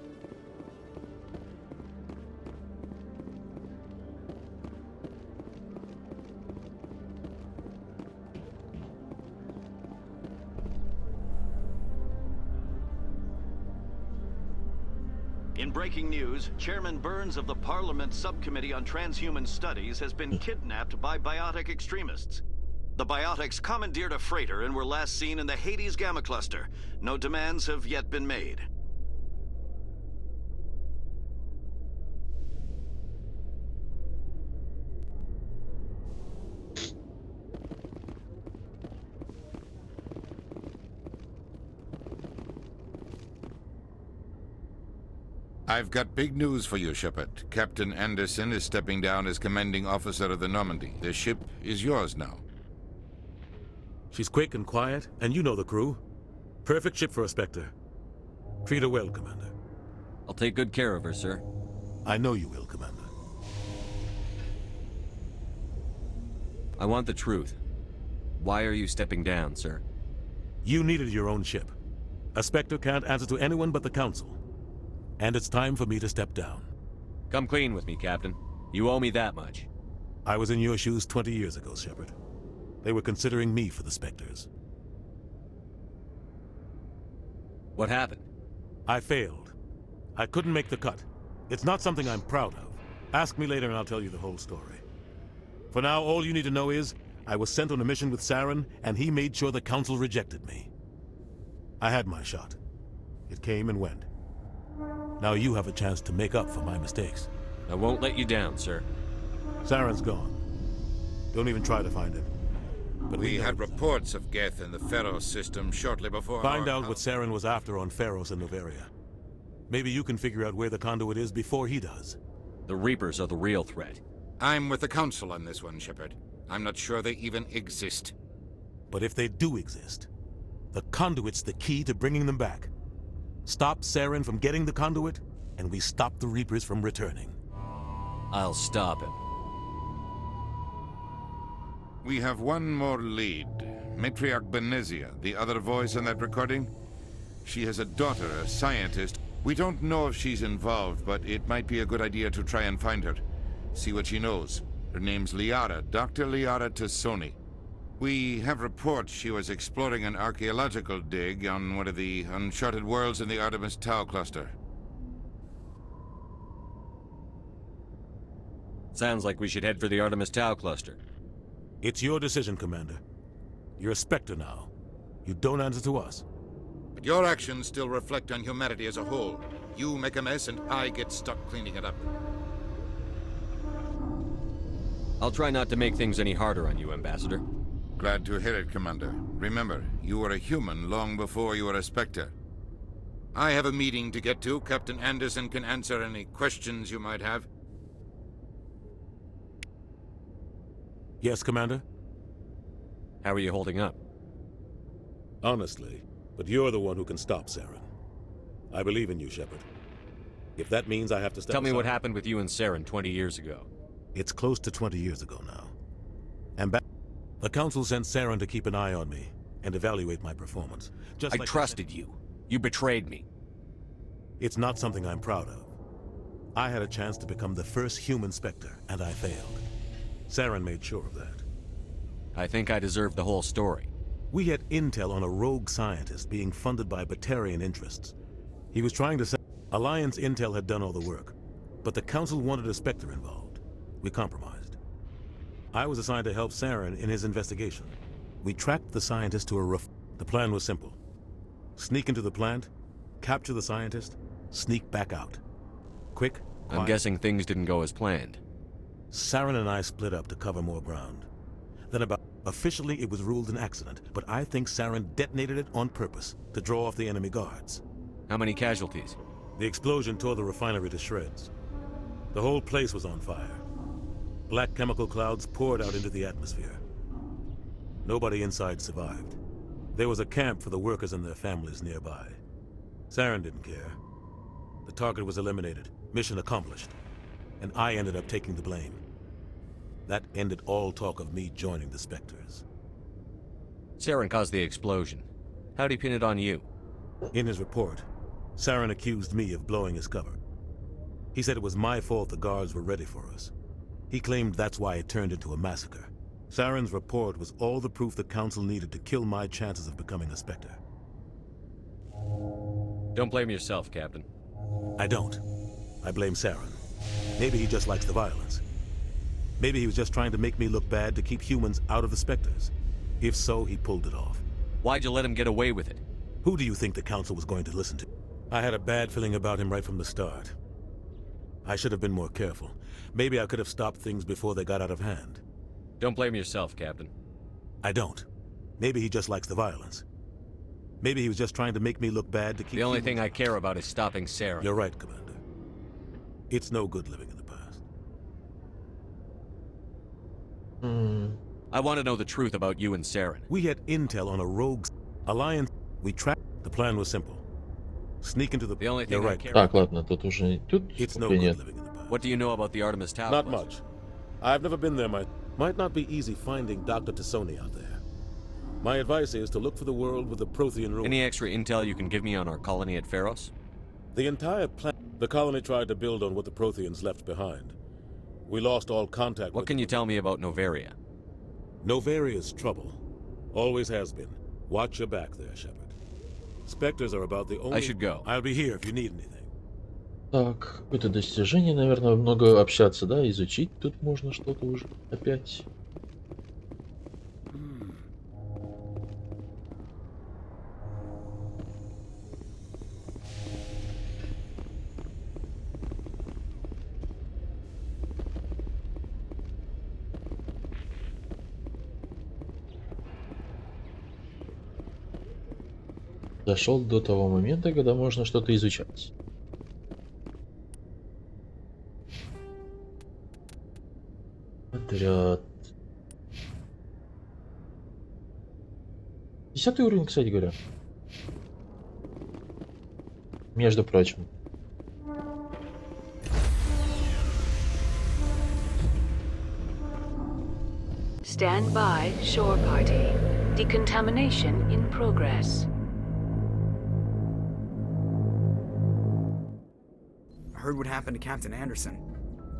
In breaking news, Chairman Burns of the Parliament Subcommittee on Transhuman Studies has been kidnapped by biotic extremists. The biotics commandeered a freighter and were last seen in the Hades Gamma Cluster. No demands have yet been made. I've got big news for you, Shepard. Captain Anderson is stepping down as commanding officer of the Normandy. The ship is yours now. She's quick and quiet, and you know the crew. Perfect ship for a Spectre. Treat her well, Commander. I'll take good care of her, sir. I know you will, Commander. I want the truth. Why are you stepping down, sir? You needed your own ship. A Spectre can't answer to anyone but the Council. And it's time for me to step down. Come clean with me, Captain. You owe me that much. I was in your shoes 20 years ago, Shepard. They were considering me for the Spectres. What happened? I failed. I couldn't make the cut. It's not something I'm proud of. Ask me later and I'll tell you the whole story. For now, all you need to know is, I was sent on a mission with Saren, and he made sure the Council rejected me. I had my shot. It came and went. Now you have a chance to make up for my mistakes. I won't let you down, sir. Saren's gone. Don't even try to find him. But we had reports of Geth in the Pharos system shortly before. Find out what Saren was after on Pharos and Noveria. Maybe you can figure out where the conduit is before he does. The Reapers are the real threat. I'm with the Council on this one, Shepard. I'm not sure they even exist. But if they do exist, the conduit's the key to bringing them back. Stop Saren from getting the conduit, and we stop the Reapers from returning. I'll stop him. We have one more lead. Matriarch Benezia, the other voice on that recording. She has a daughter, a scientist. We don't know if she's involved, but it might be a good idea to try and find her. See what she knows. Her name's Liara, Dr. Liara Tassoni. We have reports she was exploring an archaeological dig on one of the uncharted worlds in the Artemis Tau cluster. Sounds like we should head for the Artemis Tau cluster. It's your decision, Commander. You're a Spectre now. You don't answer to us. But your actions still reflect on humanity as a whole. You make a mess and I get stuck cleaning it up. I'll try not to make things any harder on you, Ambassador. Glad to hear it, Commander. Remember, you were a human long before you were a Spectre. I have a meeting to get to. Captain Anderson can answer any questions you might have. Yes, Commander? How are you holding up? Honestly, but you're the one who can stop Saren. I believe in you, Shepard. If that means I have to step Tell me aside, what happened with you and Saren 20 years ago. It's close to 20 years ago now. The Council sent Saren to keep an eye on me and evaluate my performance. I trusted you. You betrayed me. It's not something I'm proud of. I had a chance to become the first human Spectre, and I failed. Saren made sure of that. I think I deserve the whole story. We had intel on a rogue scientist being funded by Batarian interests. He was trying to say Alliance intel had done all the work, but the Council wanted a Spectre involved. We compromised. I was assigned to help Saren in his investigation. We tracked the scientist to a The plan was simple. Sneak into the plant, capture the scientist, sneak back out. Quick, quiet. I'm guessing things didn't go as planned. Saren and I split up to cover more ground. Then officially it was ruled an accident, but I think Saren detonated it on purpose to draw off the enemy guards. How many casualties? The explosion tore the refinery to shreds. The whole place was on fire. Black chemical clouds poured out into the atmosphere. Nobody inside survived. There was a camp for the workers and their families nearby. Saren didn't care. The target was eliminated, mission accomplished, and I ended up taking the blame. That ended all talk of me joining the Spectres. Saren caused the explosion. How'd he pin it on you? In his report, Saren accused me of blowing his cover. He said it was my fault the guards were ready for us. He claimed that's why it turned into a massacre. Saren's report was all the proof the Council needed to kill my chances of becoming a Spectre. Don't blame yourself, Captain. I don't. I blame Saren. Maybe he just likes the violence. Maybe he was just trying to make me look bad to keep humans out of the Spectres. If so, he pulled it off. Why'd you let him get away with it? Who do you think the Council was going to listen to? I had a bad feeling about him right from the start. I should have been more careful. Maybe I could have stopped things before they got out of hand. Don't blame yourself, Captain. I don't. Maybe he just likes the violence. Maybe he was just trying to make me look bad to keep... The only thing I care about is stopping Saren. You're right, Commander. It's no good living in the past. I want to know the truth about you and Saren. We had intel on a rogue alliance. We tracked... The plan was simple. Sneak into the... The only thing You're I right. care Так, ладно, тут уже... Тут It's no нет. good living in the past. What do you know about the Artemis Tau? Not much. I've never been there. Might not be easy finding Dr. Tassoni out there. My advice is to look for the world with the Prothean ruins. Any extra intel you can give me on our colony at Pharos? The entire the colony tried to build on what the Protheans left behind. We lost all contact What can you tell me about Noveria? Noveria's trouble. Always has been. Watch your back there, Shepard. Spectres are about the only... I should go. I'll be here if you need anything. Так, какое-то достижение, наверное, много общаться, да, изучить тут можно что-то уже опять. Дошел до того момента, когда можно что-то изучать. Отряд. 10-й уровень, кстати говоря. Между прочим. Stand by, shore party. Decontamination in progress. I heard what happened to Captain Anderson.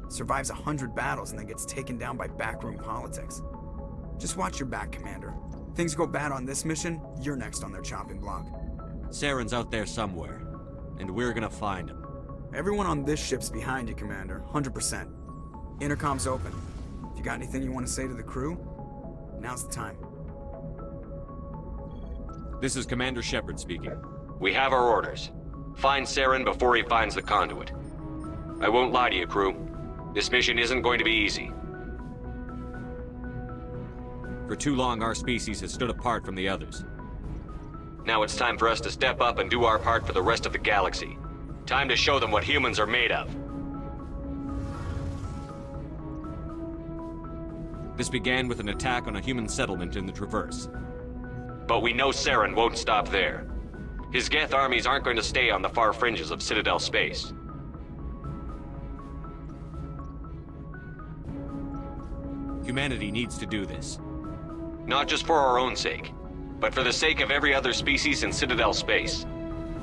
Survives 100 battles and then gets taken down by backroom politics. Just watch your back, Commander. Things go bad on this mission, you're next on their chopping block. Saren's out there somewhere, and we're gonna find him. Everyone on this ship's behind you, Commander. 100%. Intercom's open. If you got anything you want to say to the crew, now's the time. This is Commander Shepard speaking. We have our orders. Find Saren before he finds the conduit. I won't lie to you, crew. This mission isn't going to be easy. For too long, our species has stood apart from the others. Now it's time for us to step up and do our part for the rest of the galaxy. Time to show them what humans are made of. This began with an attack on a human settlement in the Traverse. But we know Saren won't stop there. His Geth armies aren't going to stay on the far fringes of Citadel space. Humanity needs to do this. Not just for our own sake, but for the sake of every other species in Citadel space.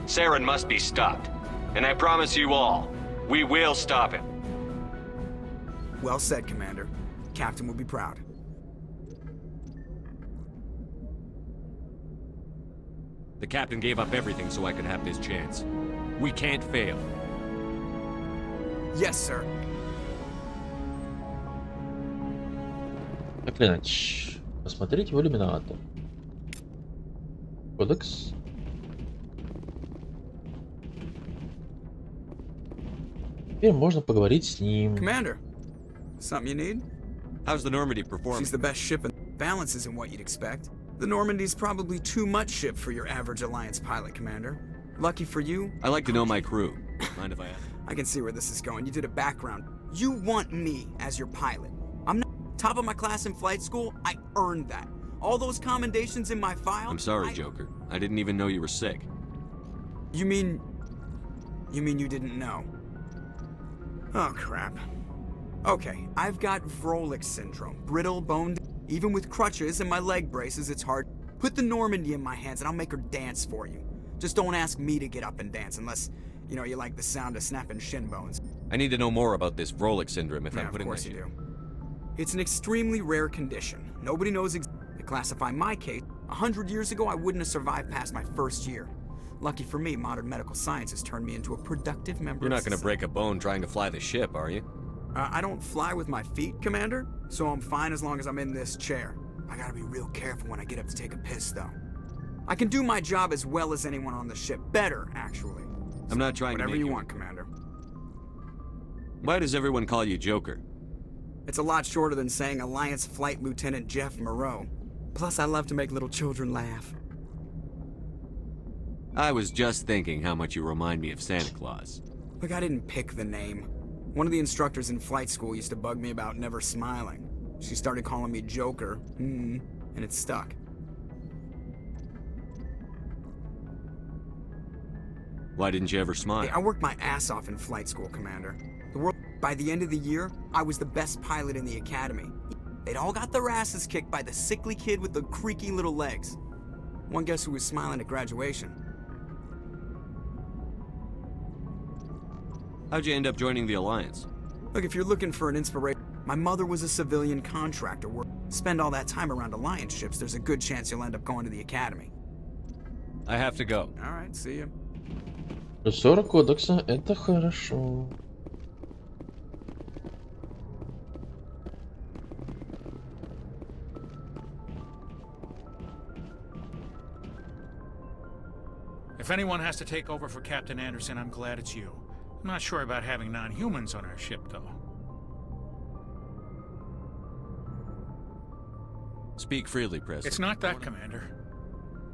Saren must be stopped. And I promise you all, we will stop him. Well said, Commander. Captain will be proud. The captain gave up everything so I could have this chance. We can't fail. Yes, sir. Так или иначе, посмотреть в иллюминатор. Кодекс. Теперь можно поговорить с ним. Commander, something you need? How's the Normandy performing? She's the best ship and balance isn't what you'd expect. The Normandy's probably too much ship for your average Alliance pilot, Commander. Lucky for you. I like to know my crew. Mind if I ask? I can see where this is going. You did a background. You want me as your pilot. I'm not top of my class in flight school. I earned that. All those commendations in my file. I'm sorry, Joker. I didn't even know you were sick. You mean you didn't know? Oh, crap. Okay, I've got Vrolik syndrome. Brittle, boned, even with crutches and my leg braces, it's hard. Put the Normandy in my hands and I'll make her dance for you. Just don't ask me to get up and dance unless, you know, you like the sound of snapping shin bones. I need to know more about this Vrolik syndrome if Yeah, I'm putting of course my you do. It's an extremely rare condition. Nobody knows to classify my case. 100 years ago, I wouldn't have survived past my first year. Lucky for me, modern medical science has turned me into a productive member You're of not going to society. break a bone trying to fly the ship, are you? I don't fly with my feet, Commander, so I'm fine as long as I'm in this chair. I gotta be real careful when I get up to take a piss, though. I can do my job as well as anyone on the ship. Better, actually. I'm not trying to Whatever make you you... want, Commander. Why does everyone call you Joker? It's a lot shorter than saying Alliance Flight Lieutenant Jeff Moreau. Plus, I love to make little children laugh. I was just thinking how much you remind me of Santa Claus. Look, I didn't pick the name. One of the instructors in flight school used to bug me about never smiling. She started calling me Joker, and it stuck. Why didn't you ever smile? Hey, I worked my ass off in flight school, Commander. By the end of the year, I was the best pilot in the academy. They'd all got their asses kicked by the sickly kid with the creaky little legs. One guess who was smiling at graduation? How'd you end up joining the Alliance? Look, if you're looking for an inspiration, my mother was a civilian contractor. Spend all that time around Alliance ships, there's a good chance you'll end up going to the academy. I have to go. All right, see you. 40 кодекса, это хорошо. If anyone has to take over for Captain Anderson, I'm glad it's you. I'm not sure about having non-humans on our ship, though. Speak freely, Presley. It's not that, Commander.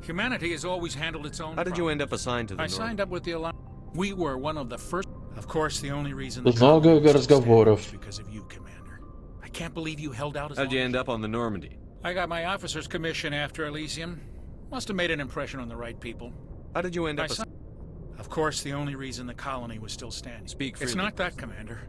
Humanity has always handled its own How did you end up assigned to the I signed up with the Alliance. We were one of the first. Of course, the only reason Тут много разговоров. because of you, Commander. I can't believe you held out as How'd you long end up on the Normandy? I got my officer's commission after Elysium. Must have made an impression on the right people. How did you end up? Of course, the only reason the colony was still standing. Speak freely. It's not that, Commander.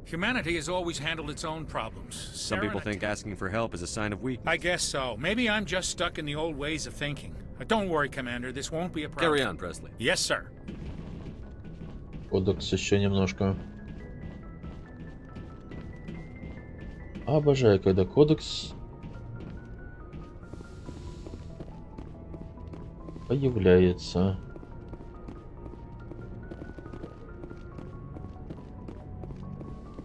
Humanity has always handled its own problems. Some people think asking for help is a sign of weakness. I guess so. Maybe I'm just stuck in the old ways of thinking. Don't worry, Commander. This won't be a problem. Carry on, Presley. Yes, sir. Кодекс еще немножко. Обожаю, когда кодекс появляется.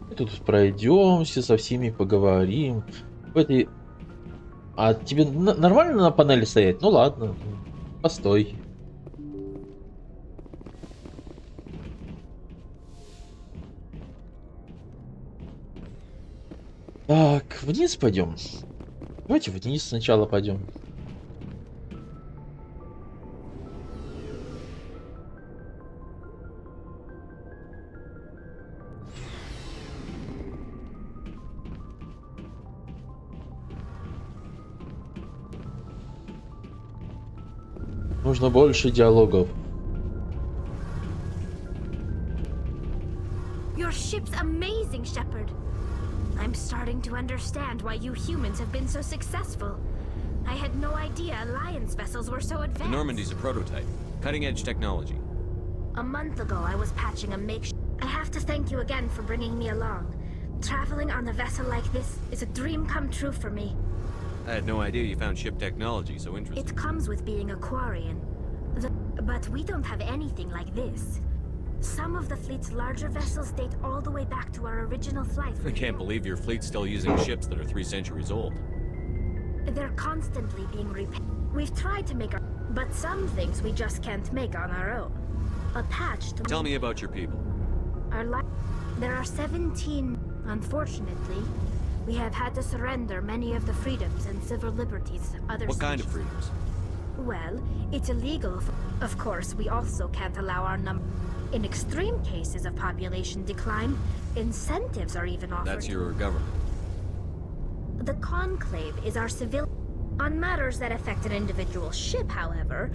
Мы тут пройдемся, со всеми поговорим. В этой... А тебе нормально на панели стоять? Ну ладно, постой. Так, вниз пойдем. Давайте вниз сначала пойдем. Нужно больше диалогов. Your ship's amazing, Shepard. I'm starting to understand why you humans have been so successful. I had no idea Alliance vessels were so The advanced. Normandy's a prototype. Cutting-edge technology. A month ago, I was patching a makeshift. I have to thank you again for bringing me along. Traveling on a vessel like this is a dream come true for me. I had no idea you found ship technology so interesting. It comes with being a Quarian. But we don't have anything like this. Some of the fleet's larger vessels date all the way back to our original flight. I can't believe your fleet's still using ships that are 3 centuries old. They're constantly being repaired. We've tried to make our... But some things we just can't make on our own. A patch to... Tell me about your people. There are 17. Unfortunately, we have had to surrender many of the freedoms and civil liberties others... What kind of freedoms? Well, it's illegal. Of course, we also can't allow our number... In extreme cases of population decline, incentives are even offered. That's your government. The Conclave is our civil... On matters that affect an individual ship, however,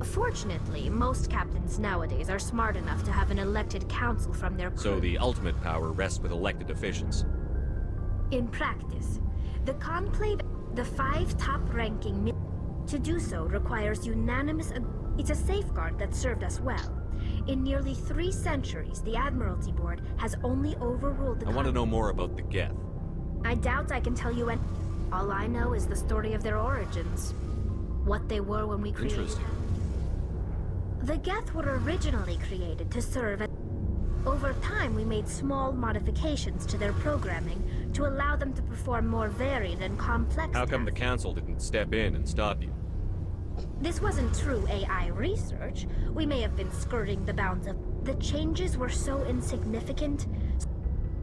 fortunately, most captains nowadays are smart enough to have an elected council from their crew. So the ultimate power rests with elected officials. In practice, the Conclave, the 5 top-ranking... To do so requires unanimous... It's a safeguard that served us well. In nearly 3 centuries, the Admiralty Board has only overruled the... I want to know more about the Geth. I doubt I can tell you any... All I know is the story of their origins. What they were when we created... Interesting. The Geth were originally created to serve as... Over time, we made small modifications to their programming to allow them to perform more varied and complex How come the Council didn't step in and stop you? This wasn't true AI research. We may have been skirting the bounds of... The changes were so insignificant.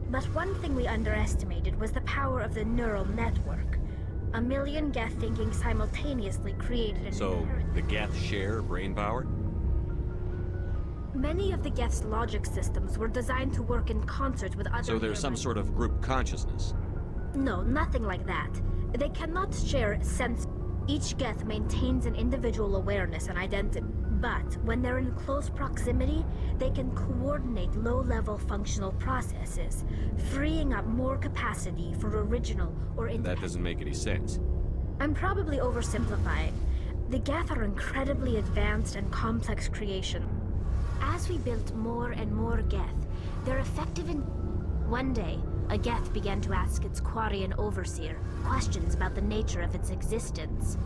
But one thing we underestimated was the power of the neural network. A million Geth thinking simultaneously created an... So, the Geth share brain power? Many of the Geth's logic systems were designed to work in concert with other... So there's some sort of group consciousness? No, nothing like that. They cannot share sense... Each Geth maintains an individual awareness and identity. But when they're in close proximity, they can coordinate low-level functional processes, freeing up more capacity for original or independent... That doesn't make any sense. I'm probably oversimplifying. The Geth are incredibly advanced and complex creation. As we built more and more Geth, they're effective in... One day, a Geth began to ask its Quarian overseer questions about the nature of its existence.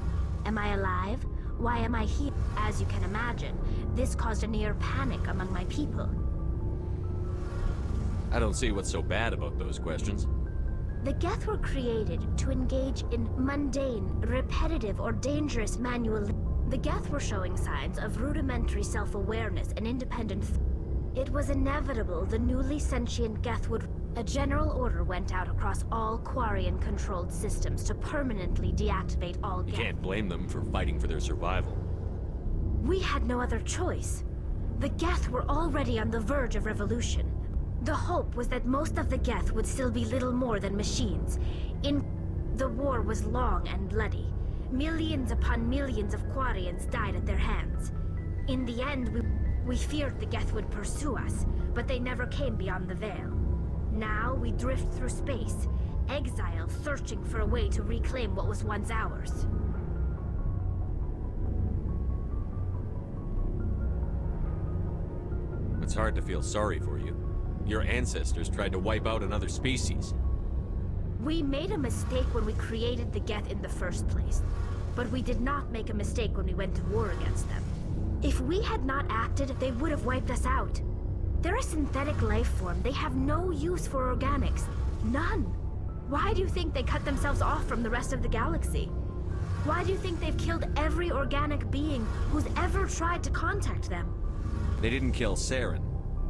Am I alive? Why am I here? As you can imagine, this caused a near panic among my people. I don't see what's so bad about those questions. The Geth were created to engage in mundane, repetitive, or dangerous manual. The Geth were showing signs of rudimentary self-awareness and independence. It was inevitable the newly sentient Geth would... A general order went out across all Quarian-controlled systems to permanently deactivate all Geth. You can't blame them for fighting for their survival. We had no other choice. The Geth were already on the verge of revolution. The hope was that most of the Geth would still be little more than machines. The war was long and bloody. Millions upon millions of Quarians died at their hands. In the end, we feared the Geth would pursue us, but they never came beyond the Veil. Now we drift through space, exile, searching for a way to reclaim what was once ours. It's hard to feel sorry for you. Your ancestors tried to wipe out another species. We made a mistake when we created the Geth in the first place, but we did not make a mistake when we went to war against them. If we had not acted, they would have wiped us out. They're a synthetic life form. They have no use for organics. None. Why do you think they cut themselves off from the rest of the galaxy? Why do you think they've killed every organic being who's ever tried to contact them? They didn't kill Saren.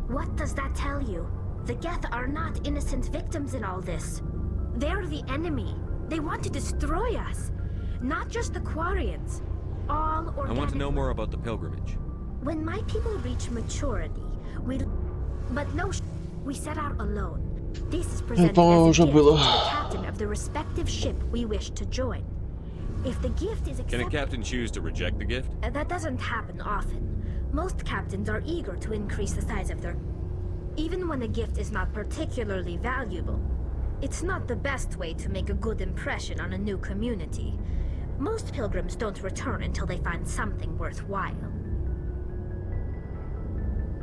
What does that tell you? The Geth are not innocent victims in all this. They're the enemy. They want to destroy us. Not just the Quarians. All organic... I want to know more about the pilgrimage. When my people reach maturity, we set out alone. This is presented as a gift to the captain of the respective ship we wish to join. If the gift is accepted... Can a captain choose to reject the gift? That doesn't happen often. Most captains are eager to increase the size of their... Even when the gift is not particularly valuable. It's not the best way to make a good impression on a new community. Most pilgrims don't return until they find something worthwhile.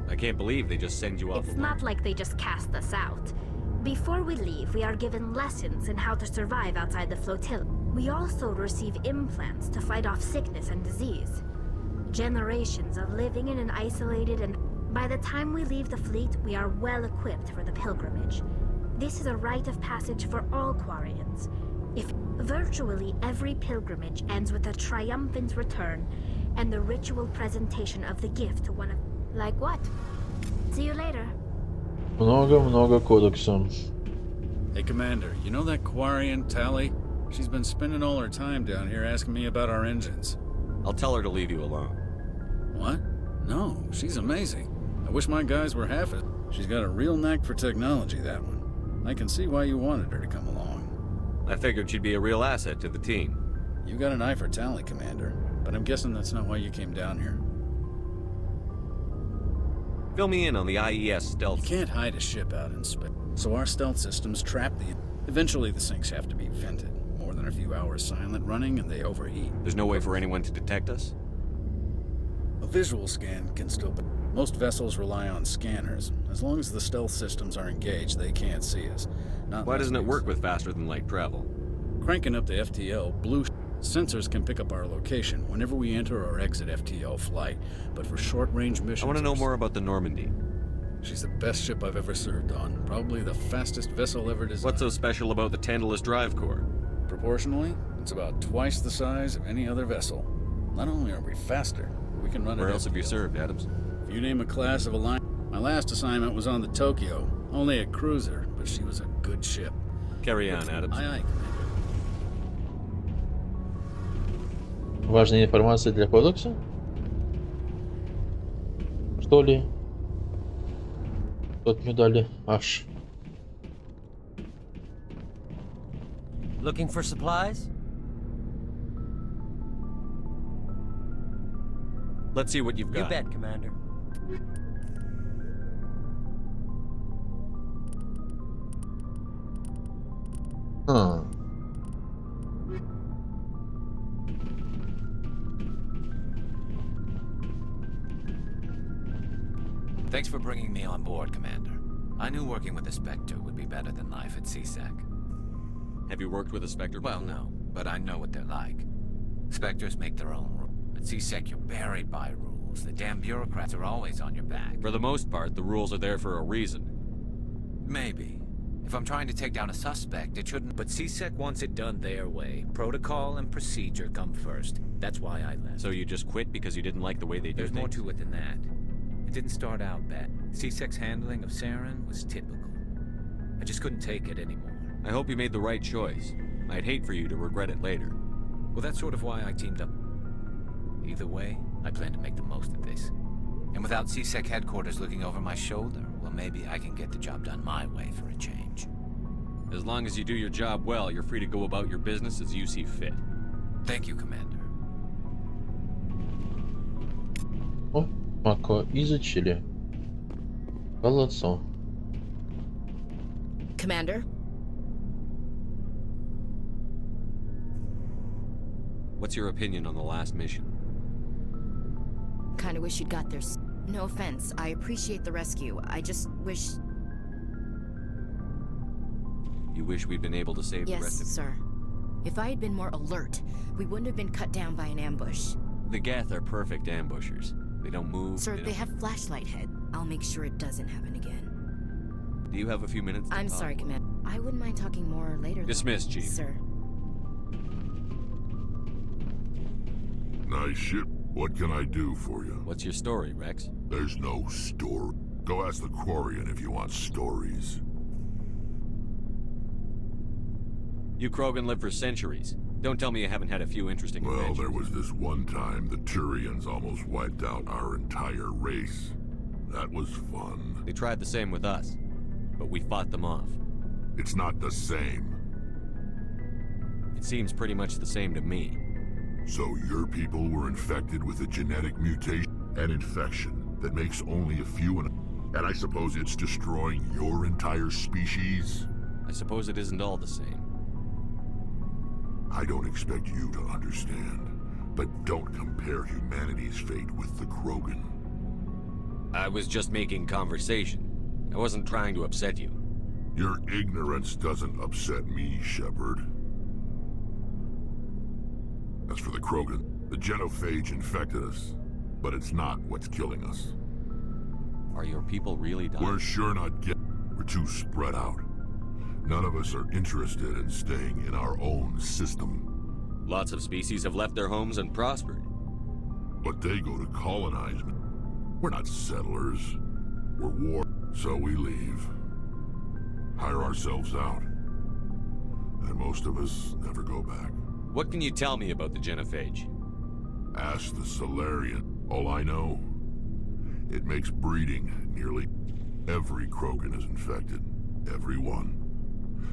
I can't believe they just send you off It's alone. not like they just cast us out. Before we leave, we are given lessons in how to survive outside the flotilla. We also receive implants to fight off sickness and disease. Generations of living in an isolated and... By the time we leave the fleet, we are well equipped for the pilgrimage. This is a rite of passage for all Quarians. If virtually every pilgrimage ends with a triumphant return and the ritual presentation of the gift to one of... Like what? See you later. Много кодексов. Hey, Commander, you know that Quarian, Tally? She's been spending all her time down here asking me about our engines. I'll tell her to leave you alone. What? No, she's amazing. I wish my guys were half as... She's got a real knack for technology, that one. I can see why you wanted her to come along. I figured she'd be a real asset to the team. You got an eye for Tally, Commander, but I'm guessing that's not why you came down here. Fill me in on the IES stealth. You can't hide a ship out in space, so our stealth systems trap the... Eventually the sinks have to be vented. More than a few hours silent running and they overheat. There's no way for anyone to detect us? A visual scan can still... Most vessels rely on scanners. As long as the stealth systems are engaged, they can't see us. Why doesn't it work with faster-than-light travel? Cranking up the FTL, blue sensors can pick up our location whenever we enter or exit FTL flight, but for short-range missions... I want to know more about the Normandy. She's the best ship I've ever served on. Probably the fastest vessel ever designed. What's so special about the Tantalus Drive Core? Proportionally, it's about twice the size of any other vessel. Not only are we faster, we can run it. Where else have you served, Adams? If you name a class of a line... My last assignment was on the Tokyo. Only a cruiser, but she was a good ship. Carry on, Adams. Aye, aye, Commander. Важная информация для кодекса? Что ли? Тут мне дали аж. Looking for supplies? Let's see what you've got. You bet, Commander. Thanks for bringing me on board, Commander. I knew working with the Spectre would be better than life at CSEC. Have you worked with a Spectre? Well, no, but I know what they're like. Spectres make their own rules. C-Sec, you're buried by rules. The damn bureaucrats are always on your back. For the most part, the rules are there for a reason. Maybe. If I'm trying to take down a suspect, it shouldn't... But C-Sec wants it done their way. Protocol and procedure come first. That's why I left. So you just quit because you didn't like the way they do There's things? more to it than that. It didn't start out bad. C-Sec's handling of Saren was typical. I just couldn't take it anymore. I hope you made the right choice. I'd hate for you to regret it later. Well, that's sort of why I teamed up. Either way, I plan to make the most of this. And without C-Sec headquarters looking over my shoulder, well, maybe I can get the job done my way for a change. As long as you do your job well, you're free to go about your business as you see fit. Thank you, Commander. О, Мако изучили. Молодцом. Commander? What's your opinion on the last mission? Kinda wish you'd got there. No offense, I appreciate the rescue. I just wish... You wish we'd been able to save the rest of... Yes, sir. If I had been more alert, we wouldn't have been cut down by an ambush. The Geth are perfect ambushers. They don't move. Sir, they have flashlight head. I'll make sure it doesn't happen again. Do you have a few minutes to I'm talk? sorry, Commander. I wouldn't mind talking more later, though. Dismissed, Chief. Sir. Nice ship. What can I do for you? What's your story, Rex? There's no story. Go ask the Quarian if you want stories. You Krogan lived for centuries. Don't tell me you haven't had a few interesting Well, adventures. there was this one time the Turians almost wiped out our entire race. That was fun. They tried the same with us, but we fought them off. It's not the same. It seems pretty much the same to me. So your people were infected with a genetic mutation, an infection that makes only a few, and I suppose it's destroying your entire species? I suppose it isn't all the same. I don't expect you to understand, but don't compare humanity's fate with the Krogan. I was just making conversation. I wasn't trying to upset you. Your ignorance doesn't upset me, Shepard. As for the Krogan, the genophage infected us, but it's not what's killing us. Are your people really dying? We're sure not we're too spread out. None of us are interested in staying in our own system. Lots of species have left their homes and prospered. But they go to colonize. We're not settlers. We're war, so we leave. Hire ourselves out. And most of us never go back. What can you tell me about the genophage? Ask the Solarian. All I know, it makes breeding nearly every Krogan is infected. Every one.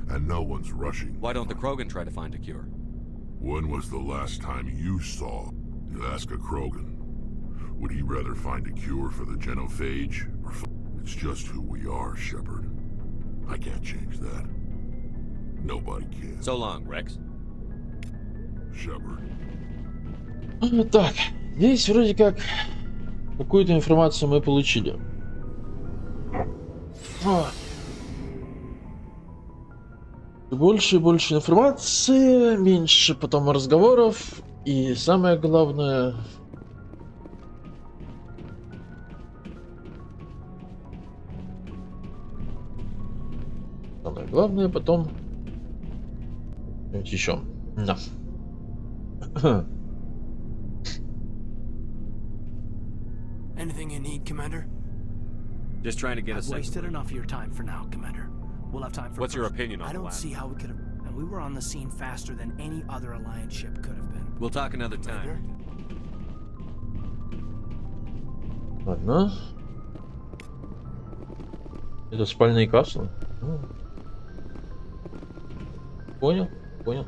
And no one's rushing. Why don't the Krogan try to find a cure? When was the last time you saw? You ask a Krogan. Would he rather find a cure for the genophage? Or it's just who we are, Shepard. I can't change that. Nobody can. So long, Rex. Shepard. Так, здесь вроде как какую-то информацию мы получили. Больше и больше информации, меньше потом разговоров, и самое главное... Самое главное потом... Еще. Да. Anything you need, Commander? Just trying to get I've a sense. wasted enough of your time for now, Commander. We'll have time for What's your opinion on I the don't last see how we could have... And we were on the scene faster than any other Alliance ship could have been. We'll talk another time. Ладно. Это спальные капсулы? Понял, понял.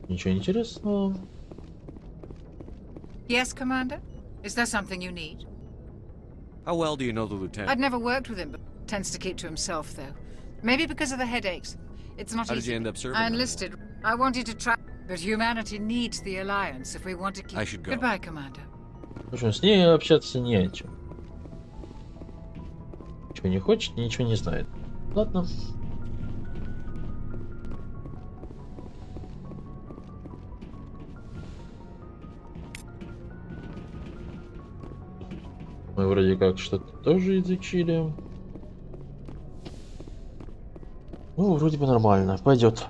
Ничего интересного. Yes, Commander? Is there something you need? How well do you know the lieutenant? I'd never worked with him, but tends to keep to himself, though. Maybe because of the headaches. It's not How did easy. you end up serving I them? enlisted. I wanted to try, but humanity needs the Alliance if we want to keep... I should go. Goodbye, Commander. В общем, с ней общаться не о чем. Ничего не хочет, ничего не знает. Ладно. Мы вроде как что-то тоже изучили. Ну, вроде бы нормально. Пойдет.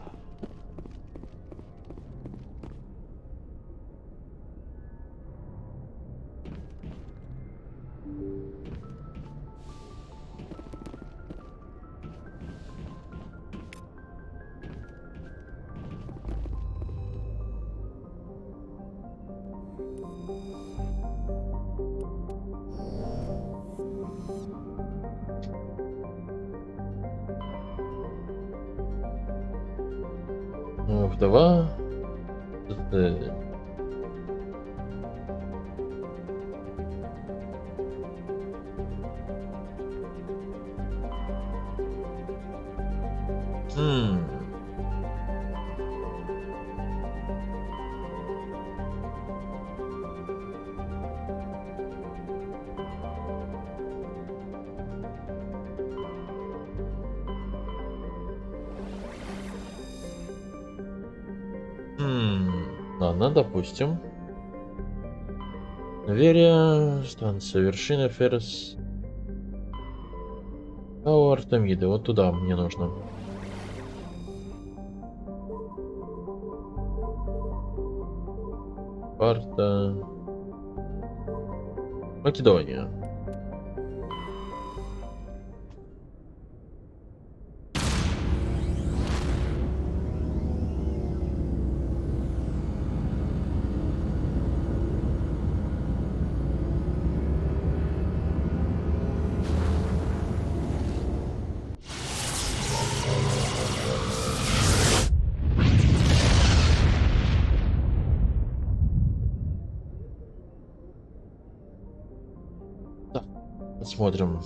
Вдова. Ладно, допустим. Верия, станция вершина Феррес. Артемиды, вот туда мне нужно. Карта. Македония. Смотрим.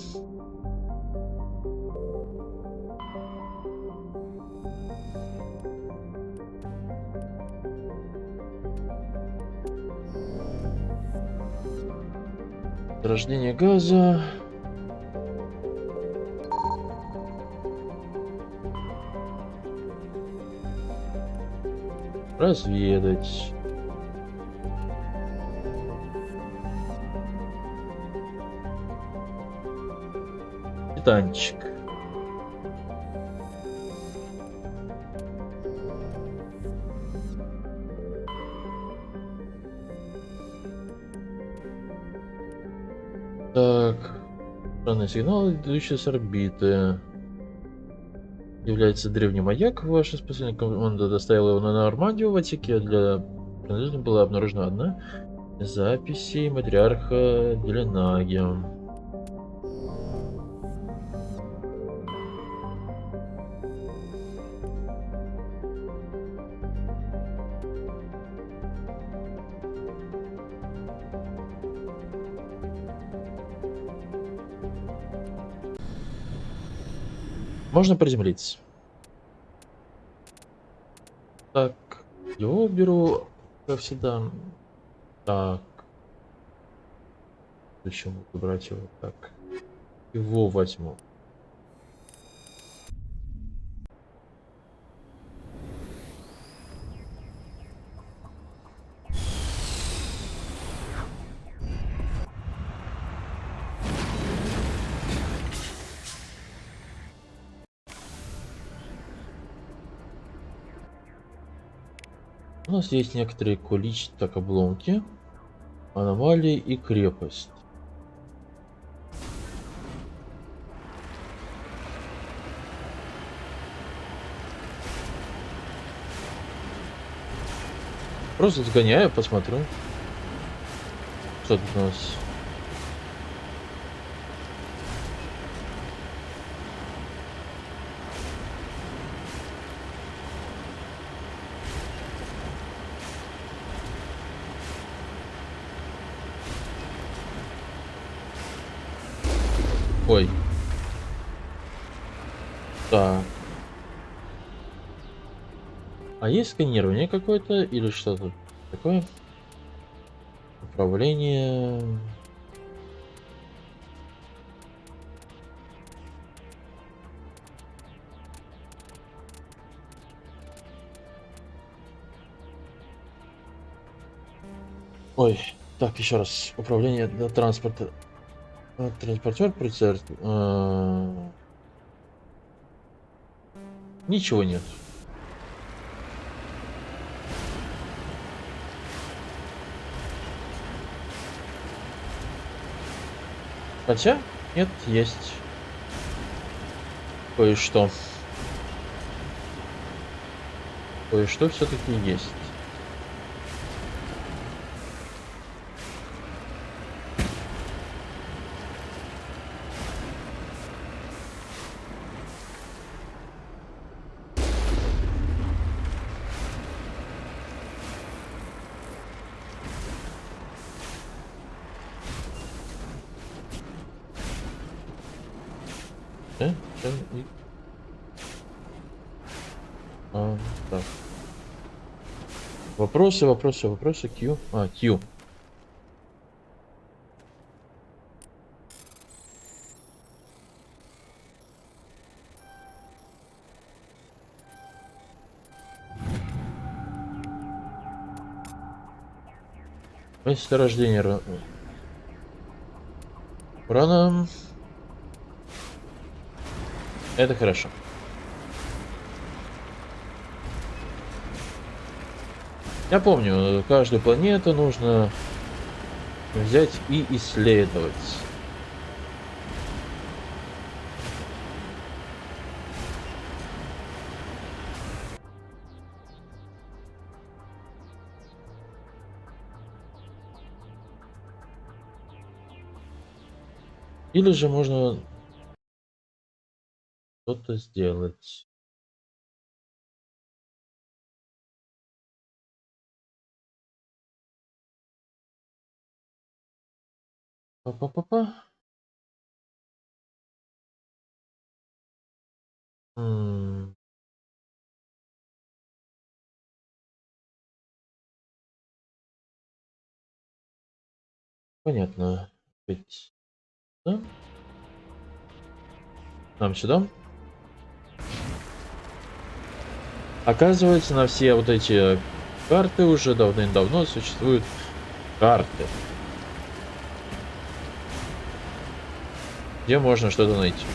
Рождение газа. Разведать. Титанчик. Так. Странный сигнал, идущий с орбиты. Является древний маяк. Ваша спасательная команда доставила его на Нормандию в Атике. Для принадлежности была обнаружена одна из записей матриарха Деленаги. Можно приземлиться. Так, его беру, как всегда. Так. Почему выбрать его? Так. Его возьму. У нас есть некоторые количество обломки, аномалии и крепость. Просто сгоняю, посмотрю, что тут у нас. Ой. Так. А есть сканирование какое-то или что-то такое? Управление. Ой, так, еще раз. Управление транспорта. Транспортер, процесс. Ничего нет. Хотя, нет, есть кое-что. Кое-что все-таки есть. Так. Вопросы, Q. Q. Месторождение урана. Это хорошо. Я помню, каждую планету нужно взять и исследовать. Или же можно что-то сделать. Па-па-па-па. Понятно. Ведь, да? Нам сюда. Оказывается, на все вот эти карты уже давным-давно существуют карты, где можно что-то найти.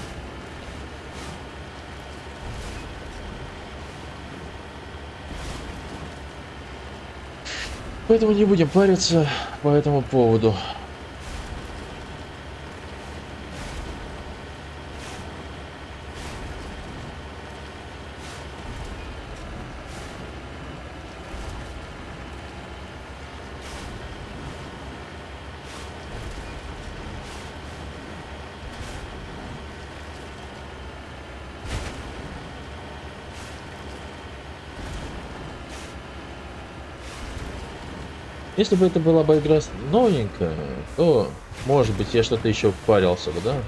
Поэтому не будем париться по этому поводу. Если бы это была бы игра новенькая, то, может быть, я что-то еще парился бы, да?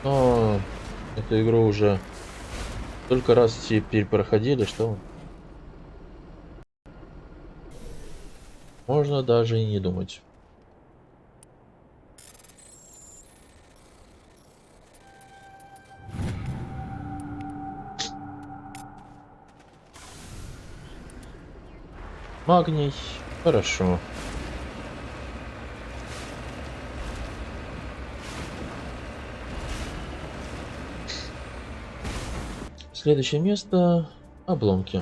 Но эту игру уже столько раз теперь проходили, что можно даже и не думать. Магний. Хорошо. Следующее место — обломки.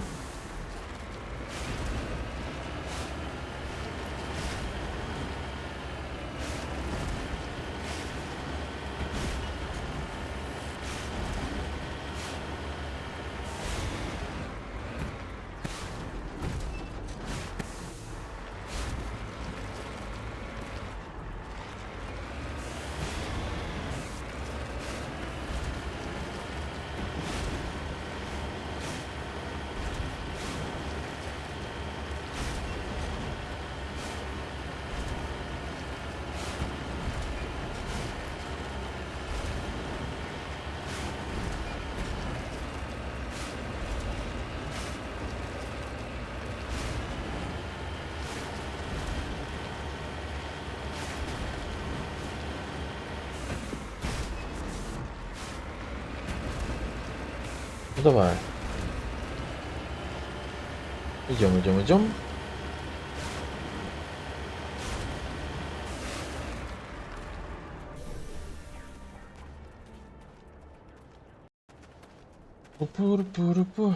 давай. Идем, идем, идем. Пу-пу-пу-пу-пу.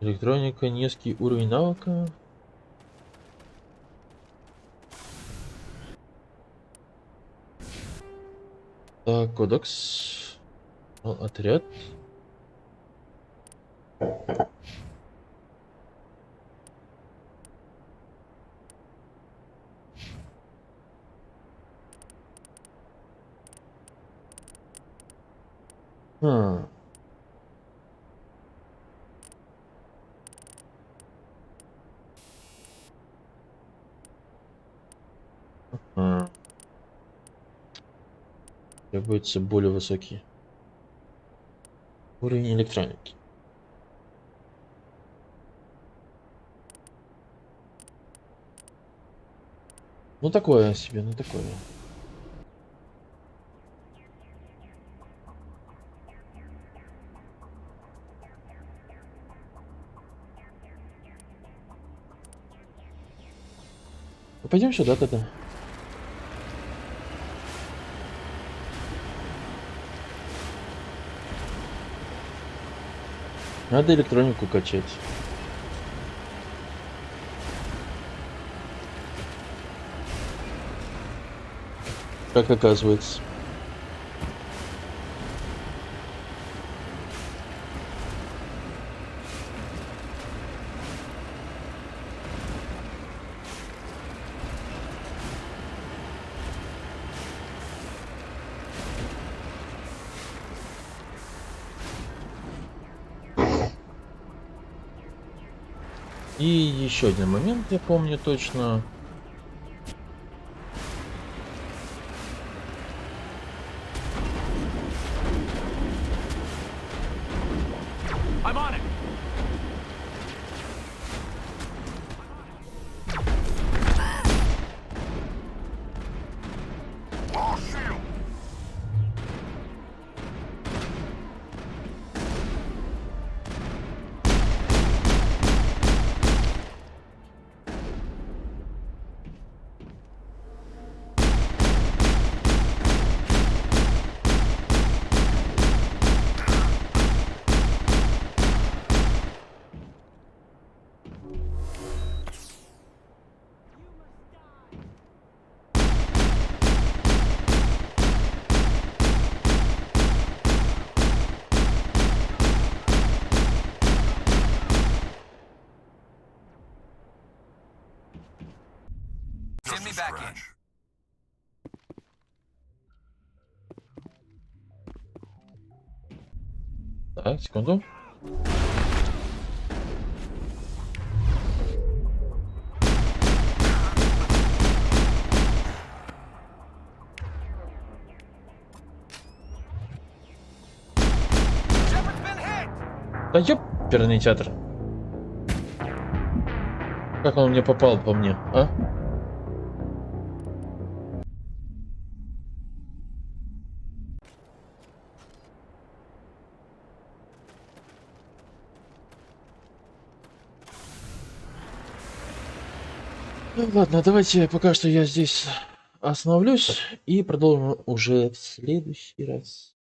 Электроника, низкий уровень навыка. Так, кодекс. Отряд. А. А. Требуется более высокий уровень электроники. Ну такое себе, ну такое. Ну, пойдем сюда тогда. Надо электронику качать. Как оказывается. И еще один момент, я помню точно. I'm on it. Send me back in. Так, секунду. Да ёперный театр. Как он мне попал по мне, а? Ну ладно, давайте пока что я здесь остановлюсь и продолжим уже в следующий раз.